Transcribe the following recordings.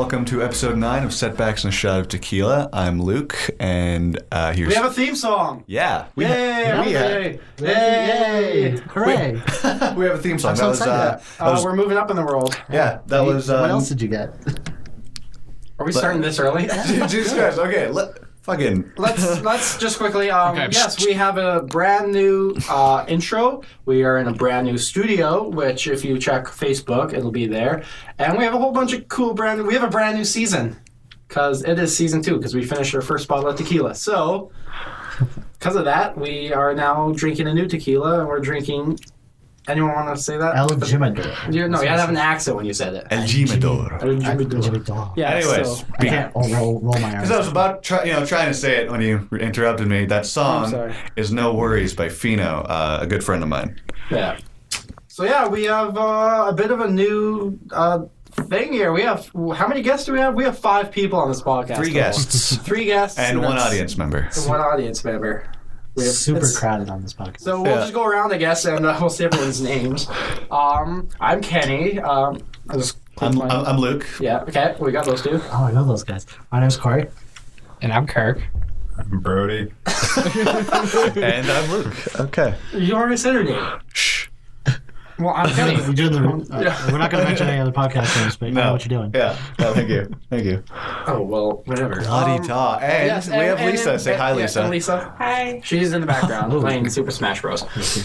welcome to episode 9 of Setbacks and a Shot of Tequila. I'm Luke, and here's... We have a theme song! Yeah. Yay! Hooray! We have a theme song. I'm so excited. We're moving up in the world. Yeah, that was... What else did you get? Are we starting this early? Jesus Christ, okay, Let's just quickly, yes, we have a brand new intro. We are in a brand new studio, which if you check Facebook, it'll be there. And we have a whole bunch of cool we have a brand new season. Because it is season 2, because we finished our first bottle of tequila. So, because of that, we are now drinking a new tequila, and we're drinking... Anyone want to say that? El Jimador. No, you had to have an accent when you said it. El Jimador. El Jimador. Yeah, anyways, I can't roll my eyes. Because I was about trying to say it when you interrupted me. That song is No Worries by Pheeno, a good friend of mine. Yeah. So yeah, we have a bit of a new thing here. We have, how many guests do we have? We have 5 people on this podcast. 3 guests. 3 guests. And 1 audience member. And 1 audience member. Super crowded on this podcast. So we'll just go around, I guess, and we'll say everyone's names. I'm Kenny. I'm Luke. Yeah, okay, we got those 2. Oh, I know those guys. My name's Corey. And I'm Kirk. I'm Brody. And I'm Luke. Okay. You already said her name. Shh. Well, I'm Kenny. We're not going to mention any other podcast names, but you know what you're doing. Yeah. Oh, thank you. Thank you. Oh, well, whatever. La-di-da. And yes, we have Lisa. Say hi, Lisa. And Lisa. Hi. She's in the background playing Super Smash Bros.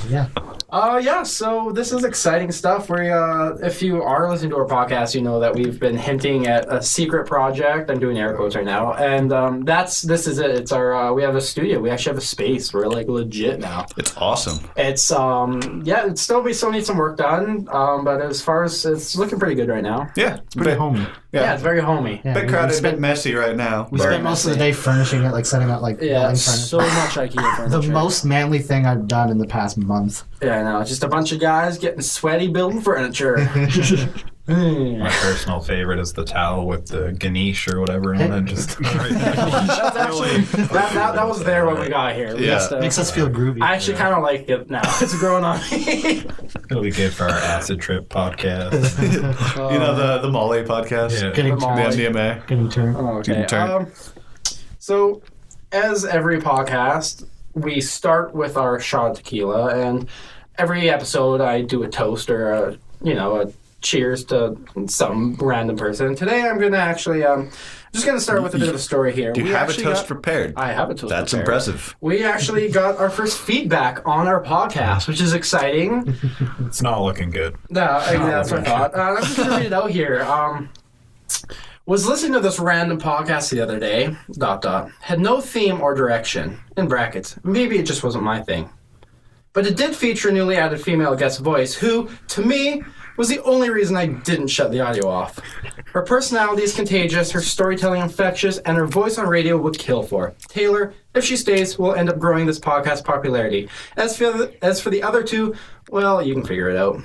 Yeah. Yeah, so this is exciting stuff. If you are listening to our podcast, you know that we've been hinting at a secret project. I'm doing air quotes right now. And this is it. It's our, we have a studio. We actually have a space. We're like legit now. It's awesome. It's, it still needs some work done. But as far as, it's looking pretty good right now. Yeah. It's pretty homey. Yeah, it's very homey. Bit crowded, a bit messy right now. We spent most of the day furnishing it, like setting up like so much IKEA furniture. The most manly thing I've done in the past month. Yeah, I know. Just a bunch of guys getting sweaty building furniture. My personal favorite is the towel with the Ganesh or whatever on it. Just That's actually, that was there when we got here. Makes us feel groovy. I actually kind of like it now. It's growing on me. It'll be good for our acid trip podcast. You know the Molly podcast? Yeah. Getting The MDMA. Getting turned. Oh, okay. Getting turned. So, as every podcast, we start with our shot of tequila, and every episode I do a toast or a cheers to some random person. Today I'm going to actually, just going to start with a bit of a story here. Do you have a toast prepared? I have a toast That's prepared. impressive. We actually got our first feedback on our podcast, which is exciting. It's not looking good. No, that's what I thought. I'm just going to read it out here. Was listening to this random podcast the other day, ... had no theme or direction, in brackets. Maybe it just wasn't my thing. But it did feature a newly added female guest voice who, to me, was the only reason I didn't shut the audio off. Her personality is contagious, her storytelling infectious, and her voice on radio would kill for. Taylor, if she stays, will end up growing this podcast's popularity. As for the other 2, well, you can figure it out.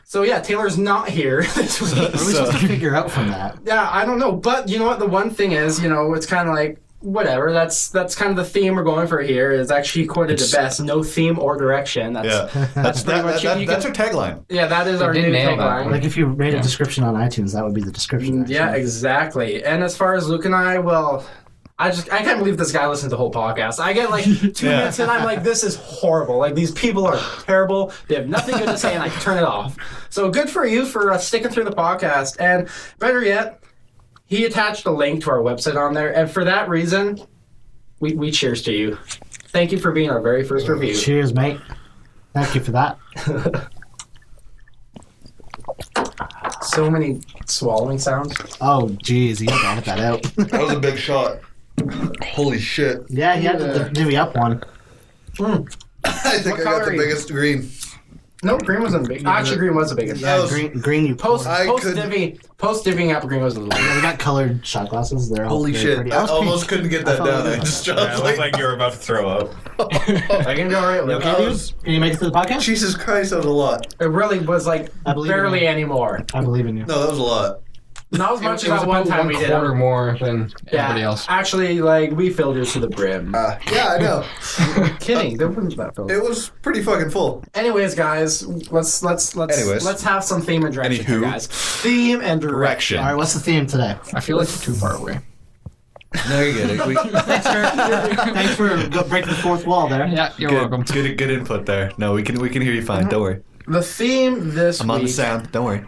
So yeah, Taylor's not here this week. What are we supposed to figure out from that? Yeah, I don't know. But you know what? The one thing is, it's kind of like, whatever. That's kind of the theme we're going for here. Is actually quoted it best. No theme or direction. That's our tagline. Yeah, that is our new tagline. Like if you rate a description on iTunes, that would be the description. Actually. Yeah, exactly. And as far as Luke and I, well, I can't believe this guy listens to the whole podcast. I get like 2 minutes and I'm like, this is horrible. Like these people are terrible. They have nothing good to say, and I turn it off. So good for you for sticking through the podcast. And better yet, he attached a link to our website on there, and for that reason, we cheers to you. Thank you for being our very first review. Cheers, mate. Thank you for that. So many swallowing sounds. Oh, jeez, you got to edit that out. That was a big shot. Holy shit. Yeah, he had the divvy up one. I think I got the biggest green. No, green wasn't big. Actually, green was the biggest. Yeah, green you post-divvying up, green was the biggest. We got colored shot glasses. They're Holy shit. pretty. I almost couldn't get that down. I just dropped It looked like you were about to throw up. I can go right with it. Can you make it to the podcast? Jesus Christ, that was a lot. It really was like barely anymore. I believe in you. No, that was a lot. Not as much It as was that one about time we did. quarter more than everybody else. Actually, like we filled yours to the brim. Yeah, I know. Kidding, there wasn't that filled. It was pretty fucking full. Anyways, guys, let's have some theme and direction here, guys. Theme and direction. All right, what's the theme today? I feel like you're too far away. No, you get it. Thanks for breaking the fourth wall there. Yeah, you're welcome. Good input there. No, we can hear you fine. Don't worry. The theme this I'm week. on the sound. Don't worry.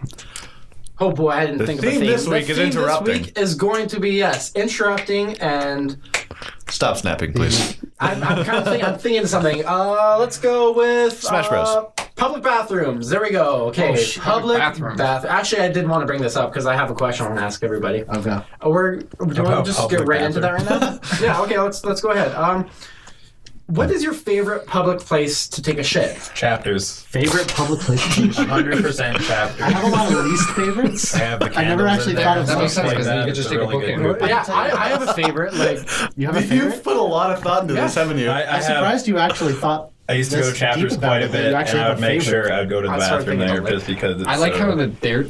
Oh boy, I didn't think of the theme. This week the is theme interrupting. This week is going to be interrupting and. Stop snapping, please. I'm thinking of something. Let's go with Smash Bros. Public bathrooms. There we go. Okay, public bathrooms. bathroom. Actually, I did want to bring this up because I have a question I want to ask everybody. Okay. Do you want to just get right into that right now? Yeah. Okay. Let's go ahead. What is your favorite public place to take a shit? Chapters. Favorite public place to take a shit? 100% chapters. I have a lot of least favorites. I have the I never candles actually in there. thought of That makes sense Like because then you that. could just It's take a really book good and movie. Yeah, I have a favorite. Like, You have a favorite? You've put a lot of thought into this, haven't you? I'm surprised you actually thought. I used to go to this chapters deep about quite it, a that you bit, and actually I have would a make favorite. sure I would go to the I started bathroom thinking there of just because it's I like so... how the dare.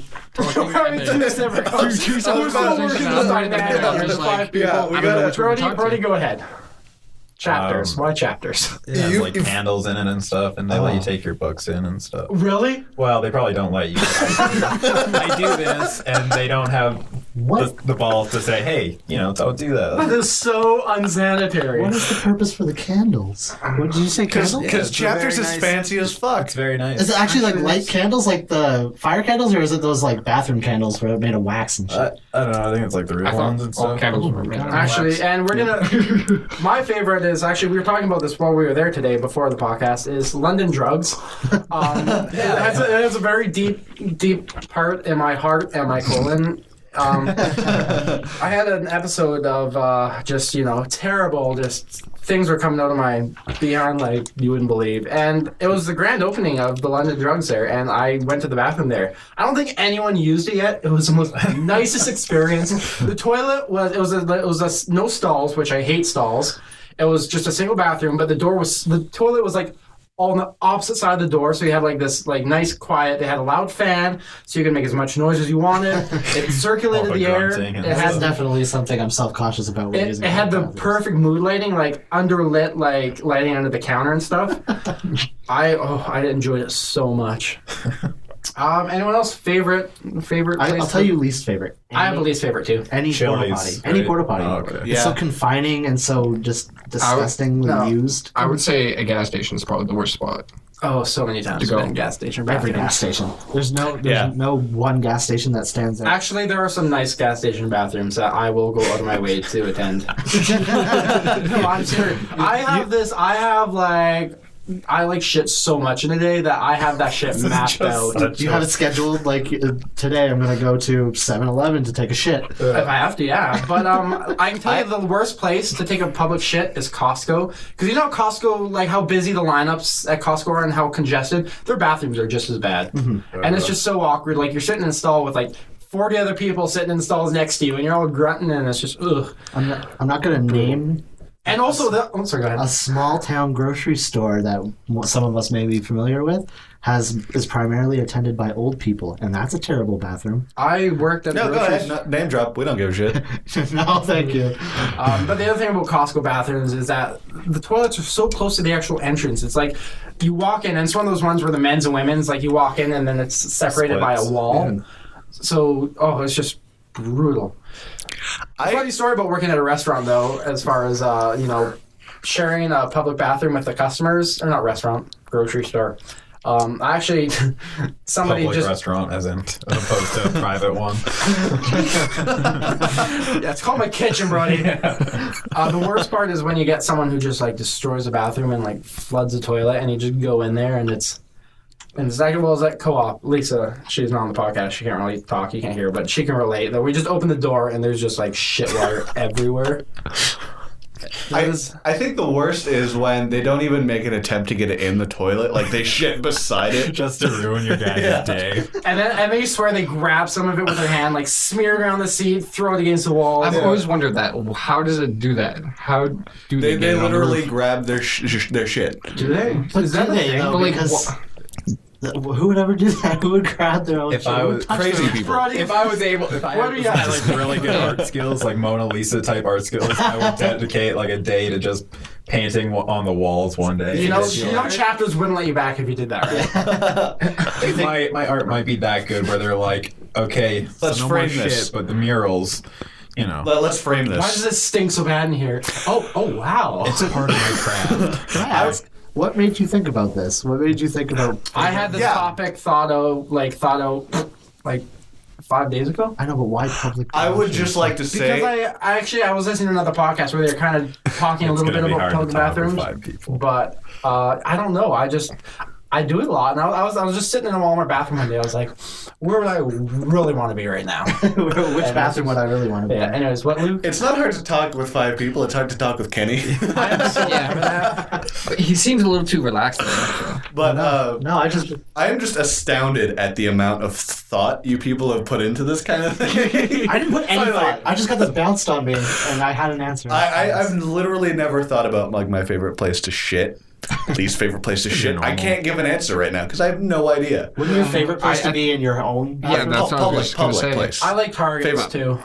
this never comes. Two We're separate so conversations working and this I'm time, right there, man. I'm There's just five like, people. yeah, we I don't know gotta- which one to talk Brody, to. go ahead. Chapters. Why chapters? It has like candles in it and stuff, and they let you take your books in and stuff. Really? Well, they probably don't let you. I do this, and they don't have the balls to say, "Hey, don't do That that." is so unsanitary. What is the purpose for the candles? What did you say, candles? Because it's chapters very is nice. fancy as fuck. It's very nice. Is it actually like light candles, like the fire candles, or is it those like bathroom candles where they're made of wax and shit? I don't know. I think it's like the real I ones and thought all stuff. candles were made out of Actually, wax. and we're gonna. My favorite is actually we were talking about this while we were there today before the podcast. Is London drugs. It has a very deep part in my heart and my colon. I had an episode of just terrible, just things were coming out of my beyond like you wouldn't believe, and it was the grand opening of the London drugs there, and I went to the bathroom there. I don't think anyone used it yet. It was the most nicest experience. The toilet was no stalls, which I hate stalls. It was just a single bathroom, but the toilet was like on the opposite side of the door, so you had like this like nice quiet. They had a loud fan, so you could make as much noise as you wanted. It circulated All the the air. grunting and It That's had definitely something I'm self-conscious about. When it using had the bathrooms. perfect mood lighting, like underlit, like lighting under the counter and stuff. I enjoyed it so much. Anyone else favorite place? I'll tell you least favorite. I have a least favorite too. Any porta Chili's, potty. right? Any porta potty. Oh, okay. It's Yeah. so confining and so just disgustingly No. used. I would say a gas station is probably the worst spot. Oh, so many times To go. I've been in gas station. Every bathrooms. gas station. There's Yeah. no one gas station that stands out. Actually, there are some nice gas station bathrooms that I will go out of my way to attend. No, I'm serious. I like shit so much in a day that I have that shit mapped out. You have it scheduled like today I'm going to go to 7-Eleven to take a shit. If I have to, yeah. But I can tell you the worst place to take a public shit is Costco. Because you know Costco, like how busy the lineups at Costco are and how congested, their bathrooms are just as bad. Mm-hmm. And it's just so awkward. Like you're sitting in a stall with like 40 other people sitting in stalls next to you and you're all grunting and it's just, ugh. I'm not going to name And also, sorry, go ahead. a small town grocery store that some of us may be familiar with is primarily attended by old people, and that's a terrible bathroom. I worked at No, the go grocery ahead. No, name drop. We don't give a shit. No, thank you. But the other thing about Costco bathrooms is that the toilets are so close to the actual entrance. It's like you walk in, and it's one of those ones where the men's and women's, like you walk in and then it's separated by a Splits. wall. Yeah. So, it's just brutal. Funny story about working at a restaurant, though, as far as, sharing a public bathroom with the customers, or not restaurant, grocery store. Actually, somebody Public just... restaurant, as opposed to a private one. Yeah, it's called my kitchen, buddy. The worst part is when you get someone who just like destroys a bathroom and like floods the toilet, and you just go in there and it's like, well, it's like co-op. Lisa, she's not on the podcast. She can't really talk. You can't hear her, but she can relate. That we just open the door and there's just like shit water everywhere. I think the worst is when they don't even make an attempt to get it in the toilet. Like they shit beside it. Just to ruin your guys' day. And they swear they grab some of it with their hand, like smear it around the seat, throw it against the wall. I've always wondered that. How does it do that? How do They get it on the literally roof? grab their shit. Do they? Is that Do a they, thing? though? But, like, Because Who would ever do that? Who would grab their own If shit? I Who would was- touch crazy their- people. If I was able, if I What had, do you had have? like really good art skills, like Mona Lisa type art skills, I would dedicate like a day to just painting on the walls one day. You know, Just, chapters wouldn't let you back if you did that, right? my art might be that good where they're like, okay, Let's so no more frame this. shit, but the murals, you know, Let's frame this. Why does it stink so bad in here? Oh wow. it's part of my craft. Can I ask, what made you think about this? What made you think about... I had this topic thought out like 5 days ago. I know, but why public... I would just like to say. Because I was listening to another podcast where they were kind of talking a It's little gonna bit be about hard public to talk with bathrooms, 5 people. but I don't know. I do it a lot, and I was just sitting in a Walmart bathroom one day. I was like, where would I really want to be right now? Which bathroom would I really want to be Yeah. in? Anyways, what, Luke? It's not hard to talk with 5 people. It's hard to talk with Kenny. I'm so Yeah. bad at that. But he seems a little too relaxed. There, But No, I just... I am just astounded at the amount of thought you people have put into this kind of thing. I didn't put any Sorry, thought. I just got this bounced on me, and I had an answer. I've literally never thought about like my favorite place to shit, least favorite place to shit. I can't give an answer right now because I have no idea. Wouldn't your favorite place I- to be in your own Yeah, bathroom? that's what I was Public just gonna say. place. I like Targets Favorite. too.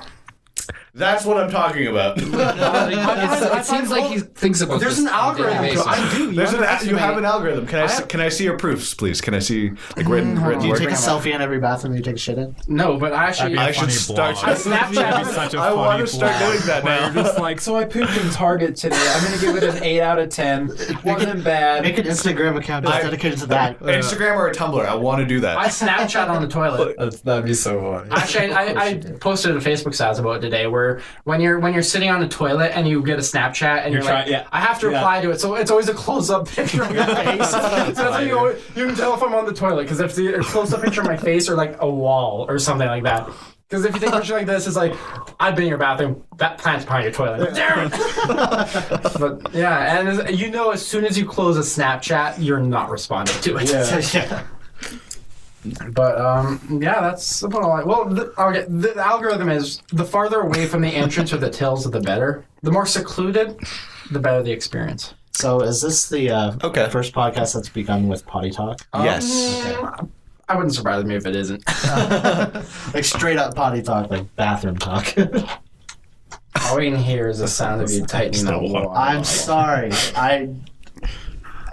That's what I'm talking about. it seems like he thinks about There's this an on a daily algorithm. basis. I do. You have an algorithm. Can I see your proofs, please? Can I see like written Do you word? take a selfie in every bathroom you take a shit in? No, but actually, I should start. I Snapchat. Such a I funny want to start blog doing that where now. you're just like, so I pooped in Target today. I'm gonna give it an 8 out of 10. Wasn't bad. Make an Instagram account that's dedicated to that. Instagram or a Tumblr. I want to do that. I Snapchat on the toilet. That'd be so funny. Actually, I posted a Facebook status about it today, where when you're sitting on the toilet and you get a Snapchat and you're like, trying- yeah. I have to reply to it, so it's always a close-up picture of your face. So that's how you can tell if I'm on the toilet, because if it's a close-up picture of my face or like a wall or something like that. Because if you take a picture like this, it's like, I've been in your bathroom, that plant's behind your toilet. Damn it! But yeah, and as soon as you close a Snapchat, you're not responding to it. Yeah. But yeah, that's about all. The algorithm is the farther away from the entrance or the tills, the better. The more secluded, the better the experience. So is this the Okay. first podcast that's begun with potty talk? Yes. I wouldn't surprise me if it isn't. Like straight up potty talk, like bathroom talk. All we can hear is the sound of you tightening that wall. I'm sorry.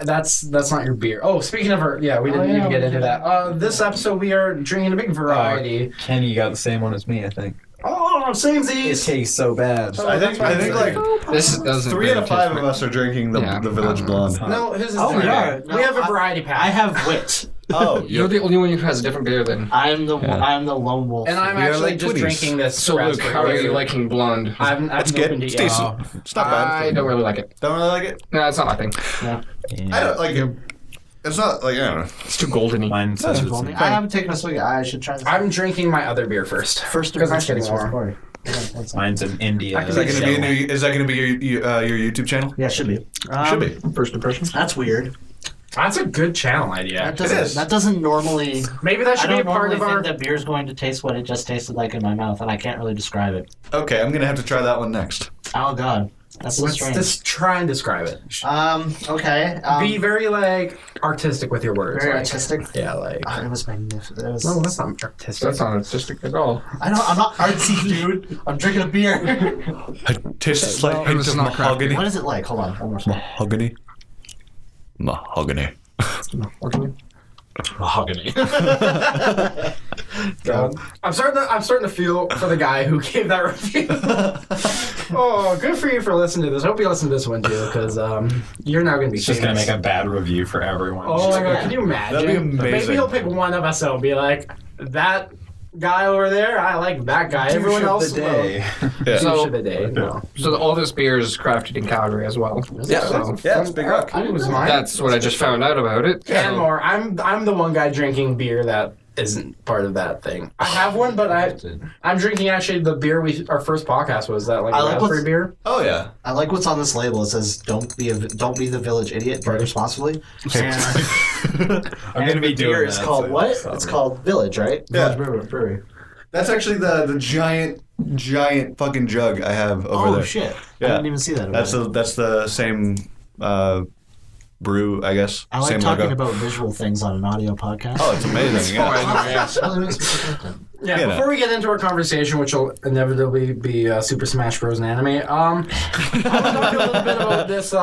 That's not your beer. Oh, speaking of we didn't even get into that. This episode we are drinking a big variety. Kenny, you got the same one as me, I think. Oh, It samesies! tastes so bad. I think like This doesn't 3 out of really 5 taste of us are drinking the Yeah. Village Blonde. No, his is Oh, we different. are. We have a No, variety pack. I have wit. Oh, You're the only one who has a different beer than. I'm the lone wolf. and I'm We are actually like just twitties. drinking this. So Luke, raspberry how are you beer. liking blonde? I haven't it's good. opened it It's yet. tasty. It's not bad. I don't really like it. Don't really like it. No, it's not my thing. I don't like it. It's not like I don't know. It's too goldeny. Mine says it's I haven't taken a swig. I should try this. I'm drinking my other beer first. first because I'm impressions getting with warm. Corey. Yeah, one second. Mine's in India. I Is that can going to be is that going to be your YouTube channel? Yeah, should be. Should be. First impression. That's weird. That's a good channel idea. That is. doesn't. That doesn't normally. Maybe that I should be don't a part normally of our. think that beer's going to taste what it just tasted like in my mouth, and I can't really describe it. Okay, I'm going to have to try that one next. Oh God, that's so Let's strange. just try and describe it. Okay. Be very artistic with your words. very like- artistic. Yeah, like. It was magnificent. It was, No, that's not artistic. That's not artistic at all. I'm not artsy, dude. I'm drinking a beer. It tastes like it was not mahogany. What is it like? Hold on, one more second. Mahogany. Mahogany. Mahogany. I'm starting to feel for the guy who gave that review. Oh, good for you for listening to this. I hope you listen to this one too, because you're now going to be It's just gonna famous. make a bad review for everyone. Oh my god, can you imagine? That'd be amazing. Maybe he'll pick one of us out and be like, that guy over there, I like that guy. Everyone else the will. day. Yeah. Douche of the day. No. So all this beer is crafted in Calgary as well. Yeah, So yeah, it's Big Rock. I think it was mine. that's what I just found out about it. And more. I'm the one guy drinking beer that isn't part of that thing. I have one, but I'm drinking actually the beer our first podcast was that like I like raspberry what's- beer. Oh yeah. I like what's on this label. It says, "Don't be the village idiot. Drink responsibly." And I'm gonna be the beer doing is that. called so- what? so- It's called Village, right? Yeah. Village Brewery. That's actually the giant fucking jug I have over Oh there. shit! I Yeah. didn't even see that. over there. That's the same brew, I guess. I like Same talking logo. about visual things on an audio podcast. Oh, it's amazing. Yeah. It really makes me feel content. Yeah, You before know. we get into our conversation, which will inevitably be Super Smash Bros. And anime, I want to talk a little bit about this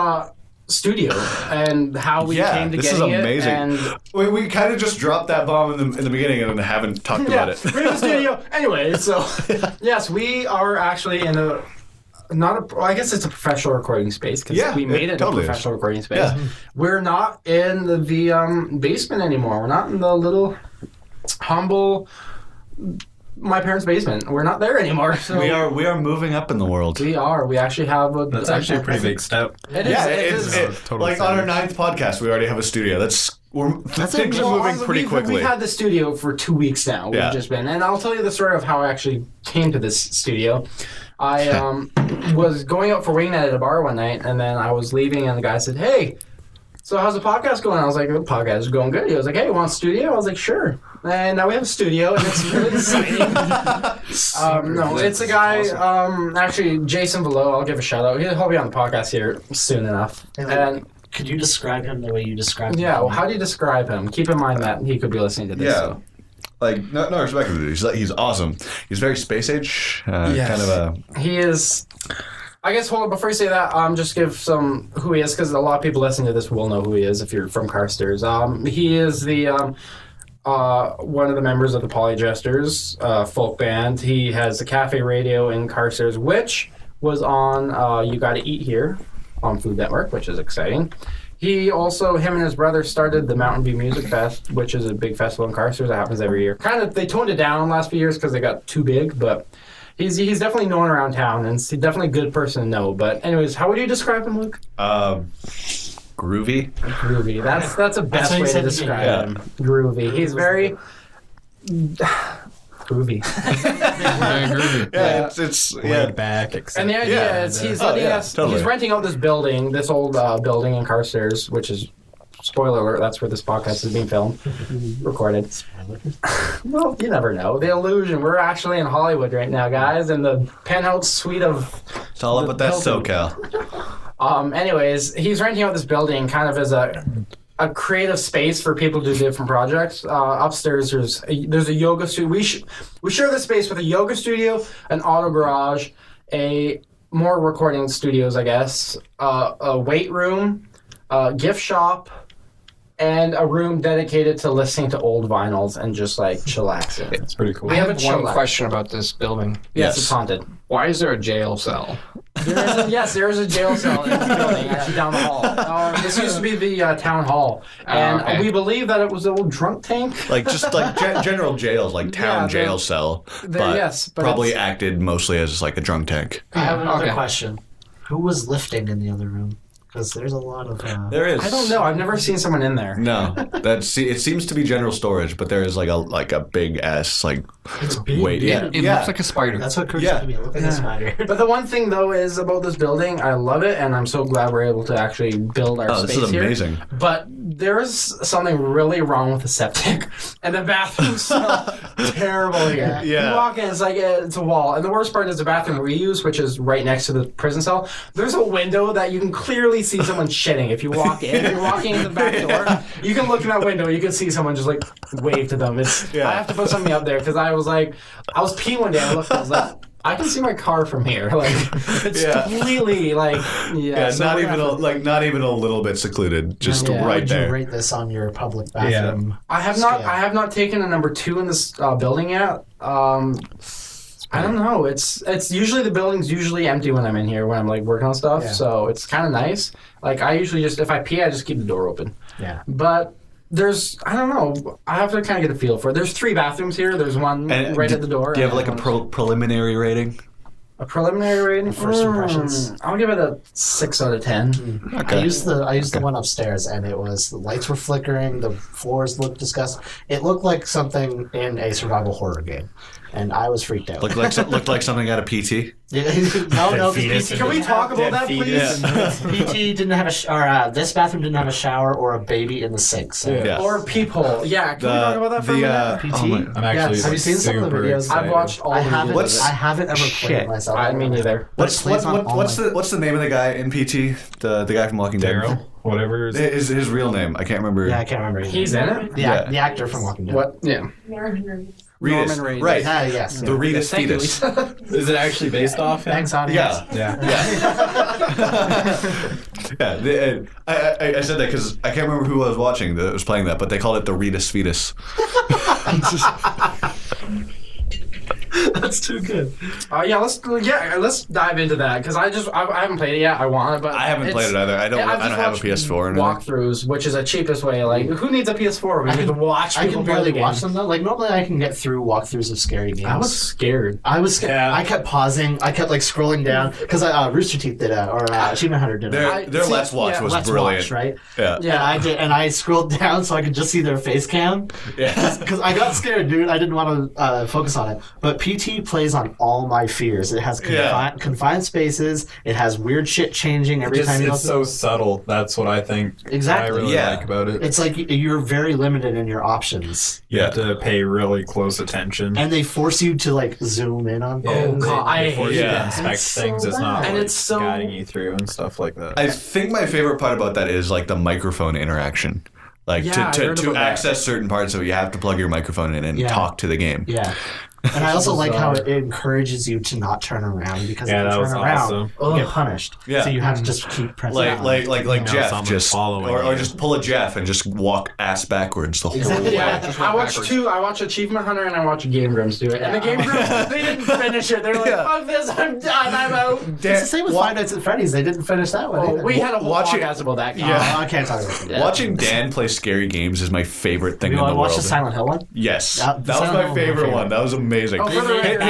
studio and how we came to this is getting amazing. it. And We kind of just dropped that bomb in the beginning and haven't talked about it. we're in the studio. Anyway, so yes, we are actually in a I guess it's a professional recording space because Yeah, we made it it totally a professional recording space. Yeah. We're not in the basement anymore. We're not in the little humble my parents' basement. We're not there anymore. So We are moving up in the world. We are. We actually have a. That's actually a pretty big step. It is. Yeah, it it's is. Totally like on our 9th podcast, we already have a studio. Things are Well, moving pretty quickly. We've had the studio for 2 weeks now. Yeah. We've just been, and I'll tell you the story of how I actually came to this studio. I was going out for wing night at a bar one night, and then I was leaving, and the guy said, "Hey, so how's the podcast going?" I was like, "The podcast is going good." He was like, "Hey, you want a studio?" I was like, "Sure." And now we have a studio, and it's really exciting. No, it's a guy, actually, Jason Velo. I'll give a shout out. He'll be on the podcast here soon enough. And Could you describe him the way you described him? yeah, well, how do you describe him? Keep in mind that he could be listening to this. Yeah. So. Like, no respect to it. He's awesome. He's very space age. Yes. Kind of a... He is. I guess hold on before you say that. Just give some who he is because a lot of people listening to this will know who he is if you're from Carstairs. He is the one of the members of the Polygesters folk band. He has the cafe radio in Carstairs, which was on You Gotta Eat Here on Food Network, which is exciting. He also, him and his brother started the Mountain View Music Fest, which is a big festival in Carstairs that happens every year. Kind of, they toned it down in the last few years because they got too big, but he's definitely known around town, and he's definitely a good person to know. But anyways, how would you describe him, Luke? Groovy. Groovy. That's a best how you way to said it, describe yeah. him. Groovy. He's very groovy. Yeah, it's Laid back, And the idea Yeah. is he's letting us. totally. He's renting out this building, this old building in Carstairs, which is, spoiler alert, that's where this podcast is being filmed, recorded. Well, you never know. The illusion. We're actually in Hollywood right now, guys, in the penthouse suite of. It's all up with that building. SoCal. Anyways, he's renting out this building kind of as a creative space for people to do different projects. Upstairs, there's a yoga studio. We share this space with a yoga studio, an auto garage, more recording studios, I guess, a weight room, a gift shop, and a room dedicated to listening to old vinyls and just like chillaxing. It's pretty cool. I have a one chillax. question about this building. Yes, Yes. it's haunted. Why is there a jail cell? There is a jail cell in this building, actually down the hall. This used to be the town hall, and okay. we believe that it was an old drunk tank. Like, just like general jails, like town Yeah, jail cell. But, yes, but probably it's- acted mostly as like a drunk tank. I have another Okay. question. Who was lifting in the other room? Because there's a lot of. There is. I don't know. I've never seen someone in there. No, it seems to be general storage, but there is like a big ass like It's big. weight. Yeah. Yeah, It yeah. looks like a spider. That's what Kurt Yeah. said to me. Look at this spider. But the one thing though is about this building, I love it, and I'm so glad we're able to actually build our Oh, space this is here. amazing. But there's something really wrong with the septic, and the bathrooms smell terrible here. Yeah. You walk in, it's like it's a wall, and the worst part is the bathroom we use, which is right next to the prison cell. There's a window that you can clearly see someone shitting if you walk in. If you're walking in the back door, you can look in that window. You can see someone just like wave to them. I have to put something up there because I was peeing one day. I looked, I was like, I can see my car from here. Like it's Yeah. completely like Yeah, so not we're even gonna- not even a little bit secluded, just Yeah. How right would you there. rate this on your public bathroom? I have scale? not. I have not taken a number 2 in this building yet. I don't know. It's usually the building's usually empty when I'm in here when I'm like working on stuff. Yeah. So it's kind of nice. Like I usually just if I pee, I just keep the door open. Yeah. But I don't know. I have to kind of get a feel for it. There's 3 bathrooms here. There's one And right at the door. Do you have and like a one- preliminary rating? a preliminary rating? First impressions. I'll give it a 6 out of 10. I used the one upstairs, and it was the lights were flickering, the floors looked disgusting. It looked like something in a survival horror game, and I was freaked out. Looked like something out of PT. no, fetus. Can we talk about that, please? PT didn't have this bathroom didn't have a shower or a baby in the sink. So. Yeah. Or a peephole. Yeah, can we talk about that for a minute? PT? oh my- I'm actually Yes. Have you seen some of the super videos? excited. I've watched all I the haven't. videos. I haven't ever played Shit. it myself. I me neither. But it plays on all what's the name of the guy in PT? The guy from Walking Dead? Daryl? whatever. His real name. I can't remember. Yeah, I can't remember. He's in it? Yeah, Yeah. the actor from Walking Dead. What? Yeah. Reedus. Norman Reedus. Right. Yes. The Reedus Thank you, fetus. Lisa. Is it actually based off him? Thanks, audience. Yeah. Yeah. Yeah. I said that because I can't remember who I was watching that was playing that, but they called it the Reedus fetus. That's too good. Let's dive into that because I haven't played it yet. I want it, but I haven't played it either. I don't have a PS4 or anything. walkthroughs, which is the cheapest way. Like, who needs a PS4 when you can watch I people can play barely the game? watch them though. Like normally, I can get through walkthroughs of scary games. I was scared. I was scared. Yeah. I kept pausing. I kept like scrolling down because Rooster Teeth did it, or Achievement Hunter did it. Their Let's Watch was Let's brilliant. Watch, right? Yeah. Yeah, I did, and I scrolled down so I could just see their face cam. Yeah. Because I got scared, dude. I didn't want to focus on it. But PT plays on all my fears. It has confined spaces. It has weird shit changing every time you It's so subtle. That's what I think. Exactly. I really Yeah. like about it. It's like you're very limited in your options, You have to pay really close attention. and they force you to like zoom in on Yeah, things. God, I force hate you that. to inspect It's so things. It's not bad. And like it's so- guiding you through and stuff like that. I think my favorite part about that is like the microphone interaction. Like Yeah, I to heard about that. access certain parts of it, you have to plug your microphone in and Yeah. talk to the game. Yeah. And I also like how it encourages you to not turn around because Yeah, if that you was turn around, awesome. you get punished. Yeah. So you have to just keep pressing. Like on. Jeff, someone's just following or you. just pull a Jeff and just walk ass backwards the whole Exactly. way. Yeah, just I went watched backwards. two. I watched Achievement Hunter and I watched Game Grumps do it. And the Game Grumps, they didn't finish it. They're like, Yeah. fuck this, I'm done, I'm out. It's the same with Five Nights at Freddy's. They didn't finish that one. Oh, either. we had a whole Watch it- podcast about that. Yeah. I can't talk about it. Watching Dan play scary games is my favorite thing You in the want to watch world. the Silent Hill one? Yes, Yeah, that the was Silent my Hill was my favorite favorite. one. That was amazing. Oh, for the record,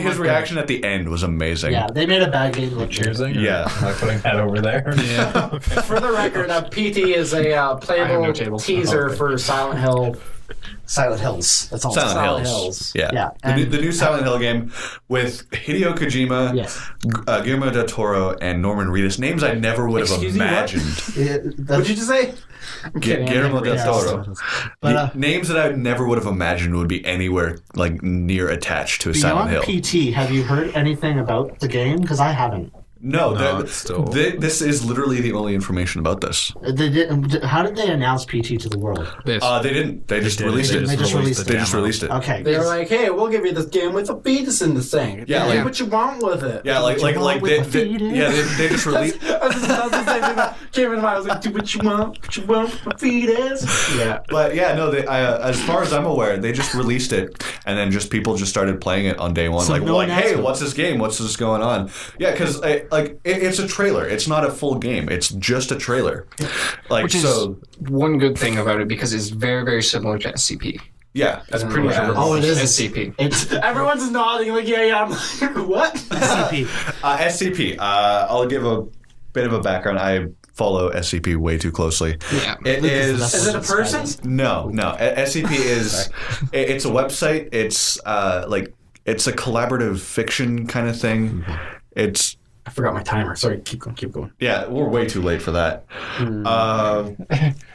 His reaction at the end was amazing. Yeah, they made a bad game look good. Cheersing? Or Yeah. Am I putting that over there? Yeah. For the record, PT is a I have playable no tables. teaser Okay. for Silent Hill. Silent Hills. That's all. it's Silent called. Hills. Hills. Yeah. Yeah, The, new, and- the new Silent Hill game with Hideo Kojima, Yes. Guillermo del Toro, and Norman Reedus. Names I never would have Excuse me, what? imagined. What'd you just say? I'm kidding. Guillermo del Yeah, Toro. But Names that I never would have imagined would be anywhere like near attached to a Silent beyond Hill. PT, have you heard anything about the game? Because I haven't. No, No, it's still- this is literally the only information about this. How did they announce PT to the world? This. They didn't. They just released it. They just released the They just demo. released it. Okay. They were like, hey, we'll give you this game with a fetus in the thing. Yeah, Do like- what you want with it. Yeah, like want with the fetus? they just released. That's the same thing that came into mind. I was like, do what you want with a fetus. Yeah. But yeah, no. As far as I'm aware, they just released it, and then just people just started playing it on day one. So like, no hey, announcement. what's this game? What's this going on? Yeah, because it's a trailer. It's not a full game. It's just a trailer. Like Which is so. one good thing about it because it's very, very similar to SCP. Yeah, That's pretty much Yeah. what Oh, it is. SCP. It's Everyone's nodding like, yeah. I'm like, what? SCP. SCP. I'll give a bit of a background. I follow SCP way too closely. Yeah. It is. Is it a person? No. SCP is. It's a website. It's it's a collaborative fiction kind of thing. It's. I forgot my timer. Sorry, keep going. Yeah, we're way too late for that.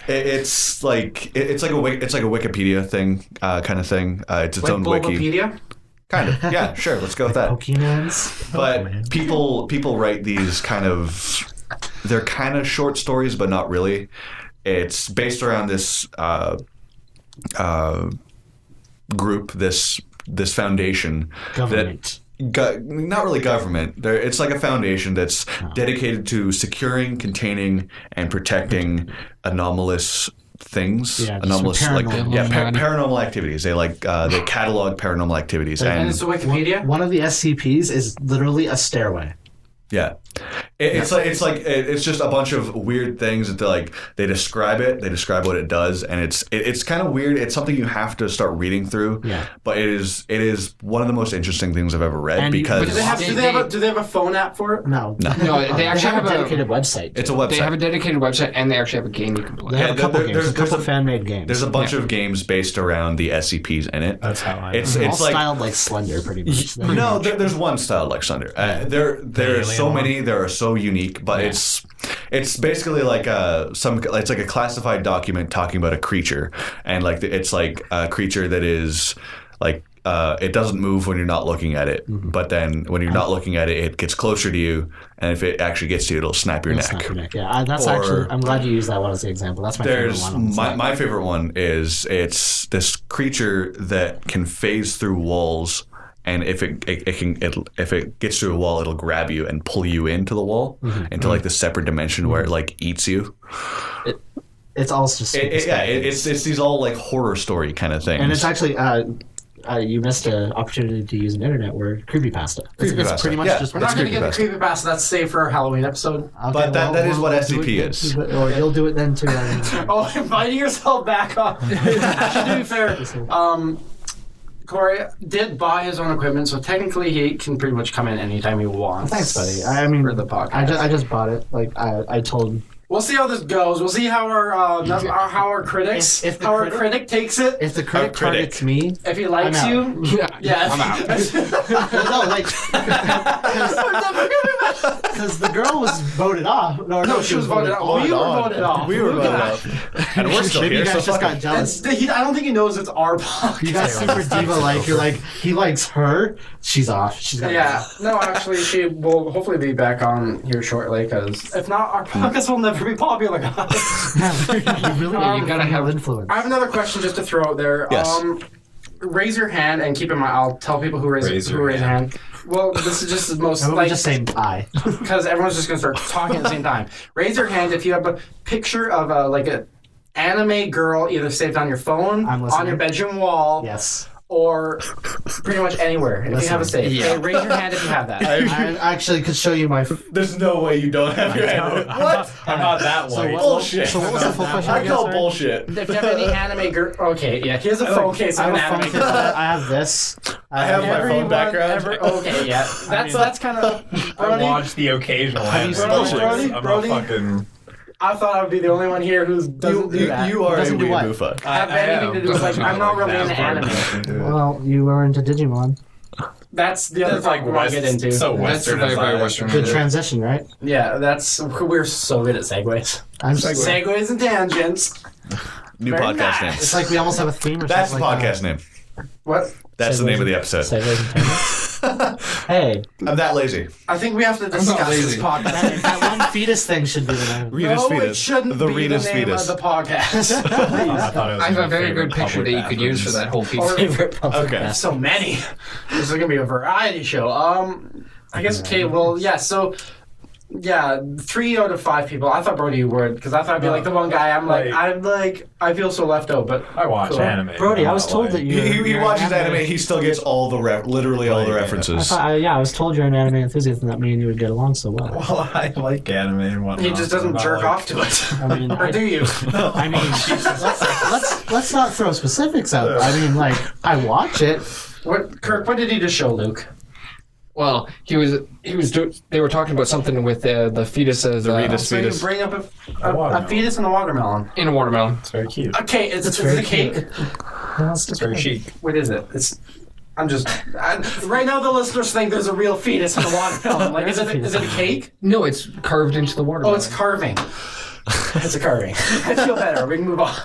It's like it's like a Wikipedia thing, kind of thing. It's its Like own wiki, Bulbapedia? kind of. Yeah, sure. Let's go with that. Pokemons. But people write these kind of, they're kind of short stories, but not really. It's based around this group, this foundation Government. not really government. It's like a foundation that's dedicated to securing, containing, and protecting anomalous things. Yeah, just anomalous, paranormal. paranormal activities. They they catalog paranormal activities, And and it's a Wikipedia? One of the SCPs is literally a stairway. yeah. It's just a bunch of weird things that they describe it. They describe what it does, and it's kind of weird. It's something you have to start reading through. Yeah. But it is one of the most interesting things I've ever read And you- because Do they have a phone app for it? No. No, they They actually have have a dedicated website. it's a website. They have a dedicated website and they actually have a game you can play. They have Yeah, a couple there- games. there's- A couple there's a- fan-made games. There's a bunch of games based around the SCPs in it. That's how I. It's know. all it's like styled like Slender, pretty much. no, there's one style like Slender. There are alien so one? many. There are so unique, but it's basically like it's like a classified document talking about a creature, and it's like a creature that is like it doesn't move when you're not looking at it, but then when you're not looking at it, it gets closer to you, and if it actually gets to you, it'll snap your neck. Snap your neck. Yeah, that's Or- actually. I'm glad you used that one as the example. That's my favorite one. My favorite one is it's this creature that can phase through walls, and if it gets through a wall, it'll grab you and pull you into the wall, into like the separate dimension where it like eats you. It's all just it's these all like horror story kind of things. and it's actually you missed an opportunity to use an internet word, creepypasta. It's pretty much just. We're not going to get the creepypasta. That's saved for our Halloween episode. Okay, But that is what we'll SCP do it is. then, or you'll do it then too. Oh, inviting yourself back up. Actually, to be fair, Corey did buy his own equipment, so technically he can pretty much come in anytime he wants. Thanks, buddy. I mean, for the podcast. I just bought it. Like I told. We'll see how this goes. We'll see how our critics, If the how critic- our critic takes it. If the critic critic. targets me, If he likes I'm you, out. yeah, I'm out. no, like because the girl was voted off. No, she was voted out. We were voted off. We were Look voted at off. And we're still Maybe here, you so guys just fuck got it. jealous. I don't think he knows it's our podcast. You guys super diva like. You're like he likes her. She's off. She's got. Yeah, no, actually, she will hopefully be back on here shortly. Because if not, our podcast will never be popular, guys. You really you gotta have influence. I have another question just to throw out there. Yes. Raise your hand and keep in mind. I'll tell people who raise their hand. Well, this is just the most How about we like just say I? because everyone's just gonna start talking at the same time. Raise your hand if you have a picture of a anime girl either saved on your phone, I'm on listening. your bedroom wall, Yes. or pretty much anywhere. If you have a save, Yeah. raise your hand if you have that. I actually could show you my. There's no way you don't have your hand. What? I'm not that white. Bullshit. So what was the full question? I again, call sorry? bullshit. If you have any anime girl, okay, yeah, here's a phone case I of have an a anime phone girl. case. I have this. I have my phone background. Okay, yeah, that's kind of. I watch the occasional anime. Brody? I'm Brody? not fucking. I thought I would be the only one here who doesn't do that. You are a Doesn't do what? weird boofa. have anything to do with I'm not really into anime. Well, you were into Digimon. That's the other That's thing like we want to get into. so That's Western. very, very Western. Good transition, right? Yeah, we're so good at segues. I'm Segues and tangents. New Very podcast nice. name. It's like we almost have a theme or That's the something like podcast name. What? That's the name of the episode. Hey, I'm that lazy. I think we have to discuss this lazy. podcast. that one fetus thing should be the name. Reedus No, fetus. it shouldn't The be Reedus the name fetus. of the podcast. I have a very good picture that you could use for that whole piece. Favorite public Okay. bathroom. So many. This is gonna be a variety show. I guess okay. Well, yeah. So, yeah, 3 out of 5 people. I thought Brody would because I thought I'd be like the one guy. I feel so left out, but I watch Cool. anime. Brody, I'm I was not told white. that you. He watches anime. He still gets all the literally all the Yeah. references. I was told you're an anime enthusiast, and that me and you would get along so well. Well, I like anime and whatnot. he just doesn't I'm not jerk like- off to it. I mean, Or do you? I mean, let's not throw specifics out. I mean, like, I watch it. Kirk, what did he just show Luke? Well, they were talking about something with the fetuses. Reedus So you fetus. bring up a watermelon. fetus and a watermelon. in a watermelon. It's very cute. Okay, is it very a cake? It's very chic. What is it? Right now the listeners think there's a real fetus in a watermelon. Like, is it a cake? No, it's carved into the Oh, watermelon. it's carving. It's a carving. I feel better. We can move on.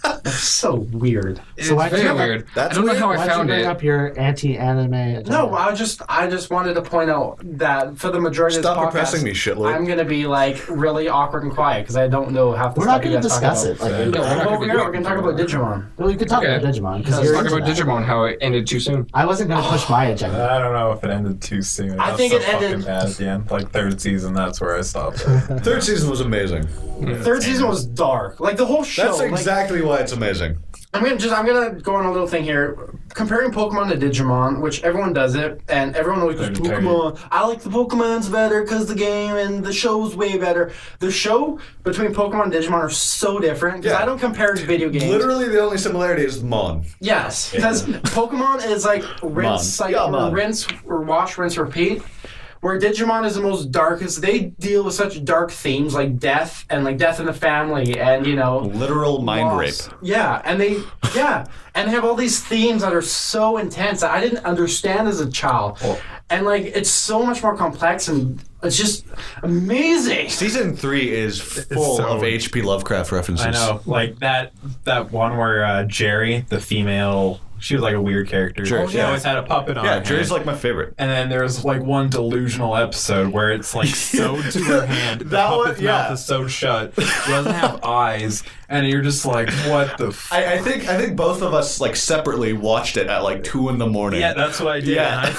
That's so weird. It's So why'd you very bring up- weird. That's I don't know how I Why'd you found bring it. up your anti-anime agenda? No, I just wanted to point out that for the majority Stop of this podcast, oppressing me, shitlord. I'm gonna be like really awkward and quiet because I don't know half the We're stuff not you going to guys talk discuss about. it. Like, No, we're not Well, gonna we be are. We're gonna talk about Digimon. well, you could talk Okay. about Digimon because Let's you're talk into about that. Digimon, how it ended too soon. I wasn't going to push my agenda. I don't know if it ended too soon. It I got think so it ended- fucking bad at the end. Like third season, that's where I stopped. Third season was amazing. Third season was dark. Like the whole show. That's like, exactly why it's amazing. I'm gonna go on a little thing here, comparing Pokemon to Digimon, which everyone does it, and everyone always goes They're Pokemon. I like the Pokemon's better because the game and the show's way better. The show between Pokemon and Digimon are so different because Yeah. I don't compare video games. Literally, the only similarity is Mon. Yes, because Pokemon is like rinse, Mon. Yeah, Mon. rinse or wash, rinse, repeat. Where Digimon is the most darkest. They deal with such dark themes like death and like death in the family and Literal mind loss. rape. Yeah, and they have all these themes that are so intense that I didn't understand as a child. And like it's so much more complex and it's just amazing. Season 3 is full so- of H.P. Lovecraft references. I know, like that one where Jerry, the female She was like a weird character. Sure, She yeah. always had a puppet on Yeah, her Jerry's hand. like my favorite. And then there's like one delusional episode where it's like sewed to her hand. The That one- puppet's yeah. mouth is sewed shut. She doesn't have eyes, and you're just like, what the? I think both of us like separately watched it at like 2 a.m. Yeah, that's what I did. Yeah. And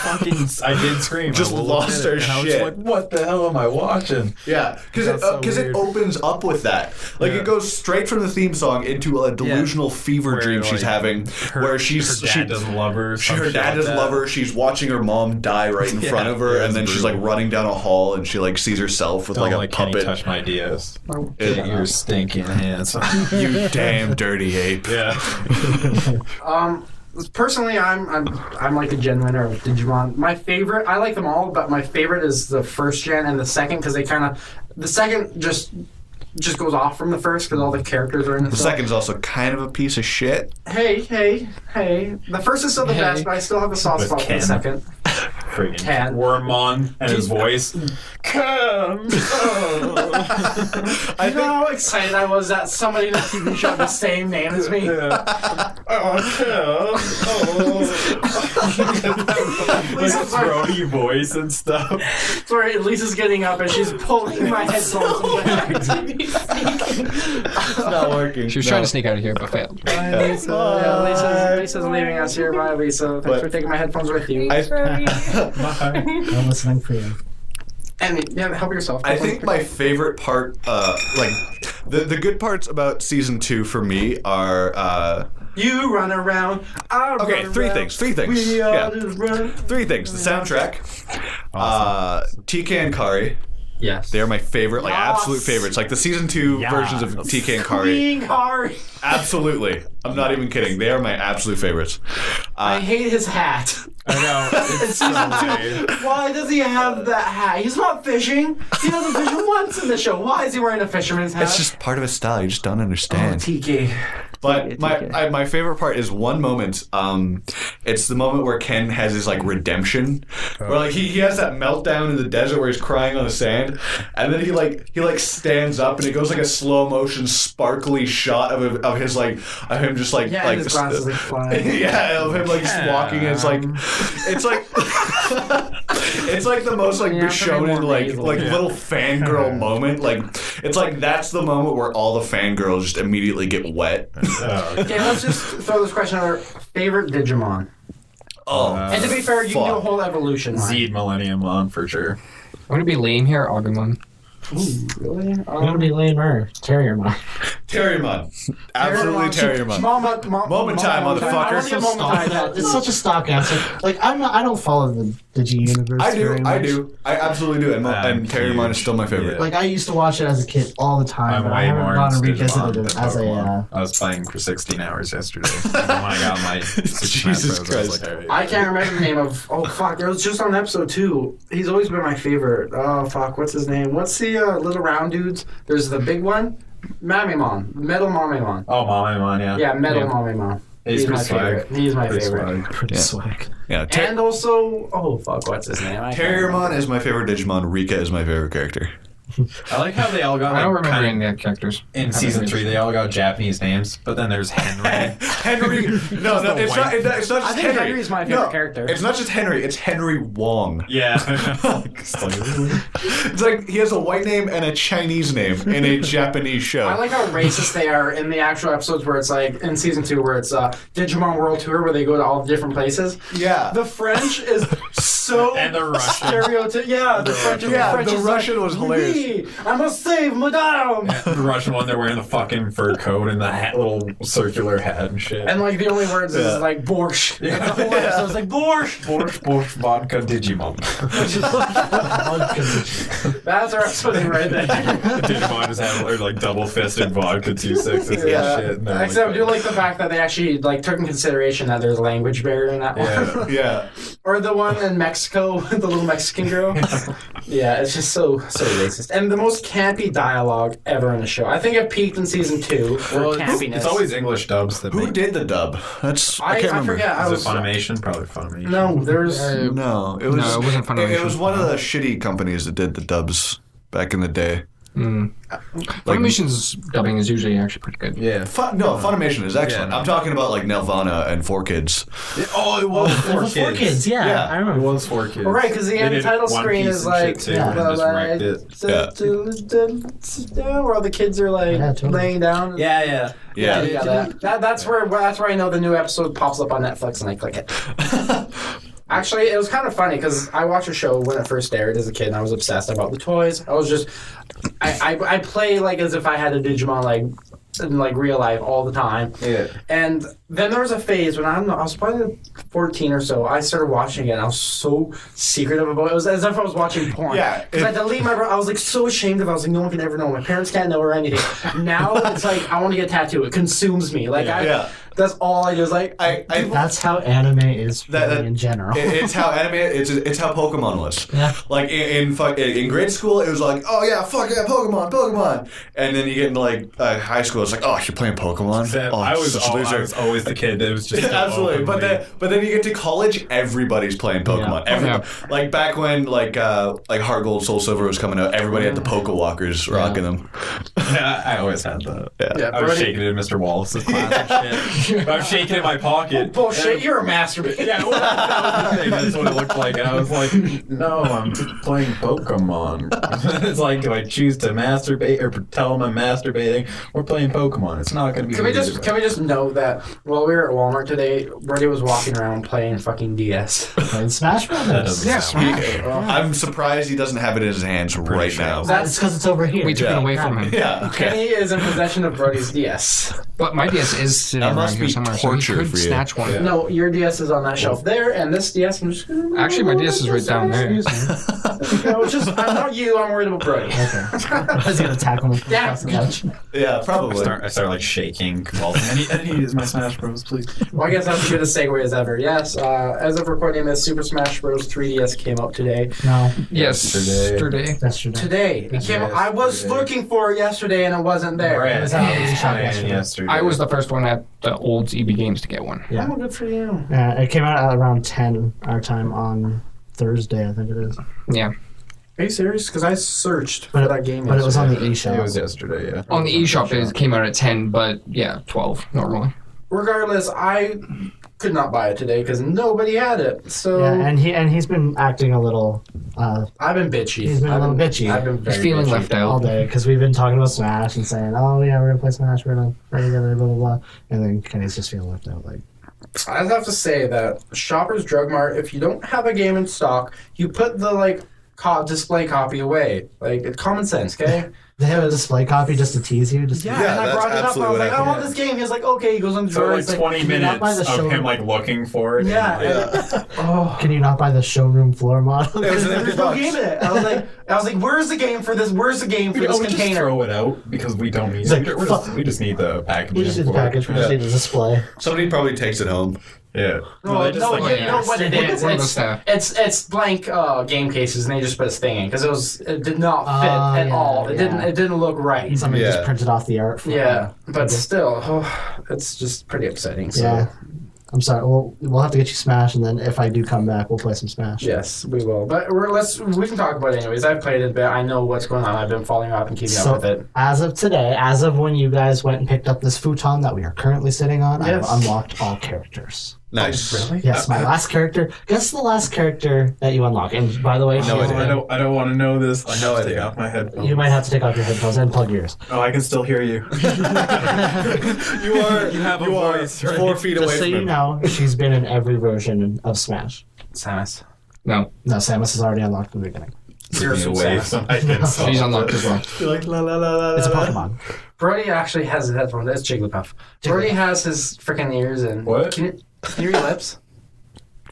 I did scream. Just I will lost admit it. our And I was shit. like, what the hell am I watching? Yeah, because That's so it weird. opens up with that. Like Yeah. it goes straight from the theme song into a delusional fever Where, dream she's like, having, where her dad doesn't love her. her dad doesn't love her. She's watching her mom die right in front of her, yeah, and then it's she's like brutal. running down a hall, and she like sees herself with Don't like a Kenny puppet. touch my DS. It- Get your stinking hands. You damn dirty ape. Yeah. Personally, I'm like a gen winner of Digimon. My favorite, I like them all, but my favorite is the first gen and the second because the second just goes off from the first because all the characters are in it. The second's also kind of a piece of shit. Hey. The first is still the best, but I still have a soft With spot for Ken. the second. Freaking Ken. Wormmon and his voice. Come. You know how excited I was that somebody in the TV show had the same name as me? With a throaty voice and stuff. Sorry, Lisa's getting up and she's pulling my headphones back. It's not working. She was trying to sneak out of here, but failed. Bye, Lisa. Yeah, Lisa's leaving us here. Bye, Lisa. Thanks But- for taking my headphones with you. I'm listening for you. And yeah, help yourself. I think my favorite part, like the good parts about season 2 for me are. You run around. I Okay, run three around. things. Three things. We all Yeah. just run. 3 things. The soundtrack, TK and Kari. Yes. They're my favorite, like Yes. absolute favorites. Like the season 2 Yes. versions of TK and Kari. Queen Kari. Absolutely. I'm not even kidding. They are my absolute favorites. I hate his hat. I know. It's so weird. Why does he have that hat? He's not fishing. He doesn't fish once in the show. Why is he wearing a fisherman's hat? It's just part of his style. You just don't oh, understand. TK. But my favorite part is one moment. It's the moment where Ken has his like redemption, where like he has that meltdown in the desert where he's crying on the sand, and then he stands up and it goes like a slow motion sparkly shot of his of him just like Yeah, like and his glasses like flying. yeah, of him like just walking. And it's like it's like the most like Yeah, Bishonen more nasally. little fangirl moment. Like it's like that's the moment where all the fangirls just immediately get wet. Oh, Okay, let's just throw this question out. Favorite Digimon? Oh, And to be fair, you can do a fuck. whole evolution line. Zeed Millennium Mon for sure. I'm gonna be lame here, Agumon. Really? I'm gonna be lamer. Terriermon. Terriermon. Absolutely Terriermon. Moment time, motherfucker. It's such a stock answer. Like I don't follow the Digi universe. very much. I absolutely do. And Terriermon is still my favorite. Yeah. Like I used to watch it as a kid all the time, I'm but I way haven't more gone and into revisited Digimon it than as a. Pokemon. I was playing for 16 hours yesterday. And then when I got my Jesus Smash Bros, I was Christ. like, all right. I can't remember the name of. Oh fuck! It was just on episode 2. He's always been my favorite. Oh fuck! What's his name? What's the little round dudes? There's the big one, Mamemon, Metal Mamemon. Oh, Mamemon, yeah. Yeah, Metal Yeah. Mamemon. He's my pretty swag. favorite. He's my Pretty favorite. swag. Pretty Yeah. swag. Yeah, And also, oh fuck, what's his name? I can't Terriermon remember. is my favorite Digimon. Rika is my favorite character. I like how they all got I don't like, remember kind any of the characters. in season 3 they all got Japanese names, but then there's Henry. Henry. No, it's not. It's not just I think Henry. Henry's my favorite character. It's not just Henry. It's Henry Wong. Yeah. It's like he has a white name and a Chinese name in a Japanese show. I like how racist they are in the actual episodes where it's like in season 2 where it's Digimon World Tour where they go to all the different places. Yeah. The French is so And the Russian. stereotypical. Yeah, the French. Yeah, French the is Russian like, was hilarious. "Oui, I must save Madame. The Russian one, they're wearing the fucking fur coat and the little circular hat and shit. And like the only words Yeah. is like borscht. Yeah. Like, the whole episode's like borscht. Borscht, vodka, Digimon. That's our episode right there. Digimon just have like double-fisted vodka 2/6s and Yeah. shit. And they're Except I do like the fact that they actually like took in consideration that there's a language barrier in that one. Yeah. Yeah. Or the one in Mexico, the little Mexican girl. Yeah, it's just so racist. And the most campy dialogue ever in the show. I think it peaked in season 2 for Well, campiness. it's always English dubs that Who make did the dub? That's I can't remember. forget. Is it Funimation? Probably Funimation. No, there's No, it was. No, it wasn't Funimation. It was one of the shitty companies that did the dubs back in the day. Funimation's dubbing is usually actually pretty good. Yeah. Funimation is excellent. Yeah, no. I'm talking about like Nelvana and 4Kids. Oh, it was It was 4 kids, yeah. Yeah. I It remember. was 4 kids. Well, right, because the They end did title One screen Piece is and like, shit too, and just wrecked it. where all the kids are like Yeah, totally. laying down. Yeah. Yeah. That's where I know the new episode pops up on Netflix and I click it. Actually, it was kind of funny because I watched a show when it first aired as a kid and I was obsessed about the toys. I was just, I play like as if I had a Digimon like in like real life all the time. Yeah. And then there was a phase when I was probably 14 or so. I started watching it. And I was so secretive about it. It was as if I was watching porn. Yeah, Because I delete I was like so ashamed of it. I was like, no one can ever know. My parents can't know or anything. Now it's like I want to get a tattoo. It consumes me. Like that's all I do. Is like That's how anime is for me in general. It's how anime. It's how Pokemon was. Yeah. Like in grade school, it was like, oh yeah, fuck yeah, Pokemon. And then you get into like high school, it's like, oh, you're playing Pokemon. Except Oh, I was such a loser. always the kid that was just Absolutely, but then you get to college, everybody's playing Pokemon. Yeah. Everybody, like back when like Heart Gold, Soul Silver was coming out, everybody had the Pokewalkers rocking them. Yeah, I always had that. Yeah. I was shaking it in Mr. Wallace's classic shit. I was shaking it in my pocket. bullshit. You're a masturbate. Yeah, well, that was the thing. That's what it looked like. And I was like, no, I'm playing Pokemon. It's like, do I choose to masturbate or tell them I'm masturbating? We're playing Pokemon. It's not going to be Can we weird just about can we just note that while we were at Walmart today, Brody was walking around playing fucking DS. Playing Smash Brothers. That doesn't sound I'm surprised he doesn't have it in his hands right sure. now. That's because it's over here. We took it away from him. Yeah. Okay. Kenny is in possession of Brody's DS. But my DS is sitting That around must here be somewhere, torture so he for could you. snatch one. Yeah. No, your DS is on that shelf there, and this DS, I'm just Actually, my DS is right down there. No, it's just I'm not you. I'm worried about Brody. Okay. I was going to tackle him Yeah. across the couch. Yeah, probably. I start like shaking, convulsing. I need to use my Smash Bros, please. Well, I guess that's as good a segue as ever. Yes, as of recording this, Super Smash Bros. 3DS came out today. No. Yesterday. That's true. Today, it came. Yes, I was today. looking for it yesterday, and it wasn't there. It was out of the shop yesterday. I was the first one at the old EB Games to get one. Yeah. Oh, good for you. It came out at around 10 our time on Thursday, I think it is. Yeah. Are you serious? Because I searched for But that game. But it was on yesterday. the eShop. It was yesterday, yeah. On the eShop, it came out at 10, but yeah, 12 normally. Regardless, I could not buy it today because nobody had it. So Yeah, and he's been acting a little I've been bitchy. He's been a little bitchy. I've been very He's feeling bitchy. left all out. day because we've been talking about Smash and saying, oh yeah, we're gonna play Smash, we're gonna play together, blah blah blah, and then Kenny's just feeling left out. Like, I have to say that Shoppers Drug Mart, if you don't have a game in stock, you put the display copy away. Like it's common sense, okay? they have a display copy just to tease you. Just Yeah, Yeah, and I that's brought it up. I absolutely was what like, I happened. want this game. He was like, okay. He goes on the So drawer. like He's like, 20 can you not buy minutes the of show- him like looking for it. yeah. and, Oh. Can you not buy the showroom floor model? It was an empty There's no box. game in it. I was like, where's the game for this? Where's the game for we this just container? throw it out because we don't need He's it. like, We just need the packaging. we just need the for it. package. We just need the display. Somebody probably takes it home. Yeah. No, they just, no, like, you know what it is? One of those stuff. It's blank game cases, and they just put a thing in because it did not fit at yeah, all. It yeah. didn't look right. Somebody Yeah. just printed off the art. For Yeah, it. but still, it's just pretty upsetting. So. Yeah. I'm sorry. We'll have to get you Smash, and then if I do come back, we'll play some Smash. Yes, we will. But we can talk about it anyways. I've played it a bit. I know what's going on. I've been following up and keeping So, up with it. as of today, as of when you guys went and picked up this futon that we are currently sitting on, Yes. I've unlocked all characters. Nice. Really? Yes, my last character. Guess the last character that you unlock. And by the way, No she's idea. been- I don't want to know this. I No have to take idea. off my headphones. you might have to take off your headphones and plug yours. Oh, I can still hear you. You are. You have a voice, right? 4 feet Just away so from you him. know, she's been in every version of Smash. Samus. No, No, Samus is already unlocked in the beginning. Zero Take me Suit away Samus. so I can solve she's unlocked as well. You're like la la la la. It's a la. Pokemon. Brody actually has his headphones. That's Jigglypuff. Brody has his freaking ears in. What? Can you hear your lips?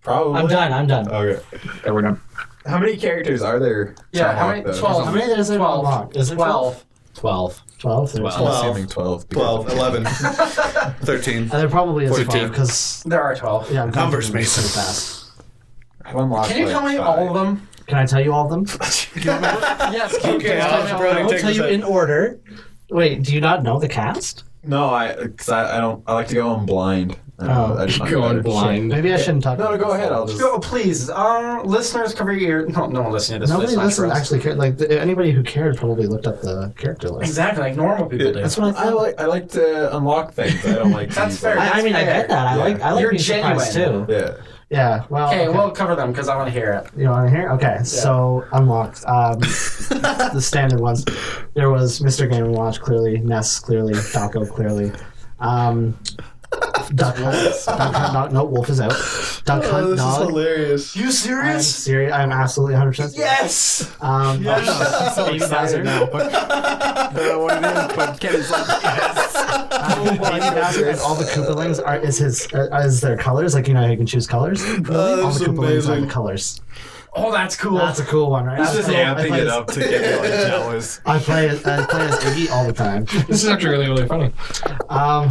Probably. I'm done. Okay. There we're done. How many characters are there? Yeah, to how unlock, many? though? 12. How many is there 12. unlocked? Is it 12. 12? 12? There's 12. 12. I'm assuming 12. 12, 11, 13. There probably is 14. 12 because There are 12. yeah, I'm counting Numbers, them Mason. pretty fast. I've unlocked Can you like tell me 5. all of them? Can I tell you all of them? Yes. Can you Okay, please tell me all of Brody, them? I'll take tell this you out. in order. Wait, do you not know the cast? No, because I don't. I like to go on blind. Oh, I just not Going better. blind. Maybe I shouldn't talk. No, about go this. ahead. I'll just. Go, please. Listeners, cover your ear. No one listening to this. Nobody Smash listened Bros. actually cared. Like anybody who cared probably looked up the character list. Exactly, like normal people do. That's what I thought. I like to unlock things. I don't like. That's to, fair. I mean, I get that. I like You're being surprised genuine. too. Yeah. Yeah. Well. Okay, we'll cover them because I want to hear it. You want to hear? Okay, so unlocked. The standard ones. There was Mr. Game & Watch, clearly. Ness, clearly. Falco, clearly. Duck Hunt. No, Wolf is out. Duck Hunt, Dog. hilarious. You I'm serious? serious. I'm absolutely 100% serious. Yes! Yes! So excited now. But I don't know what it is, but Ken's like, yes. And all the Koopalings is their colors. Like, you know how you can choose colors? All the that's Koopalings are amazing. the colors. Oh, that's cool. That's a cool one, right? He's just I amping play it as- up to get me like jealous. I play as Iggy all the time. This is actually really, really funny.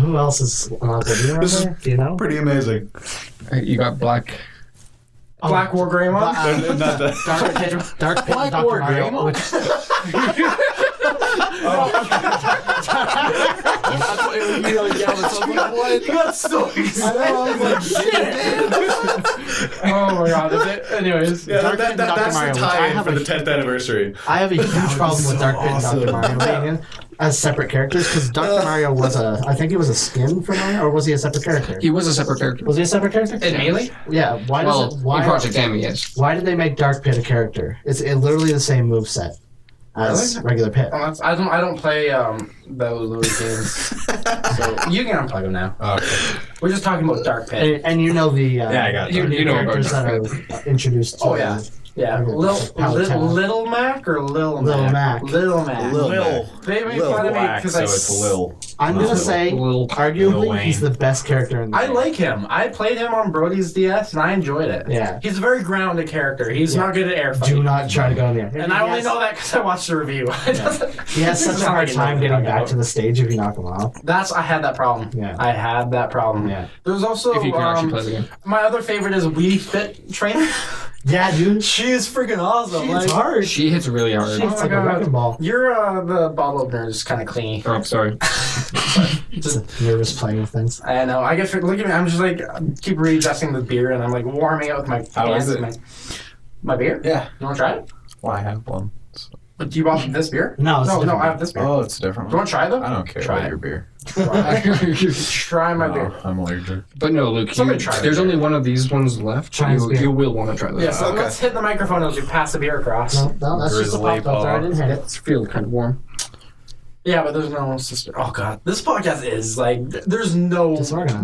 Who else is unlocked? Do you remember? Do you know? Pretty amazing. You got Black. Black War Greymon? Not that. Dark Pit and Dr. War Mario. Greymon? Which, You got so excited. Oh my god. Anyways. Yeah, Dark Pit and Dr. that's Mario, the which I tie-in have for a- the 10th anniversary. I have a huge problem with Dark Pit and Dr. Mario being in as separate characters because Dr. Mario was I think he was a skin for Mario, or was he a separate character? He was a separate character. Was he a separate character? In Melee? Yeah. Why Well, does it? Why? in Project M, yes. Why did they make Dark Pit a character? It's literally the same moveset as regular Pit. Oh, I don't play those games. So you can unplug them now. Okay. We're just talking about Dark Pit. And you know the Yeah, I got it. the new You know about characters that Dark are introduced. To Oh, yeah. Yeah, Little Mac or Lil Mac? Lil Mac. Little Mac. Lil. They make Lil fun of me Black, because so it's Lil. I'm gonna say, Lil arguably, Wayne. he's the best character in the I game. like him. I played him on Brody's DS and I enjoyed it. Yeah. He's a very grounded character. He's Yeah. not good at air Do fighting. not try to go in there. And I only know that because I watched the review. He has such a hard time getting back to the stage if you knock him off. I had that problem. Yeah. I had that problem. Yeah. There's also If you can actually play the game. my other favorite is Wii Fit Trainer. Yeah, dude. She is freaking awesome. It's hard. She hits really hard. It's Oh like my a God. wrecking ball. Your the bottle opener is kind of clean. Oh, sorry. Just nervous playing with things. I know. I guess look at me. I'm just like keep readjusting the beer, and I'm like warming up with my How hands is it? and my beer. Yeah. You want to try it? Well, I have one. So- But do you want this beer? No, it's no. different. I have this beer. Oh, it's a different Do you one. want to try them? I don't care Try about it. your beer. Try my beer. No, I'm allergic. But no, Luke, Somebody try there's it. only one of these ones left. Try his beer. You will want to try this. Yeah, so Okay. let's hit the microphone as we pass the beer across. No, that's just a Grizzly pop filter. I didn't hit it. It's feels kind of warm. Yeah, but there's no sister. Oh god, this podcast is like there's no Disorganized.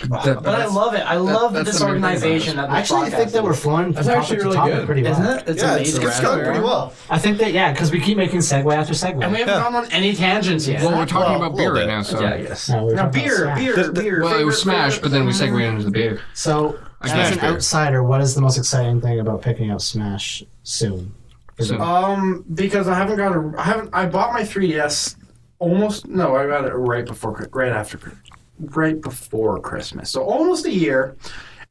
but I love it. I love the that's the main thing about disorganization that this Actually, I podcast think that is. we're flowing That's from actually topic to really topic good. pretty well. Isn't it? It's Yeah, it's amazing. going pretty well. I think that, yeah, because we keep making segue after segue. And we haven't gone on any tangents yet. Well, we're talking Well, about beer a right little now, so. yeah, I guess. No, we're Now talking beer, about beer, beer. Well, it was favorite- Smash, but then we segued into the beer. So, as Smash an beer. outsider, what is the most exciting thing about picking up Smash soon? So- Because I bought my 3DS almost, no, I got it right before Christmas. So almost a year.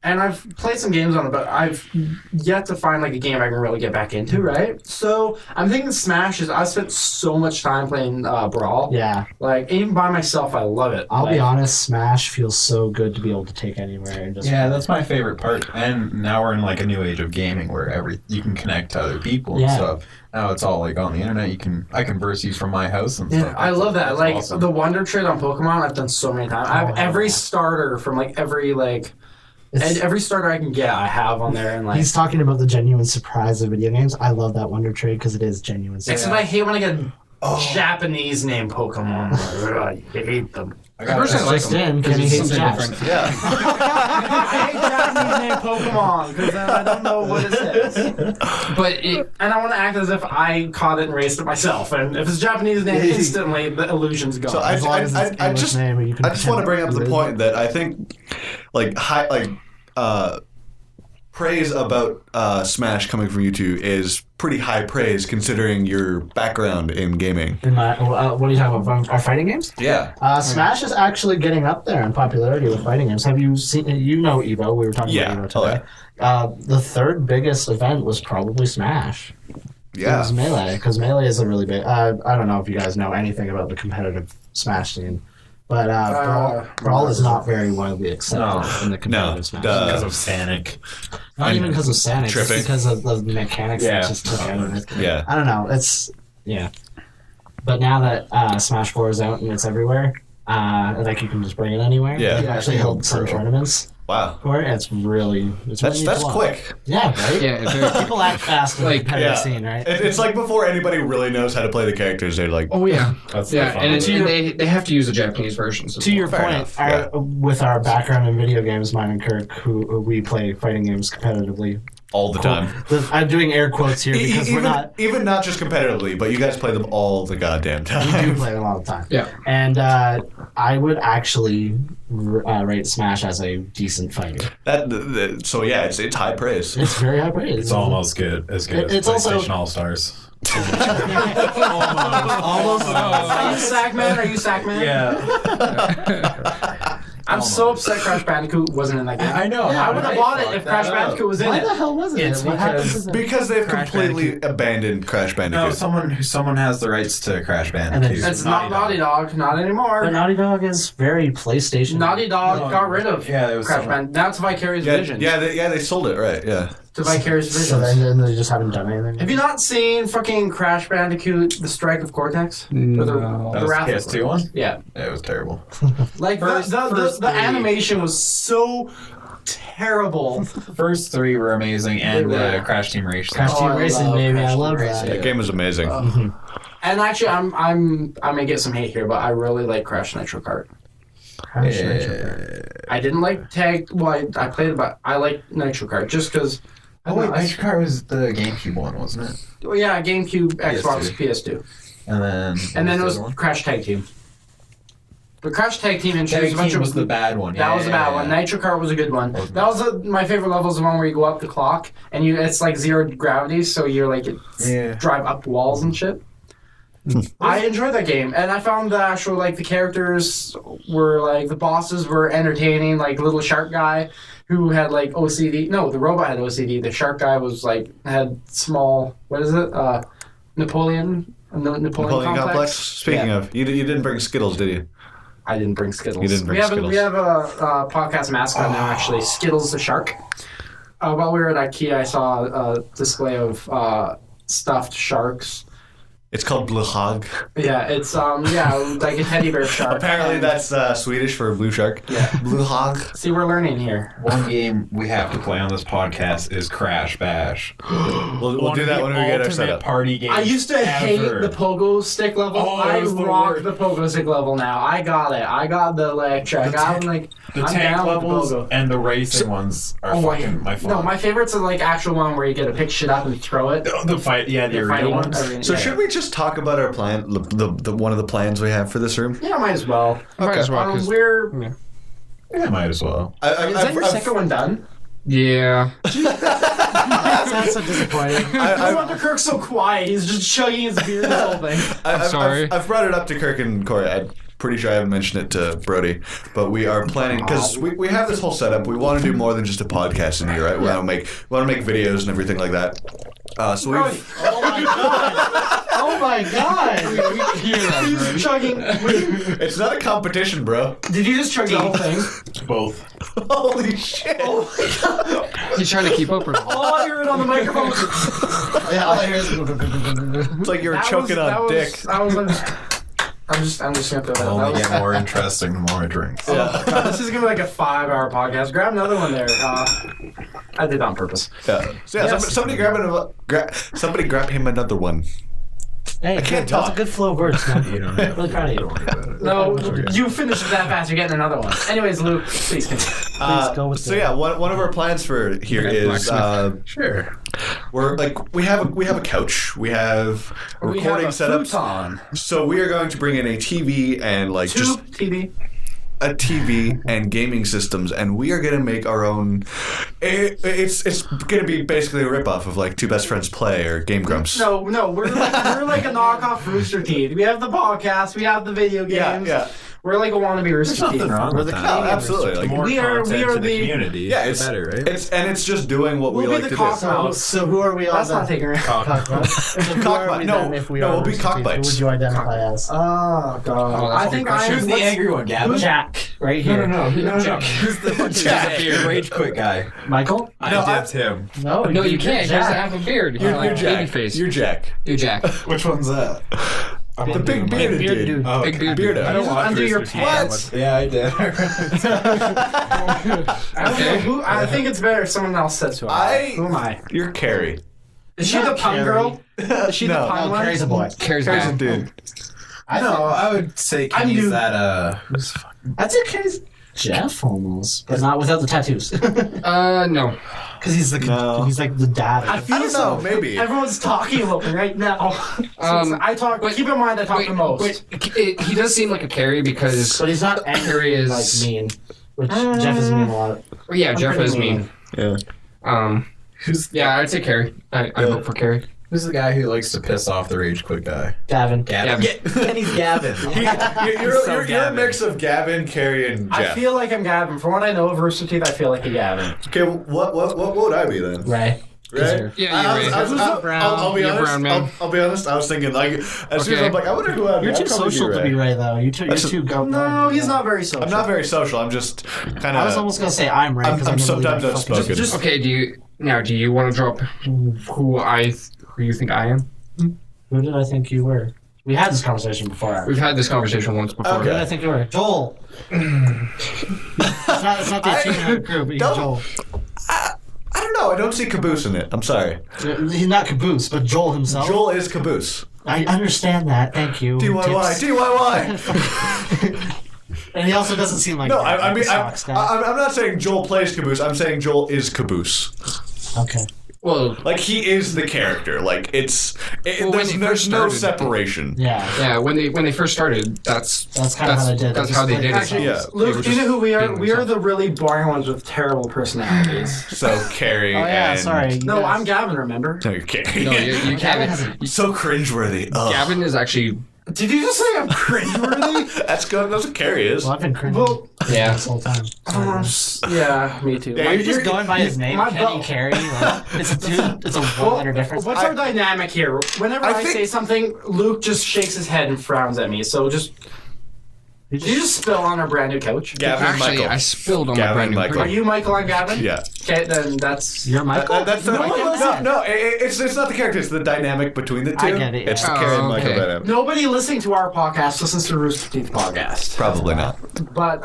And I've played some games on it, but I've yet to find like a game I can really get back into, right? So I'm thinking Smash is, I spent so much time playing Brawl. Yeah, Like, even by myself, I love it. I'll be Like, honest, Smash feels so good to be able to take anywhere and just. Yeah, that's my favorite part. And now we're in like a new age of gaming where you can connect to other people and Yeah. stuff. Now it's all like on the internet. I can verse you from my house and Yeah, stuff. I love that. That's Like, awesome. the Wonder Trade on Pokemon, I've done so many times. I have every starter from like every like... It's- And every starter I can get, I have on there, and like. He's talking about the genuine surprise of video games. I love that Wonder Trade because it is genuine surprise. Except I hate when I get Japanese name Pokemon. I hate them. I got Personally, I like Just them in, because Kenny it's hates something Japs. different. Yeah. I hate Japanese name Pokemon because then I don't know what it says, But it, and I want to act as if I caught it and raised it myself. And if it's Japanese name, instantly the illusion's gone. So As long as it's I English just name and you can I just want to bring up the pretend point that I think praise about Smash coming from you two is pretty high praise considering your background in gaming. In my, what are you talking about? Our fighting games? Yeah. Smash is actually getting up there in popularity with fighting games. Have you seen? You know Evo. We were talking Yeah. about Evo today. The third biggest event was probably Smash. It Yeah. was Melee because Melee is a really big. I don't know if you guys know anything about the competitive Smash scene. But Brawl is not very widely accepted in the competitive No, Smash. Because of Sanic. Not even because of Sanic, tripping. just because of the mechanics Yeah. that just took out of it. Yeah. I don't know. Yeah. But now that Smash 4 is out and it's everywhere, like you can just bring it anywhere. Yeah. They've actually held some tournaments Wow. for it. It's really That's quick. Yeah, right? Yeah, People act fast in the competitive Yeah. scene, right? It's like before anybody really knows how to play the characters, they're like, oh yeah, That's the yeah, fun and, of it. they have to use the Japanese versions. To your Fair point, enough, with our background in video games, mine and Kirk, who we play fighting games competitively. all the time. I'm doing air quotes here because we're not. Even not just competitively, but you guys play them all the goddamn We time. do play them all the time. Yeah. And I would actually rate Smash as a decent fighter. So yeah, it's high praise. It's very high praise. It's almost good as It's PlayStation also- All-Stars. almost. Are you Sackman? Are you Sackman? Yeah. I'm so upset Crash Bandicoot wasn't in that game. I know. I would have bought it if Crash Bandicoot was in Why it. the hell wasn't It's it? What happened because- to Because they've Crash completely abandoned Crash No, Bandicoot. someone has the rights to Crash then Bandicoot. just- It's not Naughty Dog, not anymore. But Naughty Dog is very PlayStation. Naughty Dog No, got rid of yeah, it was Crash someone- Bandicoot. Now it's Vicarious Yeah, Visions. they sold it, right? Yeah. To Vicarious So Visions. then they just haven't done anything. Have you not seen fucking Crash Bandicoot: The Strike of Cortex? Or No. That the was Wrath the of PS2 one? Yeah, Yeah, it was terrible. like First the three. animation was so terrible. First three were amazing, and They were. Crash Team Racing. Crash Oh, Team I Racing, love baby. Crash I Team love Racing. that. That game was amazing. And actually, I may get some hate here, but I really like Crash Nitro Kart. Crash Nitro. I didn't like Tag. Well, I played it, but I like Nitro Kart just because. Oh wait, Nitro Kart was the GameCube one, wasn't it? Well, yeah, GameCube, Xbox, PS2. PS2, And then it was the other one? Crash Tag Team. The Crash Tag Team introduced Tag a bunch Team of. was the bad one. That was a bad one. Nitro Kart was a good one. Wasn't That was my favorite level. Is the one where you go up the clock and it's like zero gravity, so you're like drive up walls and shit. I enjoyed that game, and I found the actual the characters were the bosses were entertaining. Like little shark guy who had OCD. No, the robot had OCD. The shark guy was had small. What is it? Napoleon. Napoleon Complex. Speaking of, you didn't bring Skittles, did you? I didn't bring Skittles. You didn't bring Skittles. We have a podcast mascot now, actually. Skittles the shark. While we were at IKEA, I saw a display of stuffed sharks. It's called Blue Hog. Yeah, it's like a teddy bear shark. Apparently, And- that's Swedish for blue shark. Yeah. Blue Hog. See, we're learning here. One game we have to play on this podcast is Crash Bash. We'll do that when we get our setup. Party game. I used to hate the pogo stick level. Oh, I it was the rock worst. the pogo stick level now. I got it. I got the electric. I'm like, The I'm tank down with levels the pogo. and the racing ones are fucking my fun. No, my favorite's the actual one where you get to pick shit up and throw it. The fight, yeah, the arena fighting ones. arena. So Yeah. should we just talk about our plan? The one of the plans we have for this room. Yeah, might as well. Might as well, 'cause- We're. Yeah, might as well. Is that your second one done? Yeah. That's so disappointing. No wonder Kirk's so quiet. He's just chugging his beer this whole thing. sorry. I've brought it up to Kirk and Corey. I'm pretty sure I haven't mentioned it to Brody, but we are planning because we have this whole setup. We want to do more than just a podcast in here, right? We want to make videos and everything like that. So Brody. we've Oh my god! Oh my god! We can hear that, He's bro. chugging. it's not a competition, bro. Did you just chug the whole thing? Both. Holy shit! He's trying to keep up with All I heard on the microphone was. Yeah, all I hear is. It's like you were That choking was- on that dick. was- I'm just gonna throw that out. Only That get was- more interesting the more I drink. God, this is gonna be like a 5-hour podcast. Grab another one there. I did it on purpose. Yeah. So yeah, Yes. somebody grab him another one. Hey, can't that's talk. a good flow of words, man. You don't have Really proud of you. No, you finished it that fast. You're getting another one. Anyways, Luke, please continue. Please go with So the- yeah, one of our plans for here is Sure. we're we have a couch, we have a recording setup. futon. So we are going to bring in a TV and just Tube TV. a TV and gaming systems, and we are going to make our own. It's going to be basically a ripoff of Two Best Friends Play or Game Grumps. No, we're like a knockoff Rooster Teeth. We have the podcast. We have the video games. Yeah. We're like a wannabe Rooster Teeth. Nothing wrong with that. No, absolutely. Like, More We are content to the the- community. yeah, the it's better, right? It's just doing what we We'll be like the to do. cock mouse. So who are we on That's then? not taking it. Cockbite. So who Cockbite. are we No, then if we no, are we'll be Rooster Teeth? Who cockbites. would you identify as? Oh god. Oh, that's I a think good I question. am Who's the angry one, Gavin? Jack, right here. No. Who's the rage quit guy? Michael? I dipped him. No, No, you can't. He doesn't Jack. have a beard. You're Baby Jack. face. You're Jack. You're Jack. Which one's that? The big bearded dude. Oh, Big okay. beard. Beardo. I don't watch Under your Rooster Teeth pants. that much. Yeah, I did. I don't know who. I think it's better if someone else says who I am. Who am I? You're Carrie. Is she the Not pun Carrie. girl? Is she No. the pun No, one? Carrie's a boy. Carrie's Carrie's a bad. dude. I know. I would say I Kenny's knew- that. Who's the fuck? I'd say Carrie's Jeff almost, but not without the tattoos. No. Because he's No. he's like the dad. I feel I don't so. know, maybe. Everyone's talking about me right now. I talk. but- keep in mind, I talk the most. He does seem like a Carrie because. But he's not angry is- like mean, which Jeff is mean a lot. Well, yeah, Jeff pretty is mean. Yeah. Yeah, I'd say Carrie. I vote for Carrie. Who's the guy who likes to piss off the rage quit guy? Gavin. Gavin. Kenny's Gavin. You're a mix of Gavin, Carrie, and I Jeff. feel like I'm Gavin. From what I know of Rooster Teeth, I feel like a Gavin. Okay, what would I be then? Ray. Right? Yeah, you're right. I'll be You're honest. brown man. I'll be honest. I was thinking like as soon as Okay. I'm like, I wonder who I'd be. You're too I'd probably social to be Ray, though. You're too go. No, he's not very social. I'm not very social. I'm just kind I was of. almost gonna say I'm Ray. 'Cause I'm I never sometimes really outspoken. Just- Okay, do you want to drop who you think I am? Who did I think you were? We had this conversation before. We've had this conversation once before. Who did I think you were? Joel. it's not the achievement group. He's don't- Joel. I don't know. I don't see Caboose in it. I'm sorry. He's not Caboose, but Joel himself. Joel is Caboose. I understand that. Thank you. DYY. Tips. DYY. And he also doesn't seem like No, that. I mean, Socks guy. I'm not saying Joel plays Caboose. I'm saying Joel is Caboose. Okay. Well, Like he is the character. Like Well, when there's they no first started- separation. Yeah. yeah, when they first started, that's kind of how they did it. That's how they did it. Actually, Yeah. Luke, do you know who we are? being We are themselves. the really boring ones with terrible personalities. So Carrie Oh yeah. and Sorry. No, Yes. I'm Gavin, remember? No, Carrie. No, you Gavin can't. has So cringeworthy. Ugh. Gavin is actually Did you just say I'm cringeworthy? That's good. That's what Carrie is. Well, I've been cringing Well, yeah. this whole time. yeah, me too. Yeah, Are you just going by his name, my Kenny bu- Carey? Like, it's a one-letter difference. What's our dynamic here? Whenever I, think- say something, Luke just shakes his head and frowns at me. So just. Did you just spill on our brand new couch? Gavin and Actually, Michael. I spilled on Gavin my brand new Michael. Are drink. you Michael and Gavin? Yeah. Okay, then that's. You're Michael. That's the it's not the character. It's the dynamic between the two. I get it, It's yeah. the Carrie and Michael okay. dynamic. Nobody listening to our podcast listens to Rooster Teeth podcast. Probably not. But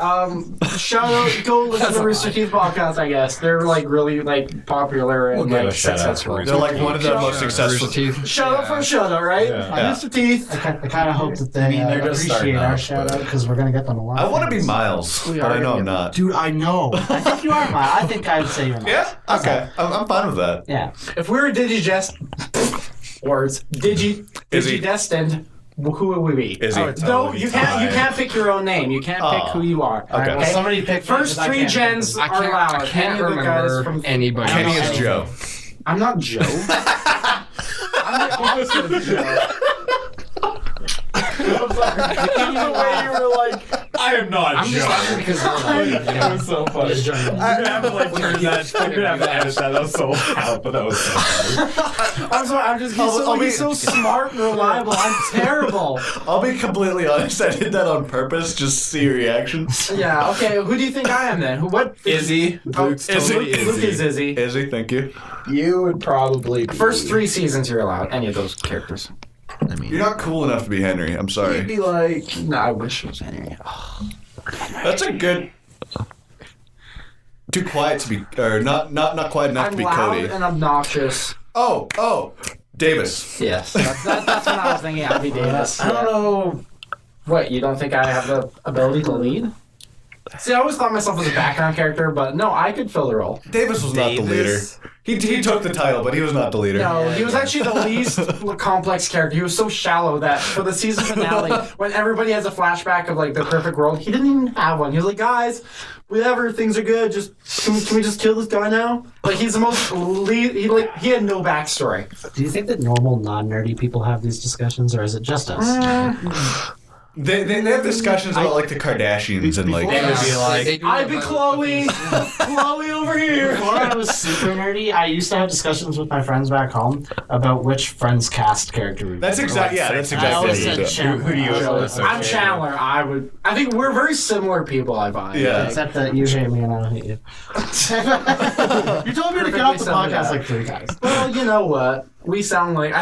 shout out, go listen to Rooster Teeth podcast. I guess they're like really like popular and We'll give like a shout out successful. to They're like one of the Shout most out. successful. Rooster Teeth. Shout out for shout out, right? Yeah. Rooster Teeth. I kind of hope that they they're just appreciate starting our off, shout but- out because we're gonna get them a lot. I of want to be things. Miles, We but are I know gonna I'm get- not. Dude, I know. I think you are Miles. I think I would say you're Miles. Yeah. Okay. I'm fine with that. Yeah. If we were Izzy. Digidestined, who would we be? Izzy. No, you can't pick your own name. You can't pick who you are. Okay. Well, somebody pick First me, 'cause I three can't gens pick are allowed. I can't Any of the guys remember from- anybody. Kenny know is anything. Joe. I'm not Joe. I'm the opposite of Joe. The way you were like, I am not I'm just laughing because That was so funny. Just join them. You're gonna have to like turn that. You're gonna have to edit that. That was so loud, but that was so funny. I'm sorry. I'm just he's so smart and reliable. I'm terrible. I'll be completely honest. I did that on purpose, just to see your reaction. Yeah. Okay. Who do you think I am then? What? Izzy. Luke's totally Izzy. Luke is Izzy. Izzy. Izzy, thank you. You would probably be, First 3 seasons, you're allowed any of those characters. I mean, You're not cool enough to be Henry. I'm you'd sorry. be like, No, I wish it was Henry. That's a good. Too quiet to be, or not quiet enough I'm to be loud Cody. and obnoxious. Oh, Davis. Yes. That's what I was thinking. I'd be Davis. I don't know. What, you don't think I have the ability to lead? See, I always thought myself as a background character, but no, I could fill the role. Davis was not the leader. Davis? He took the title, but he was not the leader. No, he was actually the least complex character. He was so shallow that for the season finale, when everybody has a flashback of like the perfect world, he didn't even have one. He was like, guys, whatever, things are good. Just can we just kill this guy now? Like he's the most he had no backstory. Do you think that normal non-nerdy people have these discussions, or is it just us? They have discussions about like the Kardashians and like. They would be like, They do I'd have be a- Chloe. Chloe over here. Before I was super nerdy, I used to have discussions with my friends back home about which Friends cast character we That's exactly that's I exactly always what said you do. Chandler. Who do you Always- I'm Chandler. I think we're very similar people. I find. Yeah. Except that you hate me and I don't hate you. You told me to get off the Perfectly podcast summed it like 3 times. Well, you know what? We sound like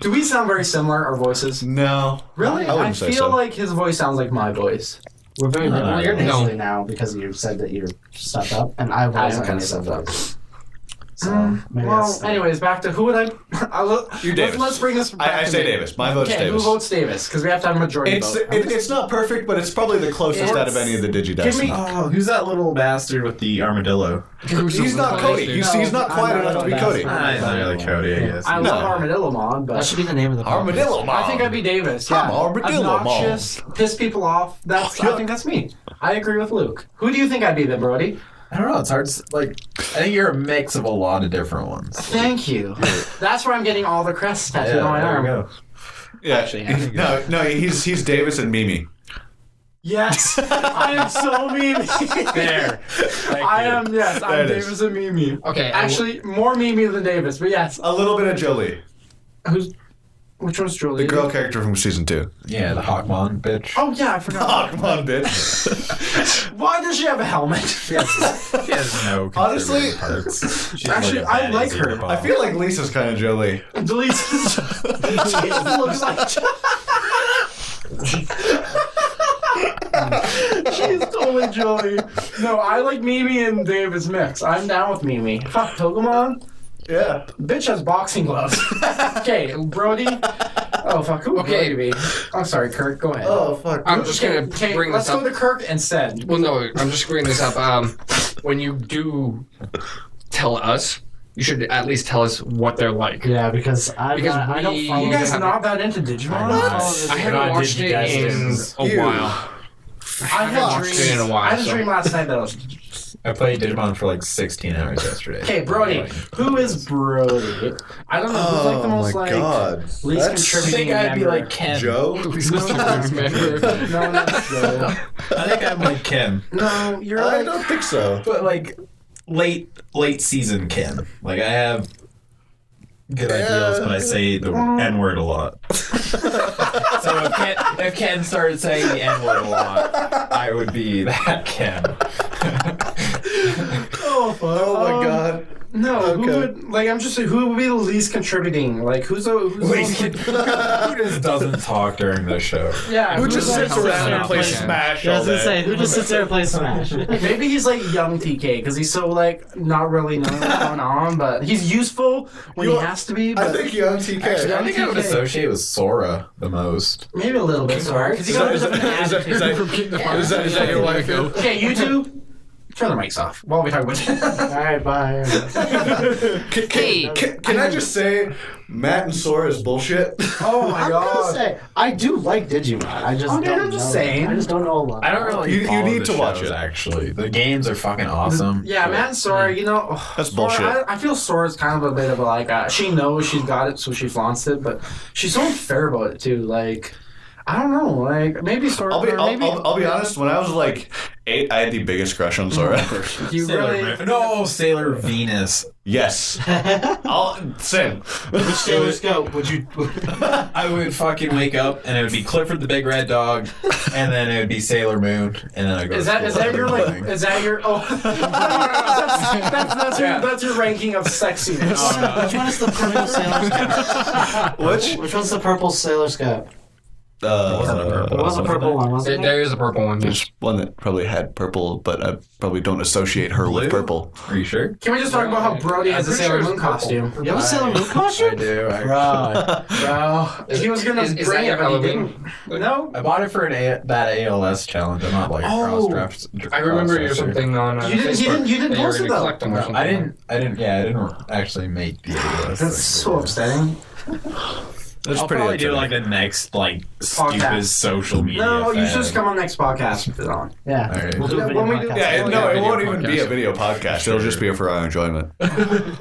do we sound very similar? Our voices. No, Really? I I wouldn't say feel so. like his voice sounds like my voice. We're very well, you're No. nasally now because you said that you're stuffed up, and I've I always am been kinda stuffed stuffed up. So maybe Well, that's anyways, back to who would I? You're Davis. Let's bring this. Back I to say me. Davis. My vote's Okay, Davis. who votes Davis? Because we have to have a majority It's vote. it's not perfect, but it's probably the closest out of any of the Give Digidests. me- oh, who's that little bastard with the armadillo? He's not Cody. He's not quite I'm not enough to be a Cody. bastard. He's not really Cody, I guess. I No. love Armadillo Mod, that but should be the name of the podcast. Armadillo Mom. I think I'd be Davis. Yeah, I'm Armadillo obnoxious, piss people off. I think that's me. I agree with Luke. Who do you think I'd be then, Brody? I don't know. It's hard to, I think you're a mix of a lot of different ones. Thank you. That's where I'm getting all the crests tattooed Yeah, on my there arm. we go. Yeah. Actually, I think No, he's Davis and Mimi. Yes, I am so Mimi. There. I am. Yes, There I'm it is. Davis and Mimi. Okay, Actually, more Mimi than Davis, but yes. A little bit of Jolie, Which one's Julie? the girl character from season 2. Yeah, the Hawkmon bitch. Oh yeah, I forgot. Oh, come on, bitch. Why does she have a helmet? She has no Honestly- contributing parts. She's Actually, a I bad like easy her. rip-off. I feel like Lisa's kind of Jolie. Delete. She looks like. She's totally Joey. No, I like Mimi and David's mix. I'm down with Mimi. Fuck Pokemon. Yeah. Bitch has boxing gloves. Okay, Brody. Oh fuck. Who would Okay. Brody be? I'm sorry, Kirk. Go ahead. Oh, fuck. I'm just gonna Okay, bring let's this up. go to Kirk instead. Well, no, I'm just bringing this up. When you do tell us, you should at least tell us what they're like. Yeah, because I don't we- follow You guys have- not that into Digimon? I haven't watched it in a You. while. I had watched dreams. it in a while, I had a so- dream last night that I was. I played Digimon for like 16 hours yesterday. Okay, Brody. Who is Brody? I don't know. Who's like the most least I contributing think I'd be member? like Ken. Joe? No, not Joe. I think I'm like Ken. No, you're I like. don't think so. But like late season Ken. Like I have good ideals, but I say the N-word a lot. So if Ken started saying the N-word a lot, I would be that Ken. Oh, fuck. Oh my god. No, who Okay. would like? I'm just saying, who would be the least contributing? Like, who's the Who just doesn't talk during the show? yeah? Who who's just like- sits around and plays Yeah. Smash I all was gonna day? say, who just sits there and plays Smash? Maybe he's like young TK because he's so like not really knowing what's going on, but he's useful when You he know, has to be. I But think young TK. Actually, I think I would TK. associate with Sora the most. maybe a little bit sorry because he got a bit of an attitude. Is that your wife? Okay, you two, turn the mics off while we talk about it. Alright, bye. Can I just say, Matt and Sora is bullshit? Oh my I'm gonna god. say, I do like Digimon. I just Okay, don't I'm just know. saying. I just don't know a lot. I don't really. You follow need the to watch shows, it. Actually, the games are fucking awesome. Yeah, but- Matt and Sora, you know, That's Sora, bullshit. I feel Sora's kind of a bit of a like, she knows she's got it, so she flaunts it, but she's so unfair about it too. Like, I don't know, like maybe Sora. I'll be maybe honest. When I was like 8, I had the biggest crush on Sora. you really. Sailor Venus. Yes. Same. Sailor Scope, would you? I would fucking wake up and it would be Clifford the Big Red Dog, and then it would be Sailor Moon, and then I go. Is that your like? Is that your? Oh, that's your ranking of sexiness. Which one is the purple Sailor Scope? Which one's the purple Sailor Scope? It was a purple one, wasn't it? There is a purple one. There's one that probably had purple, but I probably don't associate her with Blue? purple. Are you sure? Can we just talk about how Brody has a I'm pretty Sailor sure Moon it's purple. costume? You have a Sailor Moon I costume? do. Bro. Bro, he was gonna Is bring that it, but he Halloween? didn't. No, I bought it for that ALS challenge. I'm not like a cross draft. I remember you something on. You didn't that post were it, gonna though. collect them or something. I didn't. Yeah, I didn't actually make the ALS. that's so upsetting. That's I'll pretty probably do entertaining. like the next Podcast. stupidest social media. No, you fad. should just come on next podcast and put it on. Yeah. Alright. We'll do a Yeah, video when we do- podcast. Yeah, Yeah, no, it video won't even be a podcast. video podcast. It'll just be for our enjoyment.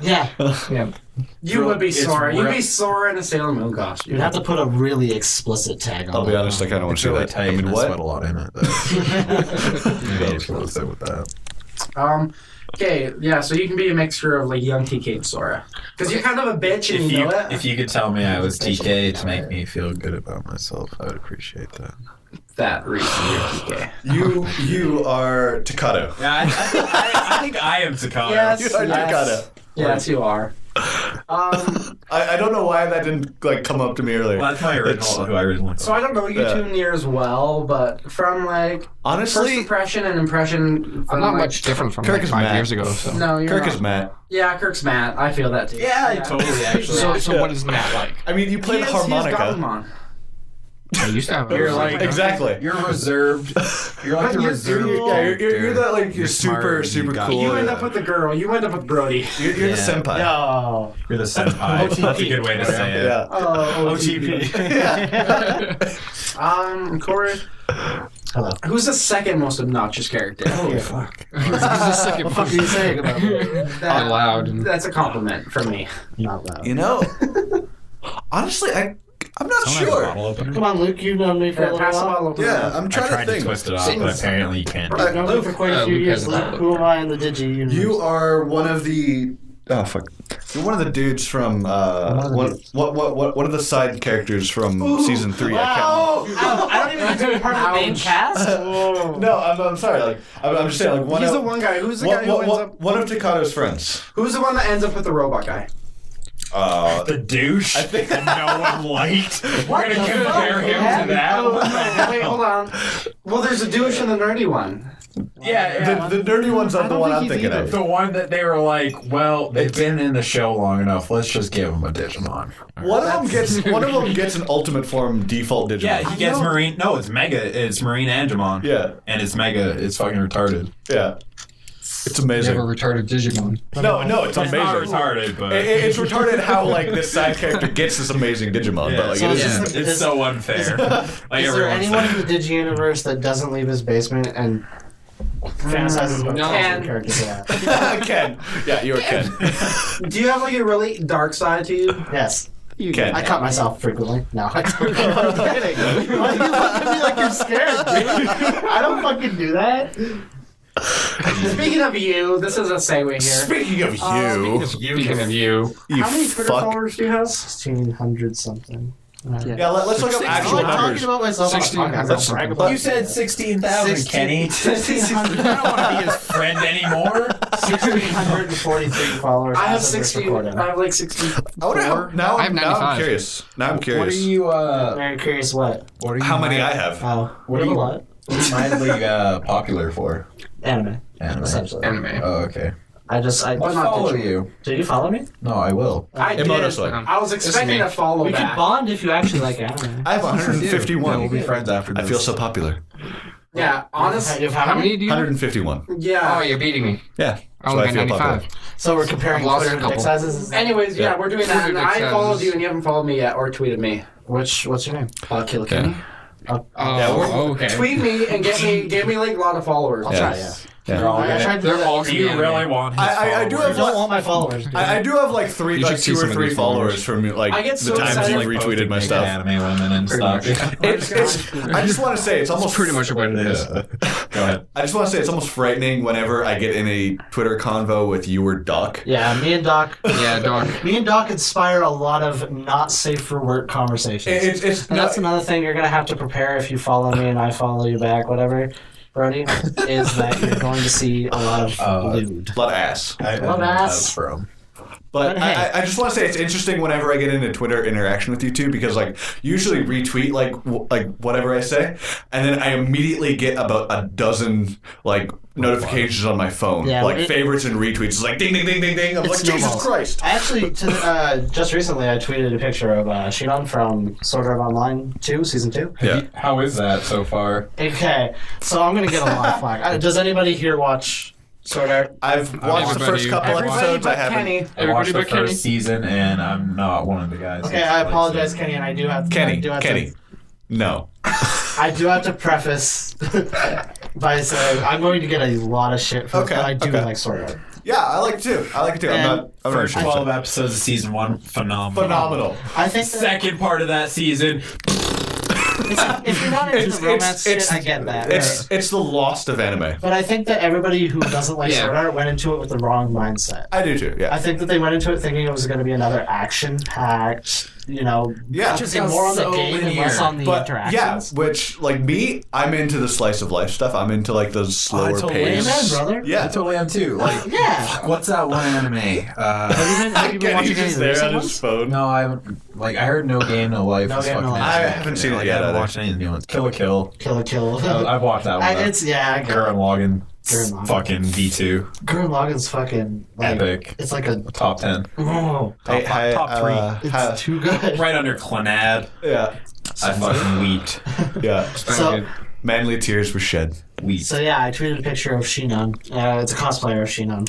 Yeah. Yeah. You would be It's Sora. You'd real- be Sora in a Sailor Moon costume. You'd have to put a really explicit tag on I'll be that. honest, I kind of want It's to see really that. tight. I mean, and I sweat a what? lot in it. Though. Maybe I'll just go with that. Okay, yeah, so you can be a mixture of like young TK and Sora. Because you're kind of a bitch and you know it. If you could tell me I was TK to make me feel good about myself, I would appreciate that. That reason you're TK. You are Takato. Yeah, I think I am Takano. Yes. You are Takato. Yes, you are. I don't know why that didn't like come up to me earlier. Well, that's my original, who I originally So I don't know you Yeah. two near as well, but from like first Honestly, impression and impression, from, I'm not like, much different from Kirk like is 5 Matt. years ago. So, No, you're Kirk not. is Matt. Yeah, Kirk's Matt. I feel that too. Yeah, totally, actually. so what is Matt like? I mean, you play He the has harmonica. Gagumon. I used to have. You're like Exactly. You're reserved. You're like the reserved. Yeah, you're that like you're smart, super you got- cool. You end up with the girl. You end up with Brody. You're the Yeah. senpai. No. You're the senpai. That's a good way to say it. Yeah. Oh, OTP. Corey, Hello. who's the second most obnoxious character? Holy fuck. He's the second What the fuck are you saying about me? Out loud. And That's a compliment from me. Not loud. You know, honestly, I'm not sure. Come on, Luke. You've known me for a Yeah, little pass the while. bottle open. Yeah, I'm I trying tried to to think. twist it off, but apparently you can't. I've known you for quite a few Luke years, has Luke. that. Who am I in the Digi universe? You are one of the. Oh fuck! You're one of the dudes from of the one, dudes. what are the side characters from season 3? Wow. I don't even get to be part of the main Ouch. cast. I can't. No, I'm sorry. Like I'm just saying. Like one He's of the one guy. Who's the guy who ends up? one of Takato's friends. Who's the one that ends up with the robot guy? The douche I think that no one liked. We're gonna the compare fuck? him Yeah. to that. Oh, no, wait, hold on. Well, there's a douche and the nerdy one. Yeah, the nerdy one's I the don't one think I'm he's thinking either. of. the one that they were like, well, they've been in the show long enough. Let's just give them a Digimon. One of them gets an ultimate form default Digimon. Yeah, he gets Marine. No, it's Mega. It's Marine Angemon. Yeah. And it's Mega. It's fucking retarded. Yeah. It's amazing. never retarded Digimon. No, it's It's not amazing. retarded, but It's retarded how like this side character gets this amazing Digimon, but like so it it's is. just- it's so unfair. Like Is there everyone anyone said. in the Digi universe that doesn't leave his basement and fantasizes about No. awesome characters? Yeah. Ken. Yeah, you're Ken. Do you have like a really dark side to you? Yes. Ken. I cut myself frequently. No, I don't. I'm kidding. Why do you look at me like you're scared, dude? I don't fucking do that. Speaking of you, this is a segue here. Speaking of you, Speaking of you, you How many Twitter fuck. followers do you have? 1,600 something. Yeah, let's look up I'm actual not numbers. talking about myself on a 1600 podcast. Let's brag about You it. said 16,000, Kenny. 1,600. I don't want to be his friend anymore. 1,643 followers. I have as of this 60. recording. I have like 60. I wonder how. Now I have I'm 95. curious. Now I'm What are curious. you, Very curious what? what are you How many I mind- have? Oh, What are you- what? mildly popular for? Anime, Anime. essentially. anime. Oh, okay. I I'll not follow digital. you. Do you follow me? No, I will. I did. Emotionally. I was expecting me. a follow We back. could bond if you actually like anime. I have Yeah, 151. we'll be friends after I this. feel so popular. Yeah, honestly. You've How many do you have? 151. Yeah. Oh, you're beating me. Yeah. I only So got feel 95. popular. So we're comparing I've lost Twitter a dick couple. sizes. Is that- Anyways, yeah, we're doing that. And Twitter I dick followed sizes. you and you haven't followed me yet or tweeted me. What's your name? Kill Kenny. Oh, we're- okay. Tweet me and get me like a lot of followers. I'll Yeah. try. Yeah. They're all I gonna- tried to do They're that. all Do you anime. really want his I do I have don't want my followers. Dude. I do have like You three, should like see 2 some or of 3 these followers followers. from like I get the so times excited. you've retweeted my stuff. Anime women and stuff. It's I just want to say it's almost Pretty much what it is. Go ahead. I just want to say it's almost frightening whenever I get in a Twitter convo with you or Doc. Yeah, me and Doc. Yeah, dog. Me and Doc inspire a lot of not safe for work conversations. It's And that's another thing you're gonna have to prepare if you follow me and I follow you back, whatever, Brody, is that you're going to see a lot of lewd. a lot of ass. Love ass. From. But But hey. I just want to say it's interesting whenever I get into Twitter interaction with you two because like usually retweet like whatever I say, and then I immediately get about a dozen like notifications on my phone, Yeah, like it- favorites and retweets. It's like ding ding ding ding ding. I'm It like Jesus snowballs. Christ. I actually, just recently, I tweeted a picture of Shinon from Sword Art Online 2, Season 2. Yeah. How is that so far? Okay, so I'm gonna get a lot of flack. Does anybody here watch Sword Art. I've watched the first couple Everybody episodes. but I haven't. Kenny. I watched Everybody the but Kenny? first season, and I'm not one of the guys. Okay, I apologize, Kenny, and I do have Kenny. to, No. I do have to preface by saying I'm going to get a lot of shit for this, but I do like Sword Art. Yeah, I like it too. And I'm First not 12 episodes of season 1, phenomenal. I think that Second part of that season, if you're not into romance shit, I get that. It's the Lost of anime. But I think that everybody who doesn't like Yeah. Sword Art went into it with the wrong mindset. I do too. Yeah. I think that they went into it thinking it was going to be another action-packed, Yeah. focusing more on the so game and linear. less on the But yeah, interactions. which like me, I'm into the slice of life stuff. I'm into like those slower totally pace. Amen, brother. Yeah. I totally am too. Like, Yeah. what's that one anime? Have you been watching any of the recent ones? phone. No, I haven't. Like, I heard No Game, No Life. No is Game, No fucking Life. I insane. haven't seen it Like, yet I haven't either. watched any of the new ones. Kill la Kill. Kill. I've watched that one. It's I get Gurren it. Lagann. Gurren Lagann. Fucking V2. Gurren Lagan's fucking like, Epic. It's like a Top 10. Top 3. it's too good. Right under Clannad. Yeah. I fucking weeped. Yeah. So Manly tears were shed. Weeped. so yeah, I tweeted a picture of Shinon. It's a cosplayer of Shinon,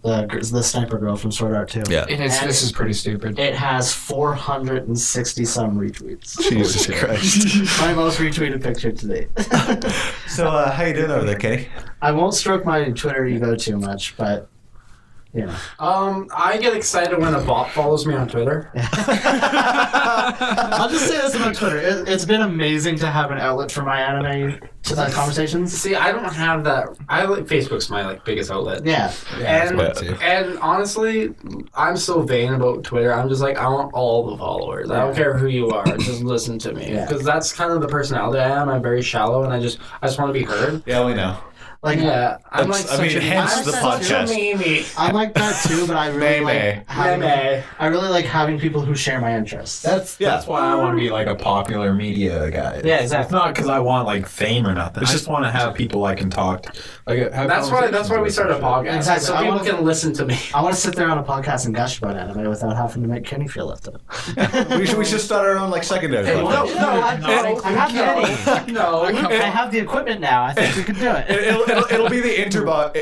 the sniper girl from Sword Art 2. Yeah. This is pretty stupid. It has 460 some retweets. Jesus Christ. My most retweeted picture to date. So how you doing over there, Kenny? I won't stroke my Twitter ego too much, but I get excited when a bot follows me on Twitter. I'll just say this about Twitter. It's been amazing to have an outlet for my anime conversations. See, I don't have that. Facebook's my biggest outlet. Yeah. And honestly, I'm so vain about Twitter. I'm just like, I want all the followers. I don't care who you are. Just listen to me, Yeah. because that's kind of the personality I am. I'm very shallow, and I just want to be heard. Yeah, we know. Like, Yeah, I'm like I mean, such a hence I'm the such a podcast. meme. I'm like that too, but I really May. I really like having people who share my interests. That's why I want to be like a popular media guy. Yeah, exactly. It's not because I want like fame or nothing. I just want to have people I can talk to. Like, have That's why we conversations started a with. podcast. Exactly. So I people wanna- can listen to me. I want to sit there on a podcast and gush about anime without having to make Kenny feel left out. we should start our own secondary. No, podcast. I have no. I have the equipment now. I think we can do it. It'll be the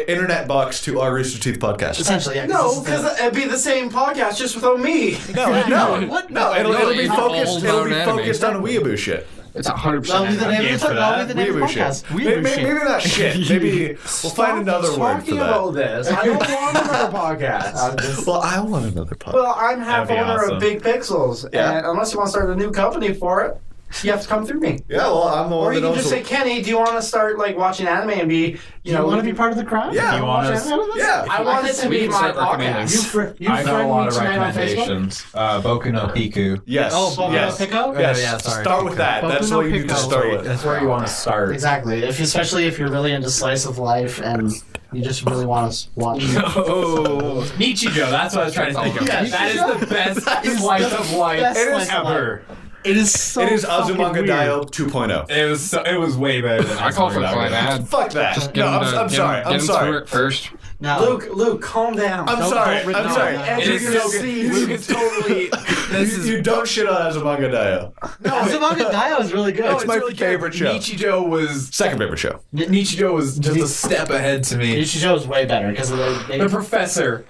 internet box to our Rooster Teeth podcast. Essentially, yeah. No, because it'd be the same podcast just without me. No, it'll be it's focused. all It'll be anime. focused on weeaboo shit. It's 100%. That'll be the name game of the for that. that'll be the name of the Weeaboo shit. podcast. Maybe not shit. Maybe we'll find another word for Talking about that. this, I don't want another podcast. Well, I want another podcast. Well, I'm half That'd be owner awesome. of Big Pixels, Yeah. and unless you want to start a new company for it, you have to come through me. Yeah, well, I'm the Or one you that can owns just say, Kenny, do you want to start watching anime and be, You want to be part of the crowd? Yeah. You want us? Yeah. I want it to We be can my start recommending. podcast. You I got a friend lot me of tonight on Facebook? recommendations. Boku no Piku. Yes. Oh, Boku yes. no Pico? Yes. Yeah, sorry. Start with that. Boku That's no what you need to Pico. start with. That's where you want to start. Exactly. Especially if you're really into slice of life and you just really want to watch. Oh, Nichijou. That's what I was trying to think of. Yes. That is the best slice of life best slice of ever. It is so. It is fucking Azumanga weird. Daioh 2.0. It was way better than I call for the Azumanga fine Daioh. ad. Fuck that. Just No, get him to- I'm get sorry. him- I'm get him sorry. to it first. Now, Luke, calm down. I'm sorry. don't- I'm no, sorry. no, It is so good. Luke is totally. This is You don't shit on Azumanga Daioh. Azumanga Daioh is really good. It's my favorite show. Nichijou was Second favorite show. Nichijou was just a step ahead to me. Nichijou is way better because The professor.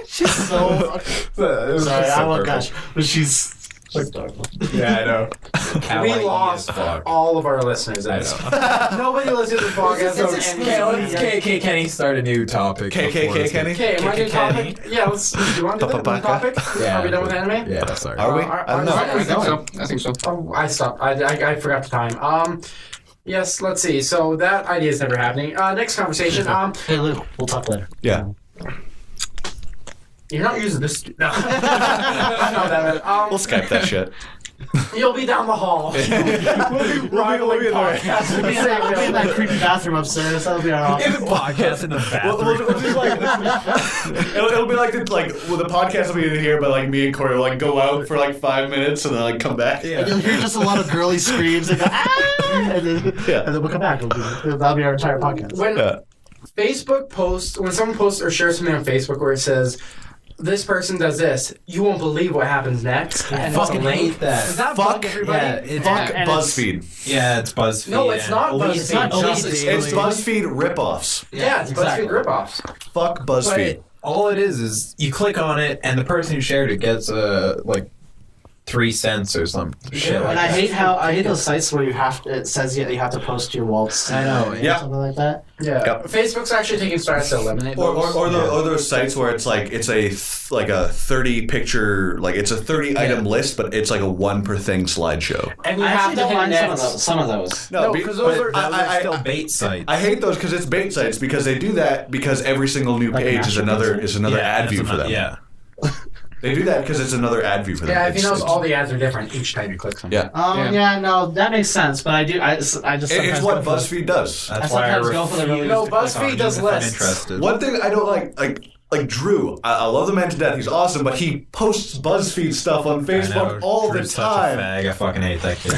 she's so. Sorry, I won't gush, but she's. Yeah, I know. We Kawaii lost as fuck. all of our listeners. I Nobody listens to the podcast. It's of exclusive. any- KK Kenny start a new topic. KKK Kenny? Okay, am I doing Kenny? topic? Yeah, let's. Do you want to do the Papapaka? topic? Yeah. Are we done with anime? Yeah, sorry. Are we? I I don't know. don't I think so. I think so. Oh, I stopped. I forgot the time. Yes, let's see. So that idea is never happening. Next conversation. Hey Luke, we'll talk later. Yeah. You're not using this. No. No, damn it. We'll Skype that shit. You'll be down the hall. We'll be in there. Podcast. We'll be in that creepy bathroom upstairs. That'll be our office. Podcast in the We'll bathroom. just it'll be like the podcast will be in here, but like me and Corey will go out for 5 minutes and then come back. And you'll hear just a lot of girly screams and go, ah! And then we'll come back. That'll be our entire podcast. When Yeah. Facebook posts, when someone posts or shares something on Facebook where it says, this person does this, you won't believe what happens next. And it's a fucking link. hate that. Does that Fuck bug everybody? Fuck and BuzzFeed. Yeah, it's BuzzFeed. No, it's not and BuzzFeed. It's not Just Elite exclusively. It's BuzzFeed ripoffs. Yeah, it's exactly. BuzzFeed ripoffs. Fuck BuzzFeed. But all it is you click on it, and the person who shared it gets like 3 cents or some shit like And I that. hate those sites where it says you have to post your waltz. I know, or yeah. something like that. Yeah. Yep. Facebook's actually taking strides to eliminate Or, those. or those sites where it's like it's a 30 picture, like it's a 30 item list, but it's like a 1 per thing slideshow. And you I have actually to don't hit mind next. some of those. No, be- because those but are- Those are still bait sites. I hate those because it's bait sites because they do that because every single new Like page is another masturbation? ad view for them. Yeah. They do that because it's another ad view for them. Yeah, if you It's- notice, all the ads are different each time you click something. yeah. Yeah, no, that makes sense. But I just It's sometimes what go for- BuzzFeed does. I sometimes go for the really. No, BuzzFeed does If I'm lists. interested. One thing I don't like Drew. I love the man to death. He's awesome, but he posts BuzzFeed stuff on I know, Facebook all the Drew's such a time. fag. I fucking hate that kid.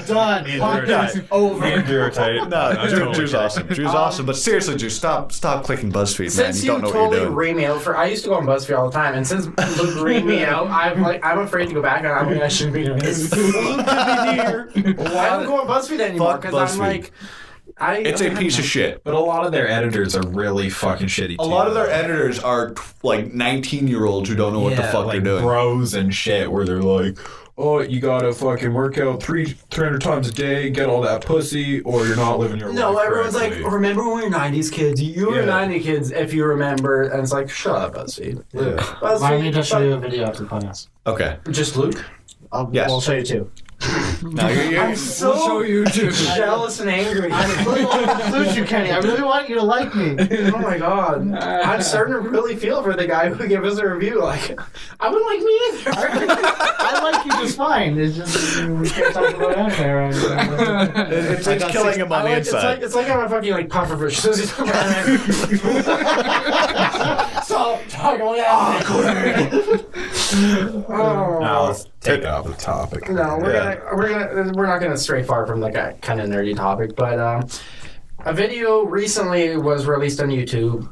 Done. Podcast over. Andrew are tight. No, Drew's awesome. Drew's awesome, but seriously, Drew, stop clicking BuzzFeed, man. Since You don't know what totally you're doing. reamed me out for, I used to go on BuzzFeed all the time, and since Luke reamed me out, I'm afraid to go back, and I'm like, I shouldn't be doing this. Luke could be here. I don't go on BuzzFeed anymore Fuck because I'm BuzzFeed. like, It's a piece of shit. But a lot of their editors are really fucking shitty. A lot of their editors are like 19-year-olds who don't know what the fuck like they're doing. bros and shit, where they're like, "Oh, you gotta fucking work out 300 times a day, get all that pussy, or you're not living your no, life." everyone's like, correctly." remember when we were 90s kids? You were Yeah. 90 kids if you remember, and it's like, shut up, BuzzFeed. Yeah. BuzzFeed, Why don't you just show you a video after the podcast? Okay. Just Luke? Yes. We'll show you two. No, you're, I'm so you too. jealous and angry. I really want to include you, Kenny. I really want you to like me. Oh my god. I'm starting to really feel for the guy who gave us a review. Like, I wouldn't like me either. I like you just fine. It's just we can't talk about anime right now. it's killing him on the inside. It's like I'm a fucking like pufferfish. So he's talking about so talking about Now let's take off the topic. No, we're not gonna stray far from like a kind of nerdy topic, but a video recently was released on YouTube.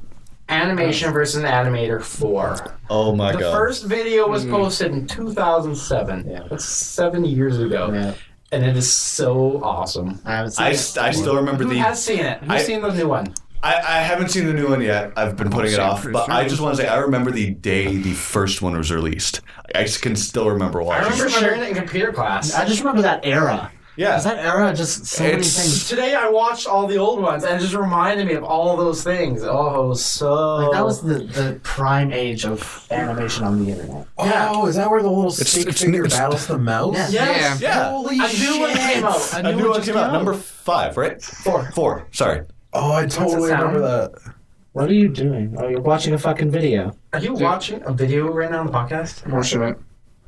Animation versus Animator 4. Oh my The god. first video was posted in 2007. Yeah. That's 7 years ago. Yeah. And it is so awesome. I haven't seen I it. still remember Who the. has seen it? Who's seen the new one? I haven't seen the new one yet. I've been putting it off, but I just want to say I remember the day the first one was released. I can still remember I watching. remember sharing it in computer class. I just remember that era. Yeah. Because that era just so many It's- things. Today I watched all the old ones and it just reminded me of all those things. Oh, it was so... Like that was the prime age of animation on the internet. Oh, is that where the little It's- stick it's- figure it's- battles the mouse? Yeah. Yes. Yeah. Holy A new one came out. A new one came out. Number 5, right? 4. 4. Sorry. Oh, I totally sound? remember that. What are you doing? Oh, you're watching a fucking video. Are you watching a video right now on the podcast? I'm watching it.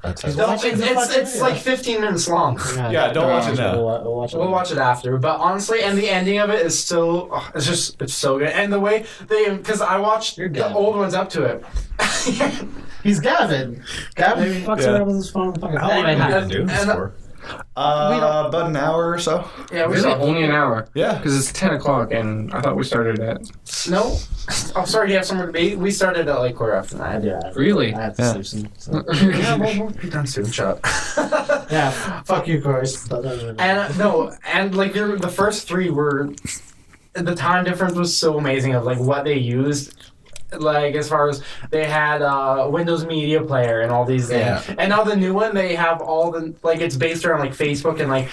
That's No, watching the fucking it's video. like 15 minutes long. Yeah, don't watch it now. We'll watch it. We'll watch it after, but honestly, and the ending of it is so, it's so good. And the way because I watched the Gavin. old ones up to it. He's Gavin. Gavin fucks Yeah. around with his phone. Fucking How long have you and- been doing this and- for? About an hour or so. Yeah, we Really? saw Only an hour. Yeah. Because it's 10 o'clock and I thought we started at. No, I'm sorry. Do you have somewhere to be? We started at like quarter after I 9. do. Really? I have to Yeah. sleep soon. So. Yeah, we'll be done soon. Shut up. Yeah. Fuck you, Corey. And no, and like the first 3 were, the time difference was so amazing of like what they used. Like as far as they had Windows Media Player and all these things, Yeah. and now the new one they have all the like it's based around like Facebook and like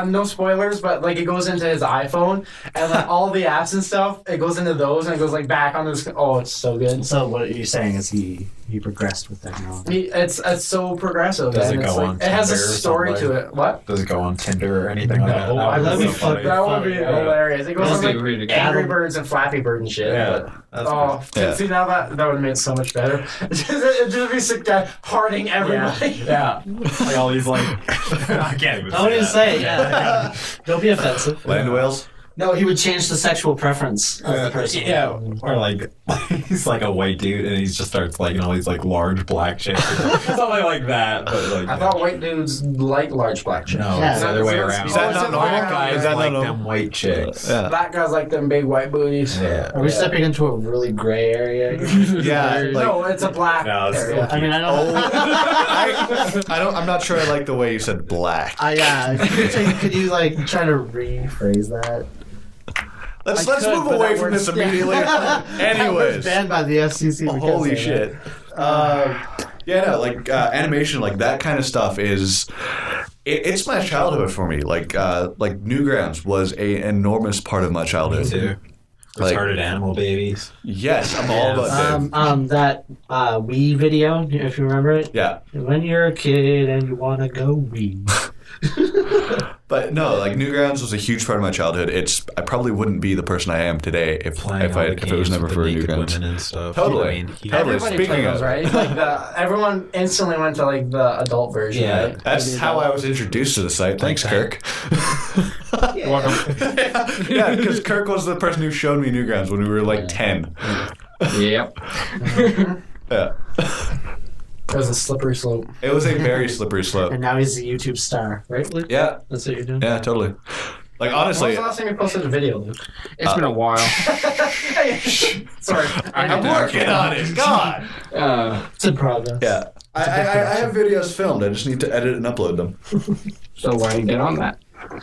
no spoilers, but like it goes into his iPhone and like all the apps and stuff. It goes into those and it goes like back on his. Oh, it's so good. So what you're saying is he progressed with technology. It's so progressive. Does and it it's go like, on it has a Tinder or story something? to it. What? Does it go on Tinder or anything like that? I love you, fuck That would be yeah. hilarious. It goes That'd on be like really good. Angry Birds and Flappy Bird and shit. Yeah, But, that's oh, Yeah. see now that would have made it so much better. It'd just be sick guy hearting everybody. Yeah. Like all these like I can't even I wouldn't that. say it. Yeah. Don't be offensive. Land whales. No, he would change the sexual preference of the person. Yeah, or like he's like a white dude and he just starts liking all these like large black chicks, something like that. But like, I thought white dudes like large black chicks. no, Yeah. it's the other way around. Is that Oh, not it's normal? black Guys Is that like not normal? them white chicks. Yeah. Black guys like them big white booties. Yeah. Are we stepping into a really gray area? Yeah, like, No, it's a black No, it's area. I mean, I don't. I'm not sure I like the way you said black. Could you like try to rephrase that? Let's I could, move but away that from works- this immediately. I was Anyways, banned by the FCC. because holy of that. shit. Yeah, no, like animation, like that kind of stuff is. It's my childhood for me. Like Newgrounds was an enormous part of my childhood. Me too. Like- Retarded animal babies. Yes, I'm all about them. That Wii video, if you remember it. Yeah. When you're a kid and you want to go Wii. But no, like Newgrounds was a huge part of my childhood. I probably wouldn't be the person I am today if it was never for Newgrounds Newgrounds. and stuff. Totally. I mean, Totally. Everybody Speaking played those, of- right? Like everyone instantly went to like the adult version, Yeah. right? That's how I was introduced to the site. Thanks, Kirk. Welcome. Yeah, because Kirk was the person who showed me Newgrounds when we were like 10. Yep. Yeah. It was a slippery slope. It was a very slippery slope. And now he's a YouTube star, right, Luke? Yeah. That's what you're doing? Yeah, totally. Like, When was honestly, the last time you posted a video, Luke? It's been a while. Sorry. I'm working on it. God. It's in progress. Yeah. I have videos filmed. I just need to edit and upload them. So why don't you get on that?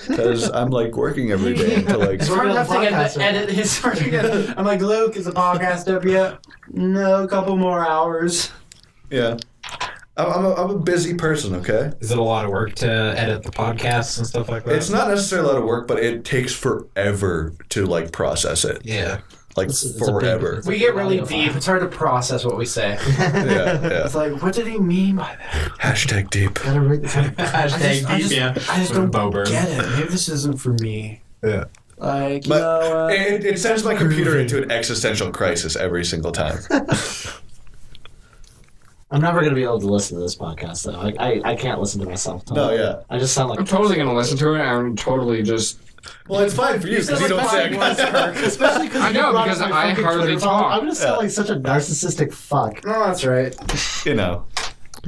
Because I'm like working every day to like. It's hard We're enough to gonna get podcast to edit his hard to get. I'm like, Luke, is the podcast up yet? No, a couple more hours. Yeah. I'm a busy person, okay? Is it a lot of work to edit the podcasts and stuff like that? It's not necessarily a lot of work, but it takes forever to like process it. Yeah. Like It's a big- forever. We get really deep. It's hard to process what we say. Yeah, It's like, what did he mean by that? yeah. Hashtag deep. Gotta read the time. Hashtag I deep, just- yeah. I just don't Bo Burnham. get it. Maybe this isn't for me. Yeah. Like, you But know, it sends my computer into an existential crisis every single time. I'm never gonna be able to listen to this podcast though. I can't listen to myself. No, yeah. I just sound like I'm totally gonna listen to it. I'm totally just. Well, it's fine for you because you don't say especially because I know, because I hardly talk. I'm gonna sound like such a narcissistic fuck. no, that's right. you know.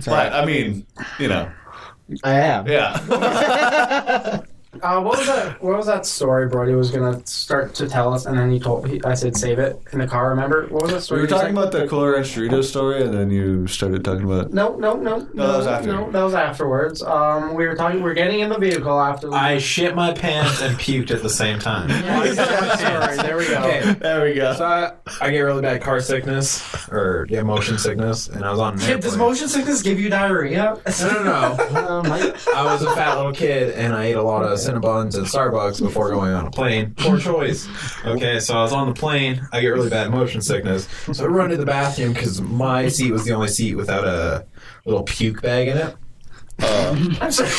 But I mean, you know, I am. yeah. What was that story Brody was gonna start to tell us, and then I said save it in the car. Remember what was that We story? were you talking said? about the Cooler Ranch Doritos story, and then you started talking about. No, that was after. No, that was afterwards. We were talking. We're getting in the vehicle after. I shit my pants and puked at the same time. Sorry, there we go. Okay. There we go. So I get really bad car sickness, or motion sickness, and I was on an Kid, does airplane. motion sickness give you diarrhea? No. I I was a fat little kid, and I ate a lot of Cinnabons and Starbucks before going on a plane. Poor choice. Okay, so I was on the plane. I get really bad motion sickness. So I run to the bathroom because my seat was the only seat without a little puke bag in it. I'm sorry.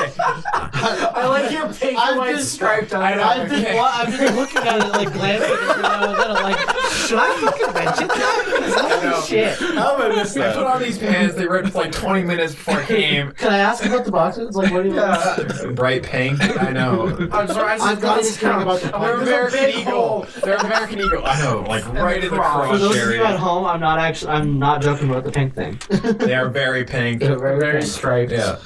I like your pink and white striped on. I've been looking at it like glancing every now and then. I'm like, should I fucking mention that? Holy shit. How about this? I put on these pants. They ripped like 20 minutes before I came. Can I ask about the boxes? Like, what do you? Bright pink. I know. I'm sorry. I've got this thing about the They're boxes. American Eagle. They're American Eagle. I know, like right in the For crotch those of you area. at home, I'm not joking about the pink thing. They are very pink. They're very pink. striped. Yeah.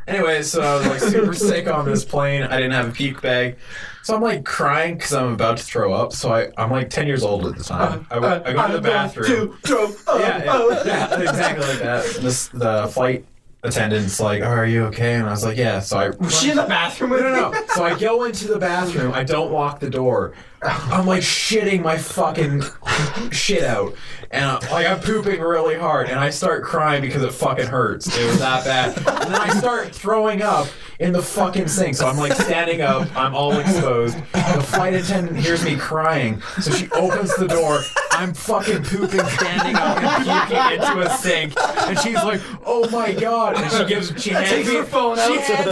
Anyway, so I was like super sick on this plane. I didn't have a puke bag. So I'm like crying because I'm about to throw up. So I'm like 10 years old at the time. I go to the bathroom. Yeah, exactly like that. And the flight attendant's like, "Oh, are you okay?" And I was like, "Yeah." So I Was she in the bathroom with no. So I go into the bathroom. I don't lock the door. I'm like shitting my fucking shit out, and I'm pooping really hard, and I start crying because it fucking hurts. It was that bad, and then I start throwing up in the fucking sink. So I'm like standing up. I'm all exposed. The flight attendant hears me crying, so she opens the door. I'm fucking pooping standing up and puking into a sink. And she's like, oh my god. And she hands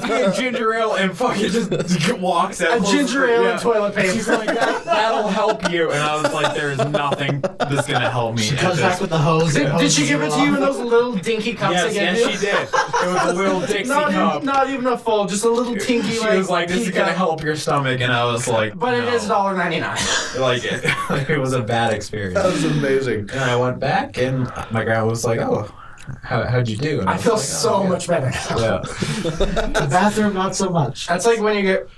me a ginger ale and fucking just walks out. A ginger ale and toilet paper. She's like, that'll help you. And I was like, there's nothing that's gonna help me. She comes back with the hose. Did she give it to you in those little dinky cups? Yes, she did. It was a little Dixie cup. Not even a full, just a little tinky. She was like, this is gonna help your stomach, and I was like, but it is $1.99. Like it was a bad experience. That was amazing. And I went back, and my grandma was like, "Oh, how'd you do?" And I feel was like, so much better. Yeah. The bathroom, not so much. That's like when you get.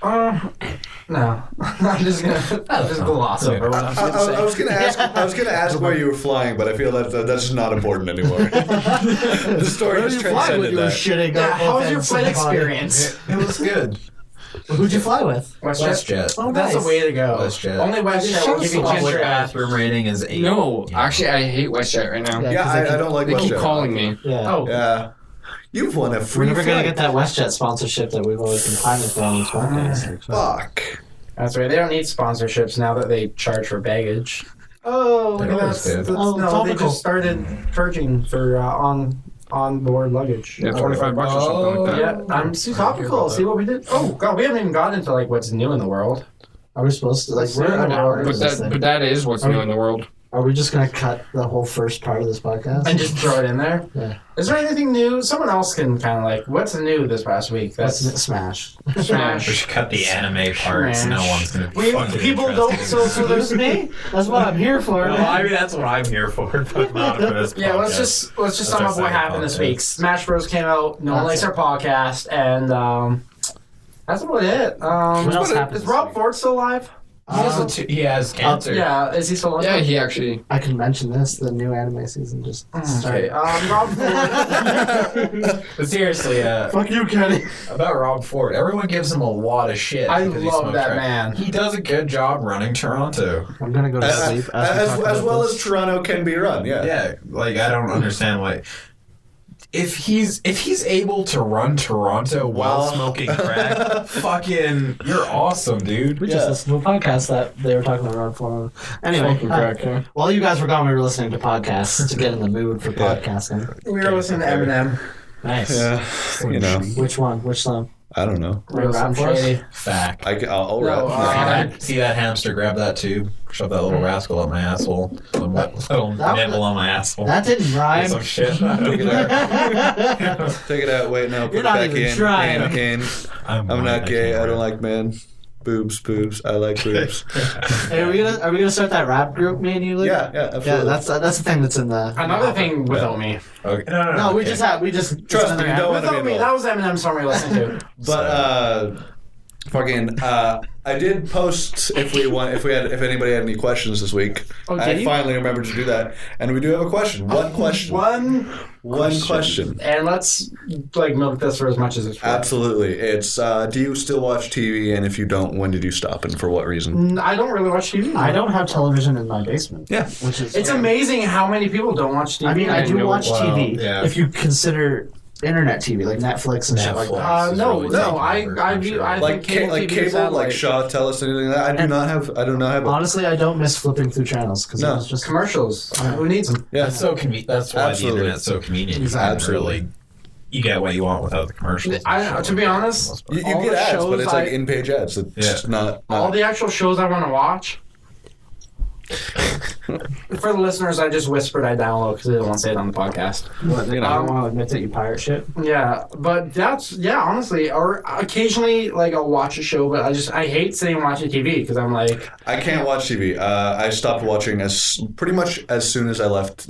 No, I'm just gonna gloss over what I was gonna say. I was gonna ask where you were flying, but I feel that that's not important anymore. The story has transcended You were that. shitting. Yeah, how was both your ends flight of the body. experience? It was good. Who'd you fly with? WestJet. Oh, That's nice. the way to go. WestJet. Only WestJet will give you Public ginger ale. bathroom rating is 8. No, Yeah. actually, I hate WestJet right now. Yeah. Yeah, I don't like They keep WestJet. calling me. Yeah. Oh, Yeah. You've won a We're free never gonna flight. get that WestJet sponsorship that we've always been pining for on this podcast. Fuck. that's right. They don't need sponsorships now that they charge for baggage. Oh, look They at always that. did. Oh, No, they topical. just started charging for on-board luggage. Yeah, $25 or something like that. Yeah, I'm too topical. See what we did? Oh god, we haven't even gotten into like what's new in the world. Are we supposed to we're an hour into this But thing. that is what's new in the world. Are we just gonna cut the whole first part of this podcast? And just throw it in there. Yeah. Is there anything new? Someone else can kind of like, what's new this past week? That's That's Smash. We Smash. should cut the anime parts. No one's gonna be fucking People don't. interested. So there's me. That's what I'm here for. Well, I mean, that's what I'm here for, but not for this Yeah, let's podcast. just sum our up what second happened this podcast. week. Smash Bros came out. No one likes our podcast, and that's about it. What else happened Is this Rob week? Ford still alive? He has cancer. Yeah, is he still alive? Yeah, he actually. I can mention this. The new anime season just Okay. started. Rob Ford. But seriously, Fuck you, Kenny. about Rob Ford, everyone gives him a lot of shit. I because he love smokes that crack. man. He does a good job running Toronto. I'm gonna go to sleep as we As talk about well this. as Toronto can be run, yeah. Yeah, like I don't understand why. If he's able to run Toronto while Wow. smoking crack, fucking, you're awesome, dude. We just Yeah. listened to a podcast that they were talking about Rob Ford. Anyway, Smoking crack, yeah. while you guys were gone, we were listening to podcasts to get in the mood for podcasting. We were listening to Eminem. Nice. Yeah, you know, Which one? Which song? I don't know. Real Rap Slim for us? Shady. Fact. I'll No, rap. See that hamster grab that tube? Shove that little rascal up my asshole. Little That- nibble on my asshole. That didn't rhyme. Some shit. Take it out. Take it out. Wait, no. Put You're it not back even in. trying. In. I'm not gay. I don't like men. Boobs. I like boobs. Hey, are we gonna start that rap group, me and you, Luke? Yeah, Yeah, absolutely. that's the thing that's in the. Another thing without me. Okay. No. No, we okay. just Trust me, you don't want to be Without me. That involved. was Eminem's song we listened to. But I did post if anybody had any questions this week. Oh, did I you? finally remembered to do that, and we do have a question. One question. One question. And let's like milk this for as much as it's worth. Absolutely. It's do you still watch TV, and if you don't, when did you stop, and for what reason? I don't really watch TV. I don't have television in my basement. Yeah. Which is. It's amazing how many people don't watch TV. I mean, I do know, watch well, TV. yeah. If you consider internet TV, like Netflix and shit like that. Netflix. no, It's no. really I taking over view. country. I Like think cable, TV is cable, satellite. like Shaw, TELUS, anything like that. I do not have. Honestly, I don't miss flipping through channels because No. it was just. commercials. Who needs them? Yeah. That's so convenient. That's why Absolutely. the internet's so convenient. Exactly. Absolutely. You get what you want without the commercials. To be honest, You all get the ads, but shows it's like I- in-page ads. It's just not. all the actual shows I want to watch. For the listeners, I just whispered I download because I didn't want to say it on the podcast. you I don't know. want to admit that you pirate shit. Yeah, but honestly, or occasionally like I'll watch a show, but I hate sitting and watching TV because I'm like, I can't watch TV. I stopped watching pretty much as soon as I left.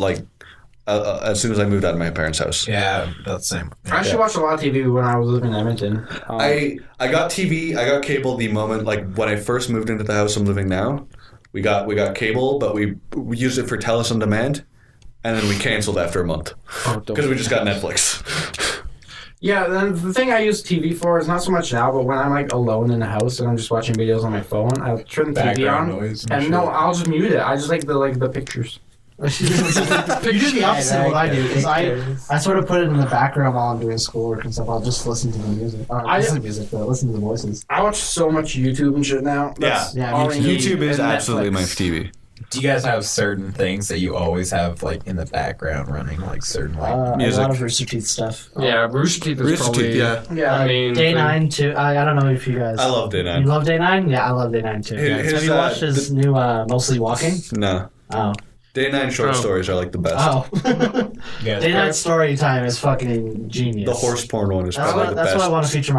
As soon as I moved out of my parents' house. Yeah, that's the same. I actually watched a lot of TV when I was living in Edmonton. I got TV. I got cable the moment when I first moved into the house I'm living now. We got cable, but we used it for TELUS on demand, and then we canceled after a month because we just got Netflix. Yeah, then the thing I use TV for is not so much now, but when I'm like alone in the house and I'm just watching videos on my phone, I'll turn the TV Background on, noise and and shit. no, I'll just mute it. I just like the pictures. You do the opposite of what I do because I sort of put it in the background while I'm doing schoolwork and stuff. I'll just listen to the music. Listen to music, but listen to the voices. I watch so much YouTube and shit now. That's Yeah, all me I too. need, YouTube is and absolutely my Netflix. TV. Do you guys have certain things that you always have like in the background running, like certain like A Music. lot of Rooster Teeth stuff. Yeah, Rooster Teeth is Rooster probably. Teeth, yeah. Yeah. I mean, Day 9 too. I don't know if you guys. I love Day 9. You love Day 9? Yeah, I love Day 9 too. His, Have you watched his new Mostly Walking? No. Oh. Day 9 short Oh. stories are like the best. Oh. you guys Day 9 story time is fucking genius. The horse porn one is That's probably what, the that's best. what I want to feature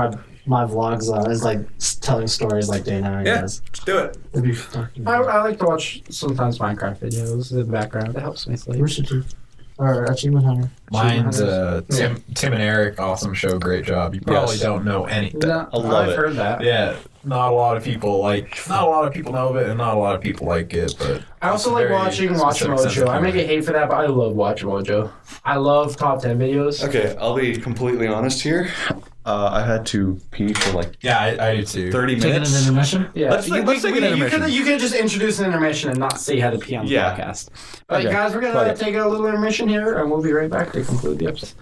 my vlogs on, is like telling stories like Day 9 Yeah, does. let's do it. It'd be fucking I like to watch sometimes Minecraft videos in the background. It helps me sleep. Rooster Teeth. Or Achievement Hunter. Mine's Tim and Eric, awesome show, great job. You probably Yes. don't know anything. No, I love I've it. heard that. Yeah, not a lot of people know of it, and not a lot of people like it. But I also it's a like very watching Watch specific sense of Mojo. I may humor. get hate for that, but I love Watch Mojo. I love top 10 videos. Okay, I'll be completely honest here. I had to pee for like Yeah, I do too. 30 Taking an minutes. intermission? Yeah, Let's take an intermission. You could just introduce an intermission and not say how to pee on the Yeah. podcast. But Okay. guys, we're Fuck gonna it. take a little intermission here, and we'll be right back to conclude the episode.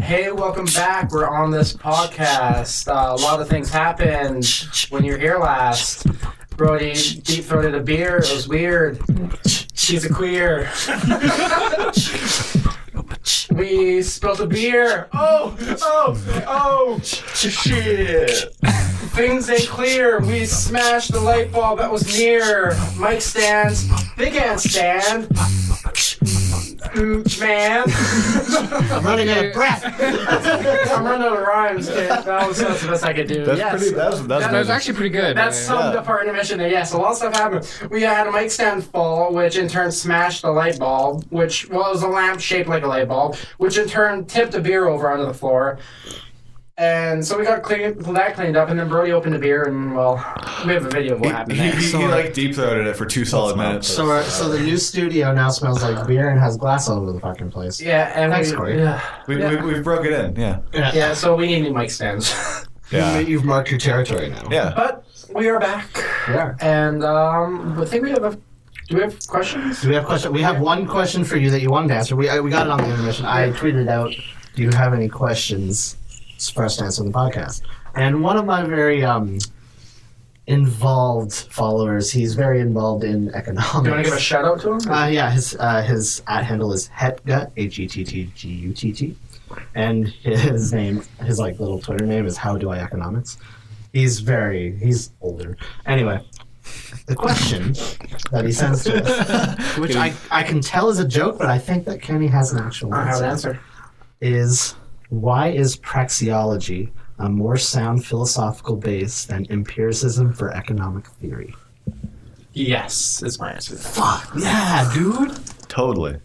Hey, welcome back. We're on this podcast. A lot of things happened when you were here last. Brody deep throated a beer. It was weird. She's a queer. We spilled a beer. Oh, shit. Things ain't clear. We smashed the light bulb that was near. Mic stands. Big ant stand. Man. I'm running out of breath. I'm running out of rhymes, kid. That's the best I could do. That's yes. pretty. That was that was actually pretty good. That summed Yeah. up our intermission there. Yes, a lot of stuff happened. We had a mic stand fall, which in turn smashed the light bulb, which was a lamp shaped like a light bulb, which in turn tipped a beer over onto the floor. And so we got that cleaned up, and then Brody opened a beer, and well, we have a video of what happened next. He like deep throated it for 2 solid minutes. So the new studio now smells like beer and has glass all over the fucking place. Yeah, and Thanks, Corey. We broke it in. Yeah. yeah, so we need new mic stands. Yeah. You've marked your territory now. Yeah. But we are back, Yeah. and I think we have a. Do we have questions? Do we have question? We have one question for you that you wanted to answer. We got it on the intermission. I tweeted it out. Do you have any questions for us to answer on the podcast? And one of my very involved followers, he's very involved in economics. Do you want to give a shout out to him? Yeah, his at handle is Hetgut, HETTGUTT, and his like little Twitter name is How Do I Economics. He's older. Anyway, the question that he sends to us, which I can tell is a joke, but I think that Kenny has an actual I have an answer, answer. is why is praxeology a more sound philosophical base than empiricism for economic theory? Yes, is my answer. Fuck yeah, dude. Totally.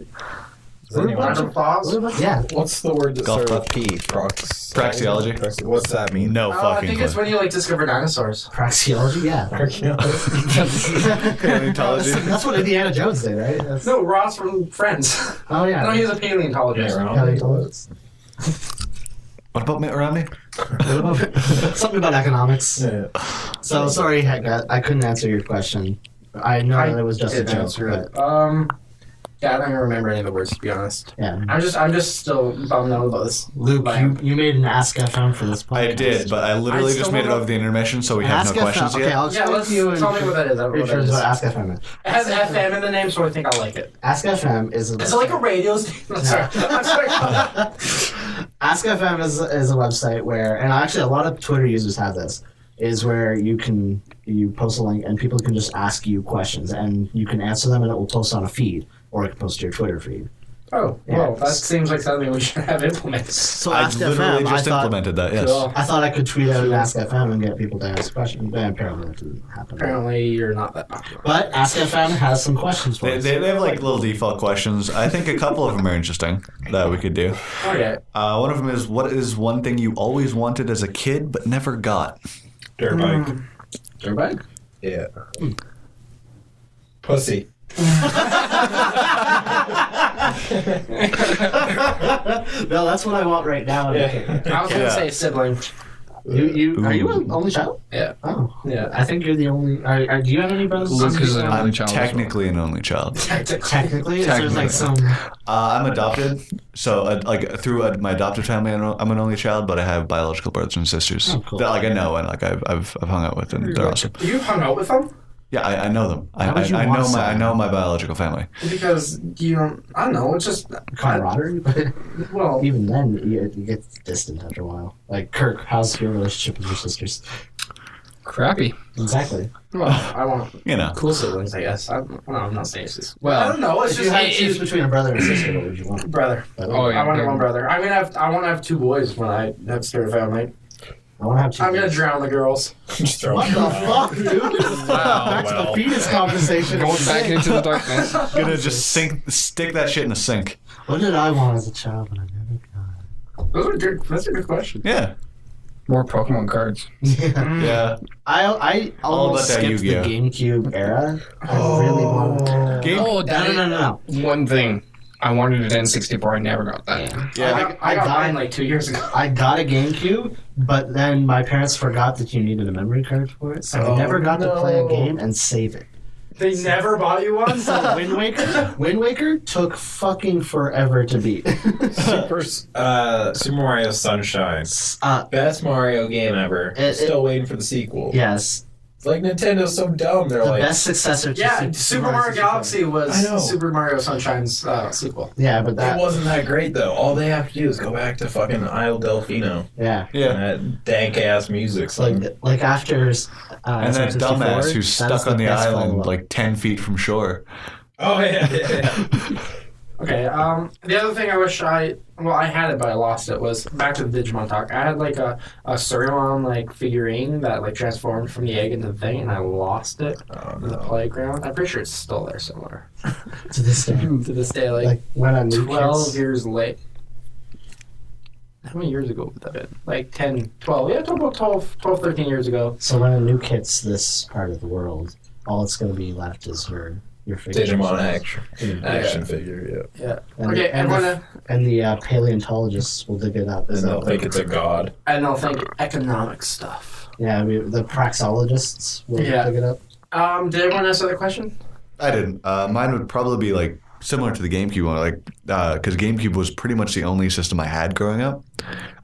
Round of applause. Yeah. What's the word that Golf starts clap. with P? Praxeology? What's that mean? No I fucking think it's clue. when you like discover dinosaurs. Praxeology, yeah. Paleontology. That's what Indiana Jones did, right? That's, No, Ross from Friends. oh yeah. No, he's a paleontologist. Paleontologist. What about Mitt Romney? Something about economics. Yeah. So sorry, Heckat, I couldn't answer your question. I know that it was just a did joke, answer it. but Yeah, I don't even remember any of the words, to be honest. yeah. I'm just still bummed out about this. Luke, you made an Ask FM for this podcast. I did, but I literally I just still made it don't over the intermission, so we have Ask no questions FM. yet. Okay, I'll Yeah, explain let's to you tell me what that is. I don't know what that What is. Ask FM is. It has FM in the name, so I think I like it. Ask FM is a Is it like a radio station? I'm sorry. I'm sorry. Ask FM is a website where, and actually a lot of Twitter users have this, is where you post a link and people can just ask you questions and you can answer them and it will post on a feed or it can post to your Twitter feed. Oh, well, that seems like something we should have implemented. So I Ask literally FM, just I thought, implemented that, yes. Cool. I thought I could tweet out an Ask FM and get people to ask questions, but apparently that didn't happen. Apparently, you're not that popular. But Ask FM has some questions for They, us. they have like little default questions. I think a couple of them are interesting that we could do. Okay. One of them is, what is one thing you always wanted as a kid but never got? Dirt bike. Dirt bike? Yeah. Pussy. No, that's what I want right now. Yeah. I was going to say sibling. You are you Ooh. an only child? Yeah. Oh, Yeah. I think you're the only. Do you have any brothers? and Luke sisters? is an only I'm child as well. technically an only child. Technically, is there like some. I'm adopted, so like through my adopted family, I'm an only child, but I have biological brothers and sisters Oh, cool. that like I know and like I've hung out with, and they're awesome. You hung out with them? Yeah, I know them. Why would you want someone? I know my biological family. Because you don't. I don't know. It's just Camaraderie? well. Even then, you get distant after a while. Like, Kirk, how's your relationship with your sisters? Crappy. Exactly. Well, I want You know. cool siblings, I guess. I'm not saying it's Well, I don't know. It's If you just had to choose between a brother and a sister, what would you want? brother. Oh, yeah. I want one brother. I want to have 2 boys when I have to start a family. I want to have 2 I'm gonna boys. drown the girls. Just throw What it the out. fuck, dude? Back to the fetus conversation. going back into the darkness. Gonna just stick that shit in a sink. What did I want as a child, but I never got? That's a good question. Yeah. More Pokemon cards. Yeah. Yeah. I All almost about that skipped the Yu-Gi-Oh. GameCube era. I really wanted. Game. No. One thing. I wanted an N64. I never got that. Yeah. I got got- mine like 2 years ago. I got a GameCube, but then my parents forgot that you needed a memory card for it, so I never got to play a game and save it. They never bought you one. So Wind Waker took fucking forever to beat. Super Mario Sunshine. Best Mario game ever. Still waiting for the sequel. Yes, It's like Nintendo's so dumb. They're the like, best successor to Yeah, Super Mario Galaxy I was know. Super Mario Sunshine's sequel. Yeah, but it that wasn't that great though. All they have to do is go back to fucking Isle Delfino. yeah. Yeah. And that dank ass music. It's like after And that dumbass who's stuck on the island follow-up. like 10 feet from shore. Oh yeah. Okay. The other thing I wish I had it but I lost it was back to the Digimon talk. I had like a Surimon like figurine that like transformed from the egg into the thing, and I lost it in the playground. I'm pretty sure it's still there somewhere to this day. to this day. Like when I knew 12 kids, years late. How many years ago would that have been? Like 10, 12. Yeah, about 12, 13 years ago. so when a new kit's this part of the world, all it's going to be left is your figure. Digimon action figure. Yeah. Yeah. And, Okay, and, everyone. and the paleontologists will dig it up. And they'll think it's a god. And I'll think economic stuff. Yeah, the praxeologists will Yeah. dig it up. Did everyone ask the question? I didn't. Mine would probably be like similar to the GameCube one, like because GameCube was pretty much the only system I had growing up.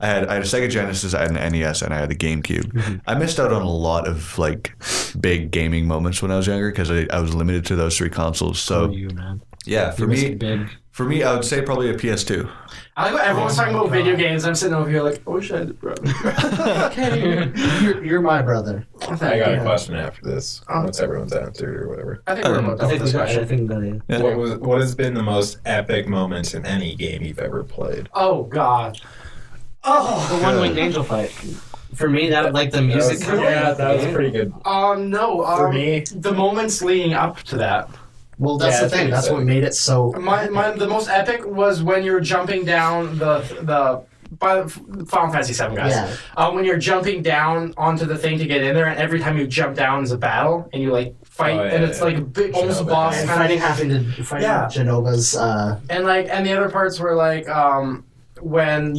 I had a Sega Genesis, I had an NES, and I had the GameCube. I missed out on a lot of like big gaming moments when I was younger because I was limited to those 3 consoles. So You man, yeah, for you missed me, it big. for me, I would say probably a PS2. I like what everyone's talking about video games. I'm sitting over here like, I wish I had a brother. Okay. You're my brother. I got a question after this. Once everyone's answered or whatever. I think we're about done with this question. Yeah. What has been the most epic moment in any game you've ever played? Oh, God. Oh. The one-winged angel fight. For me, that like the music. that was pretty good. No. For me? The moments leading up to that. Well, that's Yeah, the it's thing. pretty That's what made it so. The most epic was when you were jumping down the by Final Fantasy VII, guys. Yeah. When you're jumping down onto the thing to get in there, and every time you jump down is a battle, and you like fight, Oh, yeah, and it's like a big, almost a boss And kind of. having to fight Genova's. And the other parts were like when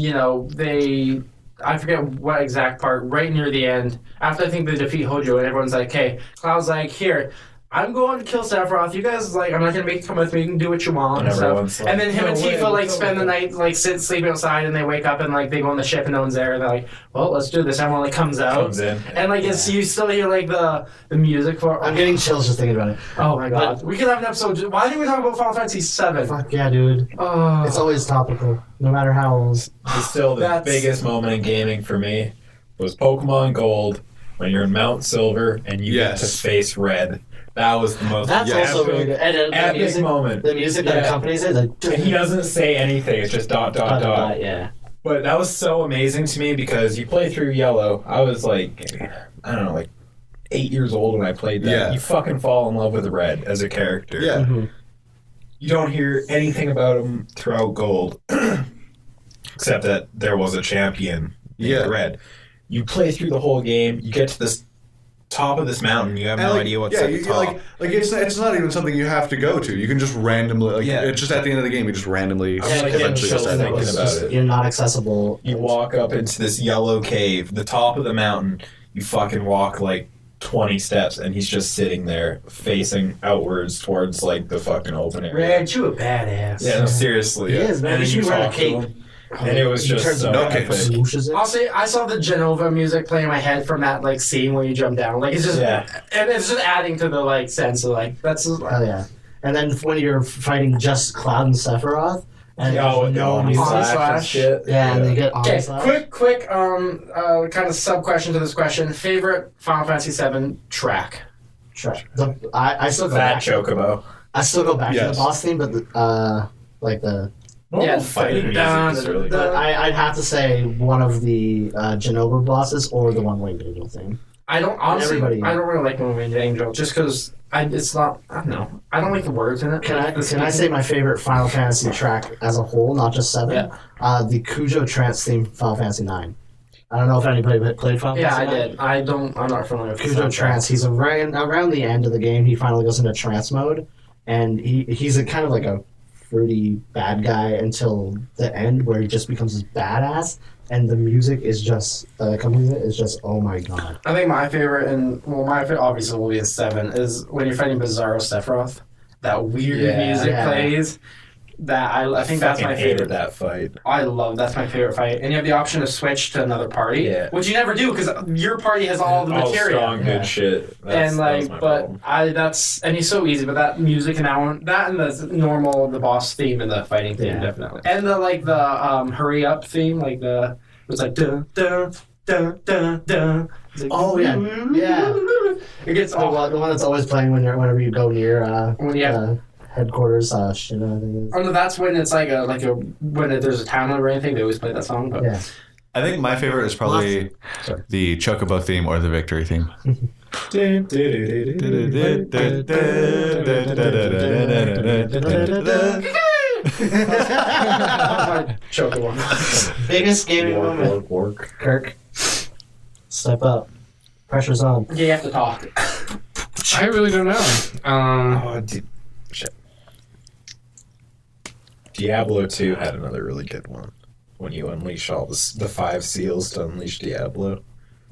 I forget what exact part, right near the end, after I think they defeat Hojo, and everyone's like, "Hey," Cloud's like, "Here, I'm going to kill Sephiroth. You guys I'm not gonna make you come with me. You can do what you want and Everyone's stuff." like, And then him "No and way, Tifa let's spend go." the night sleeping outside, and they wake up and they go on the ship and no one's there, and they're like, "Well, let's do this." Everyone comes out, Comes in. and you still hear the music for. I'm getting chills just thinking about it. Oh my god, we could have an episode. Why didn't we talk about Final Fantasy VII? Fuck yeah, dude. Oh. It's always topical, no matter how old. It's still the That's- biggest moment in gaming for me was Pokemon Gold when you're in Mount Silver and you get to Yes. face Red. That was the most That's also really good. And the epic music, moment. the music that Yeah. accompanies it, like. And he doesn't say anything. It's just dot dot dot. Yeah. But that was so amazing to me because you play through Yellow. I was like, I don't know, like 8 years old when I played that. Yeah. You fucking fall in love with Red as a character. Yeah. You don't hear anything about him throughout Gold, except that there was a champion named Yeah. Red. You play through the whole game. You get to this top of this mountain. You have no idea what's at the top. It's not even something you have to go to. You can just randomly it's just at the end of the game. You just randomly I'm like getting eventually chills just end up thinking with about this. it. You're not accessible. You walk up into this yellow cave, the top of the mountain. You fucking walk like 20 steps, and he's just sitting there, facing outwards towards like the fucking open area. Red, you a badass. Yeah, no, seriously. He is, man. And He then should you wear a talk to cape. him. And it was He just turns so around okay. and swooshes it. I'll say I saw the Genova music playing in my head from that like scene where you jump down. Like it's just and it's just adding to the like sense of like that's just, Oh yeah. And then when you're fighting just Cloud and Sephiroth, and no music. Slash. shit. Yeah, and they get on okay. slash. Quick, kind of sub question to this question. Favorite Final Fantasy VII track? Trash. I still go That back. Chocobo. I still go back to Yes. the boss theme, but like the. Normal fighting music is really good. I'd have to say one of the Genova bosses or the One Winged Angel thing. I don't honestly. Everybody- I don't really like One Winged Angel just because it's not. I don't know. I don't like the words in it. Can I say my favorite Final Fantasy track as a whole, not just 7? Yeah. The Kujo Trance theme, Final Fantasy 9. I don't know if anybody played Final Yeah, Fantasy I 9. did. I'm not familiar with the Kujo soundtrack. Trance. He's around the end of the game. He finally goes into trance mode, and he's a kind of like a fruity bad guy until the end, where he just becomes this badass. And the music is just accompanies it is just oh my god. I think my favorite, and well, my favorite obviously will be in 7, is when you're fighting Bizarro Sephiroth. That weird music plays. That I think that's my hated favorite. that fight. I love that's my favorite fight, and you have the option to switch to another party, which you never do because your party has all the material. Strong, good shit. And like, but and he's so easy. But that music and that and the boss theme and the fighting theme definitely, and the hurry up theme, like it was like dun dun dun dun dun. Like, Oh yeah, yeah. It gets The one that's always playing whenever you go near when you have. Headquarters, shit, I think it is. Oh no, that's when it's like there's a town or anything. They always play that song. But Yeah. I think my favorite is probably the Chocobo theme or the Victory theme. Chocobo. Biggest gaming moment. Kirk, step up. Pressure's on. Yeah, you have to talk. I really don't know. Shit. Diablo 2 had another really good one. When you unleash all the 5 seals to unleash Diablo.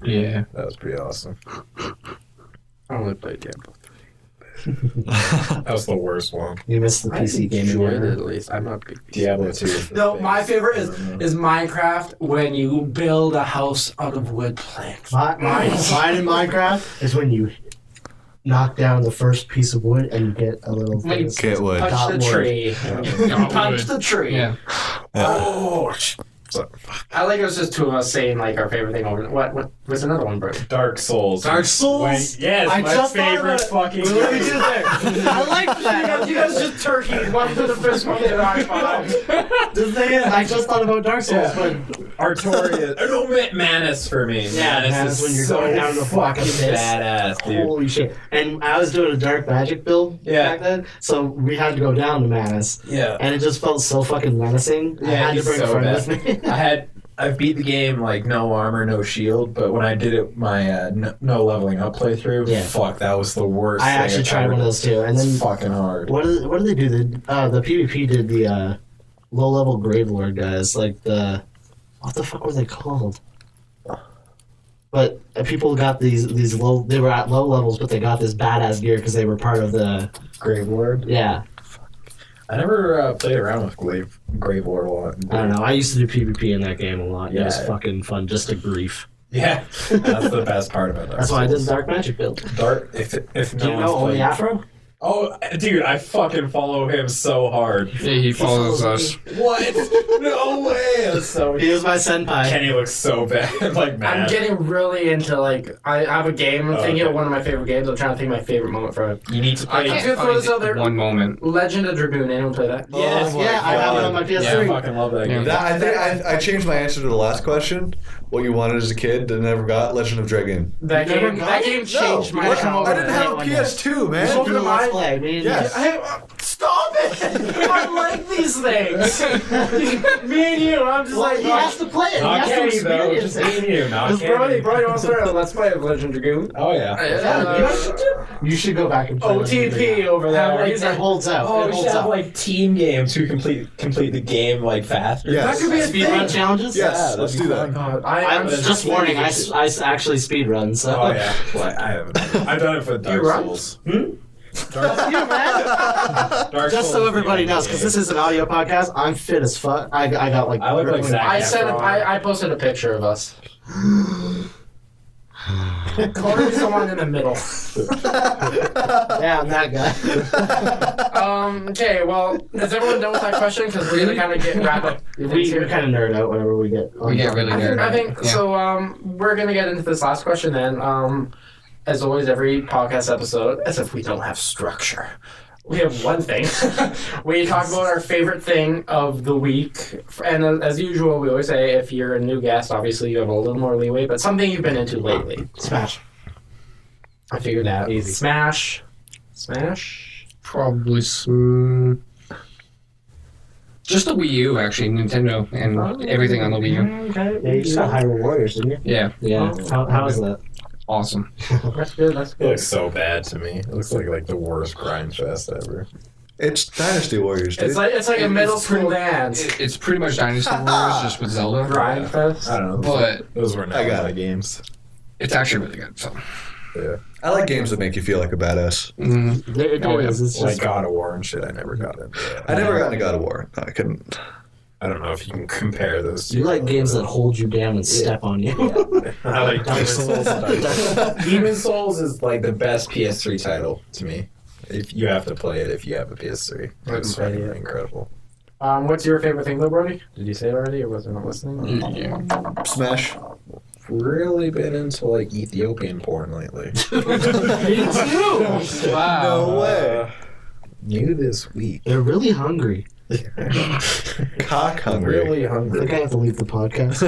Yeah. That was pretty awesome. I only played Diablo. That was the worst one. You missed the PC gaming enjoyed it era. at least. I'm not a big PC. Diablo 2 is the No, my best. favorite is Minecraft when you build a house out of wood planks. Mine in Minecraft is when you knock down the first piece of wood and you get a little When you Get wood. Punch Got the wood. tree. Punch the tree. Yeah. Oh, I like it was just two of us saying like our favorite thing over. What was another one, bro? Dark Souls. Dark Souls. Yes, I my just thought favorite about fucking What did we game. do there? I like that. You guys just turkey. One to the fist, one to the high five. The thing is, I just thought about Dark Souls, but Artorias. No, Manus for me. Manus Manus when is you're so going down the fucking fucking abyss. badass, dude. holy shit. And I was doing a dark magic build back then, so we had to go down to Manus. Yeah. And it just felt so fucking menacing. I had to he's bring a so friend bad. with me. I've beat the game like no armor, no shield, but when I did it my no leveling up playthrough, fuck, that was the worst. I thing actually I've tried ever one of done. those too. And then It's fucking hard. what did they do? The PvP did the low level Grave Lord guys, like the what the fuck were they called? But people got these low. They were at low levels, but they got this badass gear because they were part of the Grave Lord. yeah. I never played around with Grave Lord a lot. I don't know. I used to do PvP in that game a lot. It was Yeah. fucking fun, just to grief. Yeah, that's the best part about Dark That's why I did Souls. the dark magic build. Dark. If Do no you know one's Only played. Afro? Oh, dude, I fucking follow him so hard. Yeah, he follows us. What? No way! That's so. He was my senpai. Kenny looks so bad, like I'm mad. getting really into like I have a game. I'm thinking of one of my favorite games. I'm trying to think of my favorite moment from it. You need to I play. can't can't throw this out there. find one moment. Legend of Dragoon. Anyone play that? Yes, yeah, I have it on my Yeah, I PS3. fucking love that game. That, I think I changed my answer to the last question. What you wanted as a kid that never got Legend of Dragon. That You never game. got That it? game changed my. What? Come I over didn't to have a one day. PS2, man. Welcome to Let's my- play. Me and Yes. Stop it! I like these things. Me and you. I'm just Well, like. he has to play it. He Not has Kenny to though, experience just it. me and you, not Because Brody Kenny. wants to start. Let's play Legend of Dragoon. Oh yeah. You should go back and play OTP over Have, there. like, He's It like, holds out. Oh, it we should holds have out. like team games who complete the game like faster. Yes. that could be a Speedrun thing. challenges? Yes, that'd let's be do fun. that. God, I'm just warning. I actually speedrun. So Oh yeah. Well, I haven't. I've done it for Dark run? Souls. Dark Just so Souls everybody is the knows, because this is an audio podcast, I'm fit as fuck. I got like. I look like Zac I said Efron. I posted a picture of us. Corey's the one in the middle. Yeah, I'm that guy. Okay, well, is everyone done with that question? Because we're gonna kind of get wrap up. we kind of nerd out whenever we get. We get really nerd. I think Yeah. so. We're gonna get into this last question then. As always, every podcast episode, as if we don't have structure, we have one thing. We talk about our favorite thing of the week, and as usual, we always say if you're a new guest, obviously you have a little more leeway, but something you've been into lately. Smash. I figured that. Easy. Smash. Probably just the Wii U, actually, Nintendo and everything on the Wii U. Okay. Yeah, you just got Hyrule Warriors, didn't you? Yeah, Yeah. How was that? awesome. That's good. That's It good. looks so bad to me. It looks like the worst grind fest ever. It's Dynasty Warriors, dude. It's like a middle It's school pretty- dance. It's pretty much Dynasty Warriors just with Zelda. Grind fest. I don't know. But those were not I got my it. games. it's actually really good. So, Yeah. I like games that make you feel like a badass. It Oh, yeah. is. It's Like just. God of War and shit. I never got into that. I never got into God of War. No, I couldn't. I don't know if you can compare those two. You like games that hold you down and step on you. I like Demon's Souls. Demon's Souls is like the best PS3 title to me. If you have to play it if you have a PS3. It's play it. incredible. What's your favorite thing though, Brody? Did you say it already, or was I not listening? yeah. Smash. Really been into like Ethiopian porn lately. Me too. Wow. No way. New this week. They're really hungry. Cock hungry. Really I hungry. think I have to leave the podcast.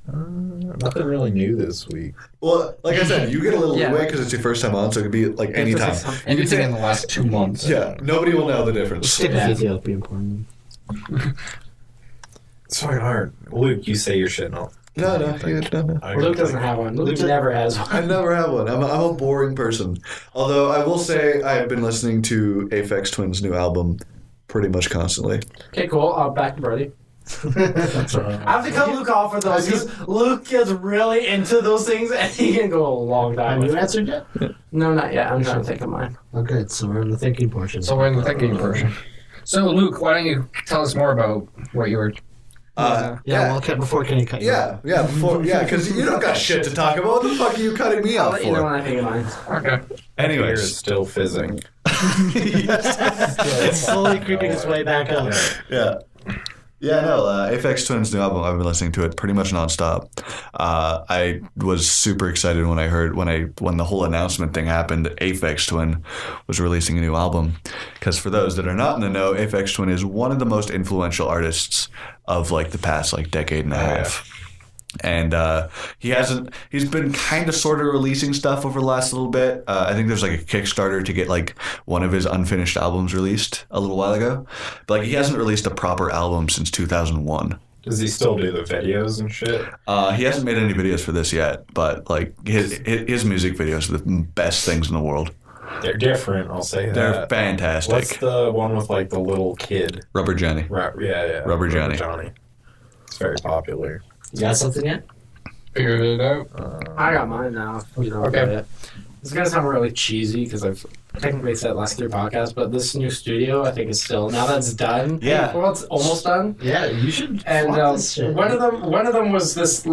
Nothing really new this week. Well, like I said, you get a little Yeah. leeway because it's your first time on, so it could be like any time. Anything in the last 2 months. Yeah, nobody will know the difference. Stick with Ethiopian porn. It's fucking hard. Luke, you say your shit and I'll... No. Luke doesn't have one. Luke never has one. I never have one. I'm a boring person. Although I will say I've been listening to Aphex Twin's new album pretty much constantly. Okay, cool. Back to Brody. I have to cut Luke off for those because Luke gets really into those things and he can go a long time. Have you with it. answered yet? No, not yet. I'm trying to think of mine. Oh, good. So we're in the thinking portion. So we're in the thinking portion. So, Luke, why don't you tell us more about what you were... Yeah, well, okay, before Kenny cut you off. Because you don't got shit to talk about. What the fuck are you cutting me I'll off let you know when for? I think of mine. Okay. Beer is Anyways, still fizzing. It's slowly creeping its way back up. yeah. Yeah, no, Aphex Twin's new album, I've been listening to it pretty much nonstop. I was super excited when I heard, when the whole announcement thing happened, that Aphex Twin was releasing a new album. Because for those that are not in the know, Aphex Twin is one of the most influential artists of like the past like decade and a half. And he's been kind of sort of releasing stuff over the last little bit. I think there's like a Kickstarter to get like one of his unfinished albums released a little while ago. But like he hasn't released a proper album since 2001. Does he still do the videos and shit? He hasn't made any videos for this yet, but like his music videos are the best things in the world. They're different, I'll say that. They're fantastic. What's the one with like the little kid? Rubber Jenny. Yeah. Rubber Johnny. It's very popular. You got something yet? Figured it out. I got mine now. You know, Okay. about it. It's gonna sound really cheesy because I've technically said last year podcast, but this new studio I think is still now that's done. Yeah. Well, it's almost done. Yeah, you should. And flaunt this shit. one of them was this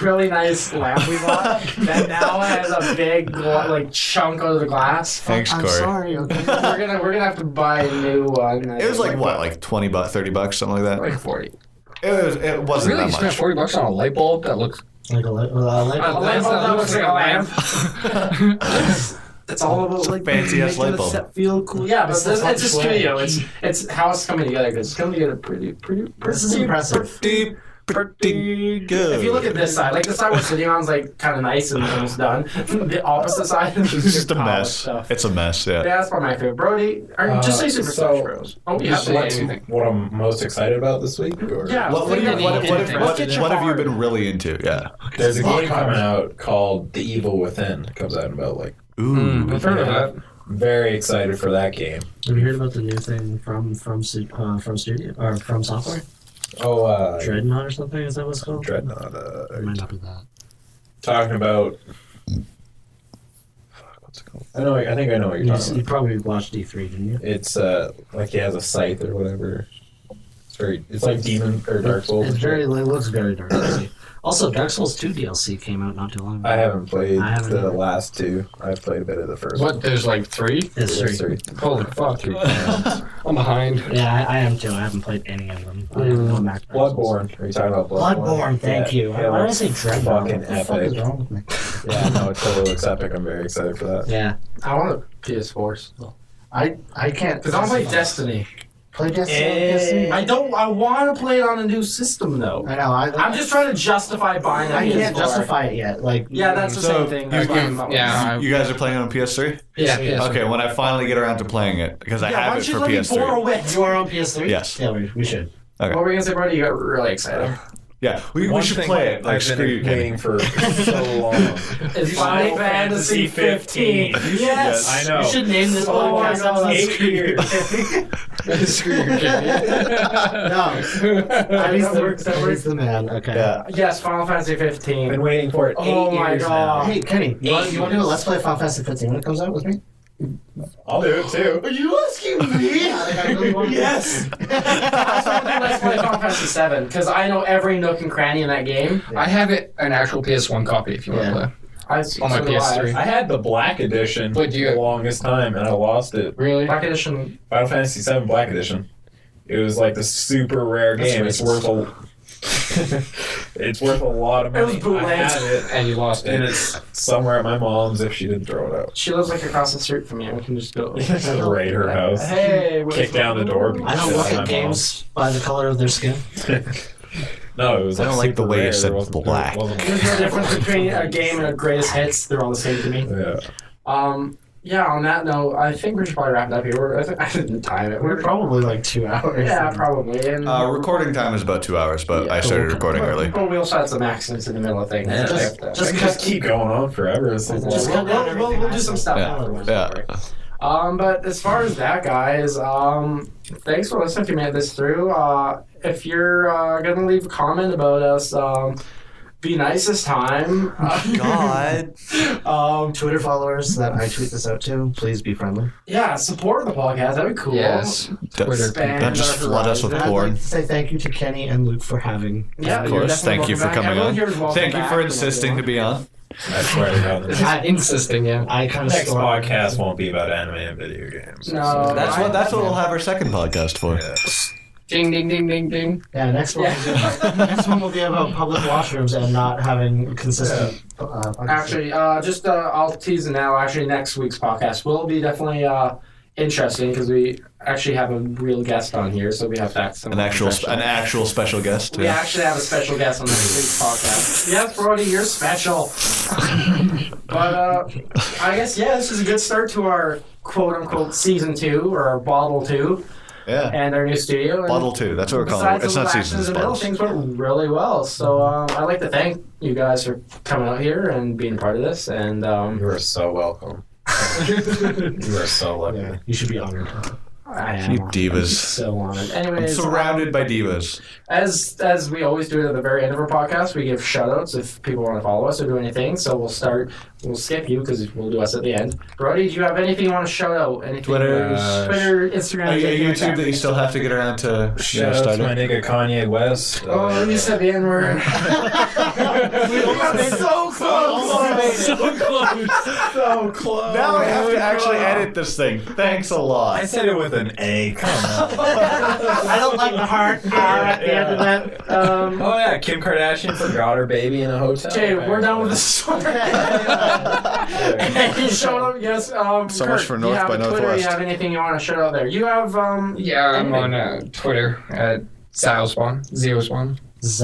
really nice lamp we bought that now has a big like chunk out of the glass. Thanks, I'm Corey. sorry. Okay. We're gonna have to buy a new one. It was like what, like $20, $30, something like that. Like 40. It wasn't Really? You that spent much. $40 on a light bulb that looks... Like a light. A lamp that looks like a lamp. It's all about like fancy-ass making light the bulb. set feel cool. Yeah, but It's it's the a feng studio. shui. It's how it's coming together. 'Cause it's coming together pretty. This is impressive. Pretty good. If you look at this side, like the side we're sitting on is like kind of nice and almost done. The opposite side is It's just a polished mess. stuff. It's a mess, yeah. Yeah, that's probably my favorite. Brody, just say Super so- Smash Bros. Oh, you Just have to say like anything. What I'm most excited about this week? Or? Yeah. What have Let's you been really into? Yeah. There's a game coming out called The Evil Within. It comes out in about like... Ooh. I've heard of that. Very excited for that game. Have you heard about the new thing from studio or from software? Oh, Dreadnought or something? Is that what it's called? Dreadnought. It might not be that. Talking about... what's it called? I think I know what you're talking You about. probably watched D3, didn't you? It's like he has a scythe or whatever. It's like Demon or Dark Souls. It looks very Dark Souls. Also, Dark Souls 2 DLC came out not too long ago. I haven't played I haven't the either. last two. I've played a bit of the first. What? There's like 3? There's There's three. Holy fuck! Three times. I'm behind. Yeah, I am too. I haven't played any of them. I have no Mac Dark Souls. Bloodborne. Are you talking about Bloodborne? Bloodborne, thank you. Yeah, Why did I say Dreadborn? fucking What the fuck is epic. wrong with me? Yeah, no, it totally looks epic. I'm very excited for that. Yeah, I want a PS4 still. I can't. Because I want to play Destiny. Play Destiny. Eh. I want to play it on a new system though. I know. I'm just trying to justify buying a I can't PS4. justify it yet. Like, Yeah, that's the So, same thing. That's you- why I'm not- Yeah. You guys are playing on PS3? Yeah. Yes. Okay, when I finally get around to playing it, because I Yeah, why have don't it you for let me borrow PS3. it? You are on PS3. Yes. Yeah, we should. Okay. What were you gonna say, Brody? You got really excited. Yeah, we One should thing play it. Like, I've screw been you, Kenny. waiting for so long. It's Final Fantasy 15. Yes. Yes. I know. You should name this Oh my podcast God. episode 8 years. Screw you, kid. No. He's the man. Okay. Yeah. Yes, Final Fantasy 15. Been waiting for it 8 Oh my years God. Hey, Kenny, you want to do a Let's Play Final Fantasy 15 when it comes out with me? now. I'll do it too. Are you asking me? Yeah, like, I really want to. Yes. I want to do Let's Play Final Fantasy 7 because I know every nook and cranny in that game. I have it an actual PS1 copy if you want to Yeah. play. On my PS3. I had the black edition But you- the longest time, and I lost it. Really? Black Edition. Final Fantasy VII Black Edition. It was like the super rare That's game. It's racist. worth it's worth a lot of It was money. I bootlegged. had it, And you lost and it. it's somewhere at my mom's if she didn't throw it out. She lives like across the street from me. We can just go. Raid her house. Hey, Kick down the door. I don't Shit, look my at mom. games by the color of their skin. No, it was. I don't like the super way you rare. said It wasn't- black. it wasn't- There's no difference between a game and a greatest hits. They're all the same to me. Yeah. Yeah. On that note, I think we should probably wrap it up here. I didn't time it. We're probably like 2 hours. Yeah, probably. And Recording time is about 2 hours, but I started recording early. But we also had some accents in the middle of things. Yeah, just keep going on forever. It's like, Just We'll, we'll do some stuff. Yeah. Don't worry. Yeah. But as far as that, guys, thanks for listening if you made this through. If you're gonna leave a comment about us, be nice this time. God. Twitter followers that I tweet this out to, please be friendly. Yeah, support the podcast. That'd be cool. Yes. Twitter. Expand Don't just our flood us with And I'd porn. like to say thank you to Kenny and Luke for having. Yeah, Of you're course. definitely Thank you for welcome back. coming Everyone on. here is welcome Thank you back for whenever insisting you to be on. I swear to God. Insisting, yeah. I kind of Next podcast won't be about anime and video games. No, That's what we'll have our second podcast for. Yeah. Ding, ding, ding, ding, ding. Yeah, next one. Next one will be about public washrooms and not having consistent. Actually, I'll tease it now. Actually, next week's podcast will be definitely interesting because we actually have a real guest on here, so we have to act some An actual special guest. We actually have a special guest on next week's podcast. Yes, Brody, you're special. But I guess this is a good start to our quote unquote season 2 or bottle 2 Yeah. and our new studio. And Bottle 2. That's what we're calling it. besides It's the not actions seasons. in the middle, Bottles. things went really well. So I'd like to thank you guys for coming out here and being a part of this. And You are so welcome. You are so lucky. Yeah, you should be honored. I am You divas. so honored. I'm Anyways, surrounded by divas. as we always do at the very end of our podcast, we give shout-outs if people want to follow us or do anything. So we'll skip you because we'll do us at the end. Brody, do you have anything you want to shout out? Anything? Twitter, Instagram, A anything like YouTube that you still have to get around to Shout out start to my it. nigga Kanye West. Oh, you said the N-word. We got so close. So close. Now I have to actually edit this thing. Thanks a I lot. said it with an A. Come on. I don't like the heart at the end of that. Oh yeah, Kim Kardashian forgot her baby in a hotel. Okay, we're done with this story. Shout out, yes. So Kurt, much for you North have by a Twitter, Northwest. You have anything you want to shout out there? You have Yeah, I'm anything? on Twitter at Zeospawn. ZIOSPAWN. Just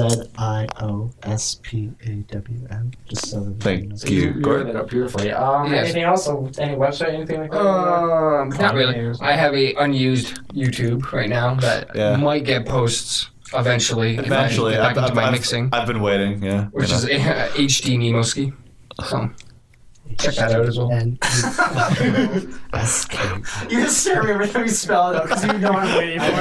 so that Thank knows. you. You wrote that up beautifully. Yes. Anything else? Any website? Anything like that? Not really. I have a unused YouTube right now that Yeah. might get posts eventually. Eventually, if I get back into my mixing, I've been waiting. Yeah. which you is know. HD Nemoski. So Check that out as well. SK. You just stare at me every time you spell it out because you know I'm waiting for it.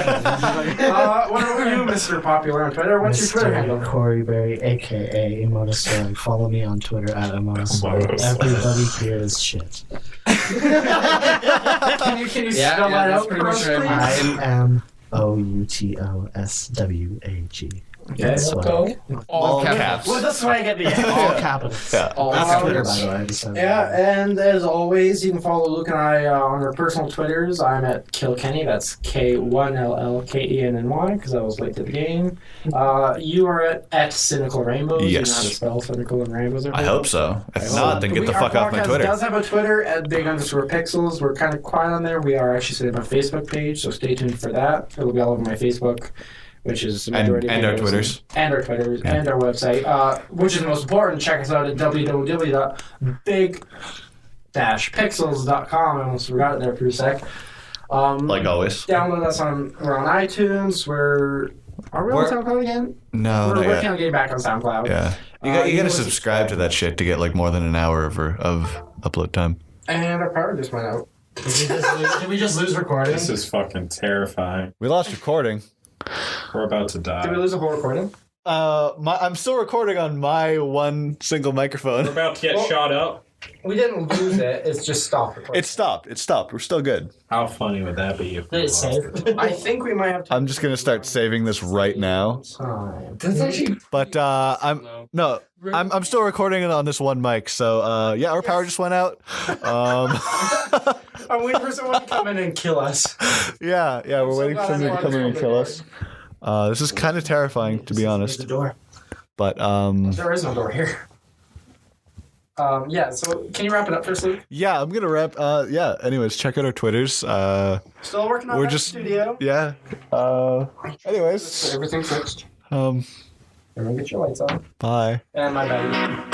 What are you, Mr. Popular on Twitter? What's your Twitter handle? Corey Berry, aka Emotostory. Follow me on Twitter at Emotostory. Everybody here is shit. Can you spell that out for us, please? IMOUTOSWAG. Okay, Swag. All caps. Well, that's why I get the All capitals. Yeah. All That's Twitter, by capitals. the way. I just said Yeah, and as always, you can follow Luke and I on our personal Twitters. I'm at Kilkenny. That's K1LLKENNY because I was late to the game. You are at Cynical Rainbows. Yes. You know how to spell Cynical and Rainbows. I hope so. If not, then get the fuck off my Our Twitter. podcast does have a Twitter at big_pixels. We're kind of quiet on there. We are actually setting up a Facebook page, so stay tuned for that. It'll be all over my Facebook, which is the majority And of our videos. Twitters. And our Twitters, and our website, which is the most important. Check us out at www.big-pixels.com. I almost forgot it there for a sec. Like always. Download us we're on iTunes. Are we on SoundCloud again? No, We're not working yet. on getting back on SoundCloud. Yeah. You you gotta know, subscribe to that shit to get like more than an hour of upload time. And our power just went out. Did we just lose recording? This is fucking terrifying. We lost recording. We're about to Did we die. lose the whole recording? I'm still recording on my one single We're microphone. about to get shot up. We didn't lose it. It's just stopped recording. It stopped. We're still good. How funny would that be if we Did it lost save? it? I think we might have to I'm just gonna start saving this right now. time. That's actually. But I'm still recording it on this one mic. So yeah, our power just went out. I'm waiting for someone to come in and kill us. Yeah, we're so waiting for glad somebody to everyone's come in and on kill the us. This is kind of terrifying, to be The honest. door. But There is no door here. Yeah, so can you wrap it up first, Luke? yeah, I'm gonna wrap. Yeah. Anyways, check out our Twitters. Still working on We're that just- studio. Yeah. Anyways, Everything's fixed. um, Everyone get your lights on. bye. And my bad.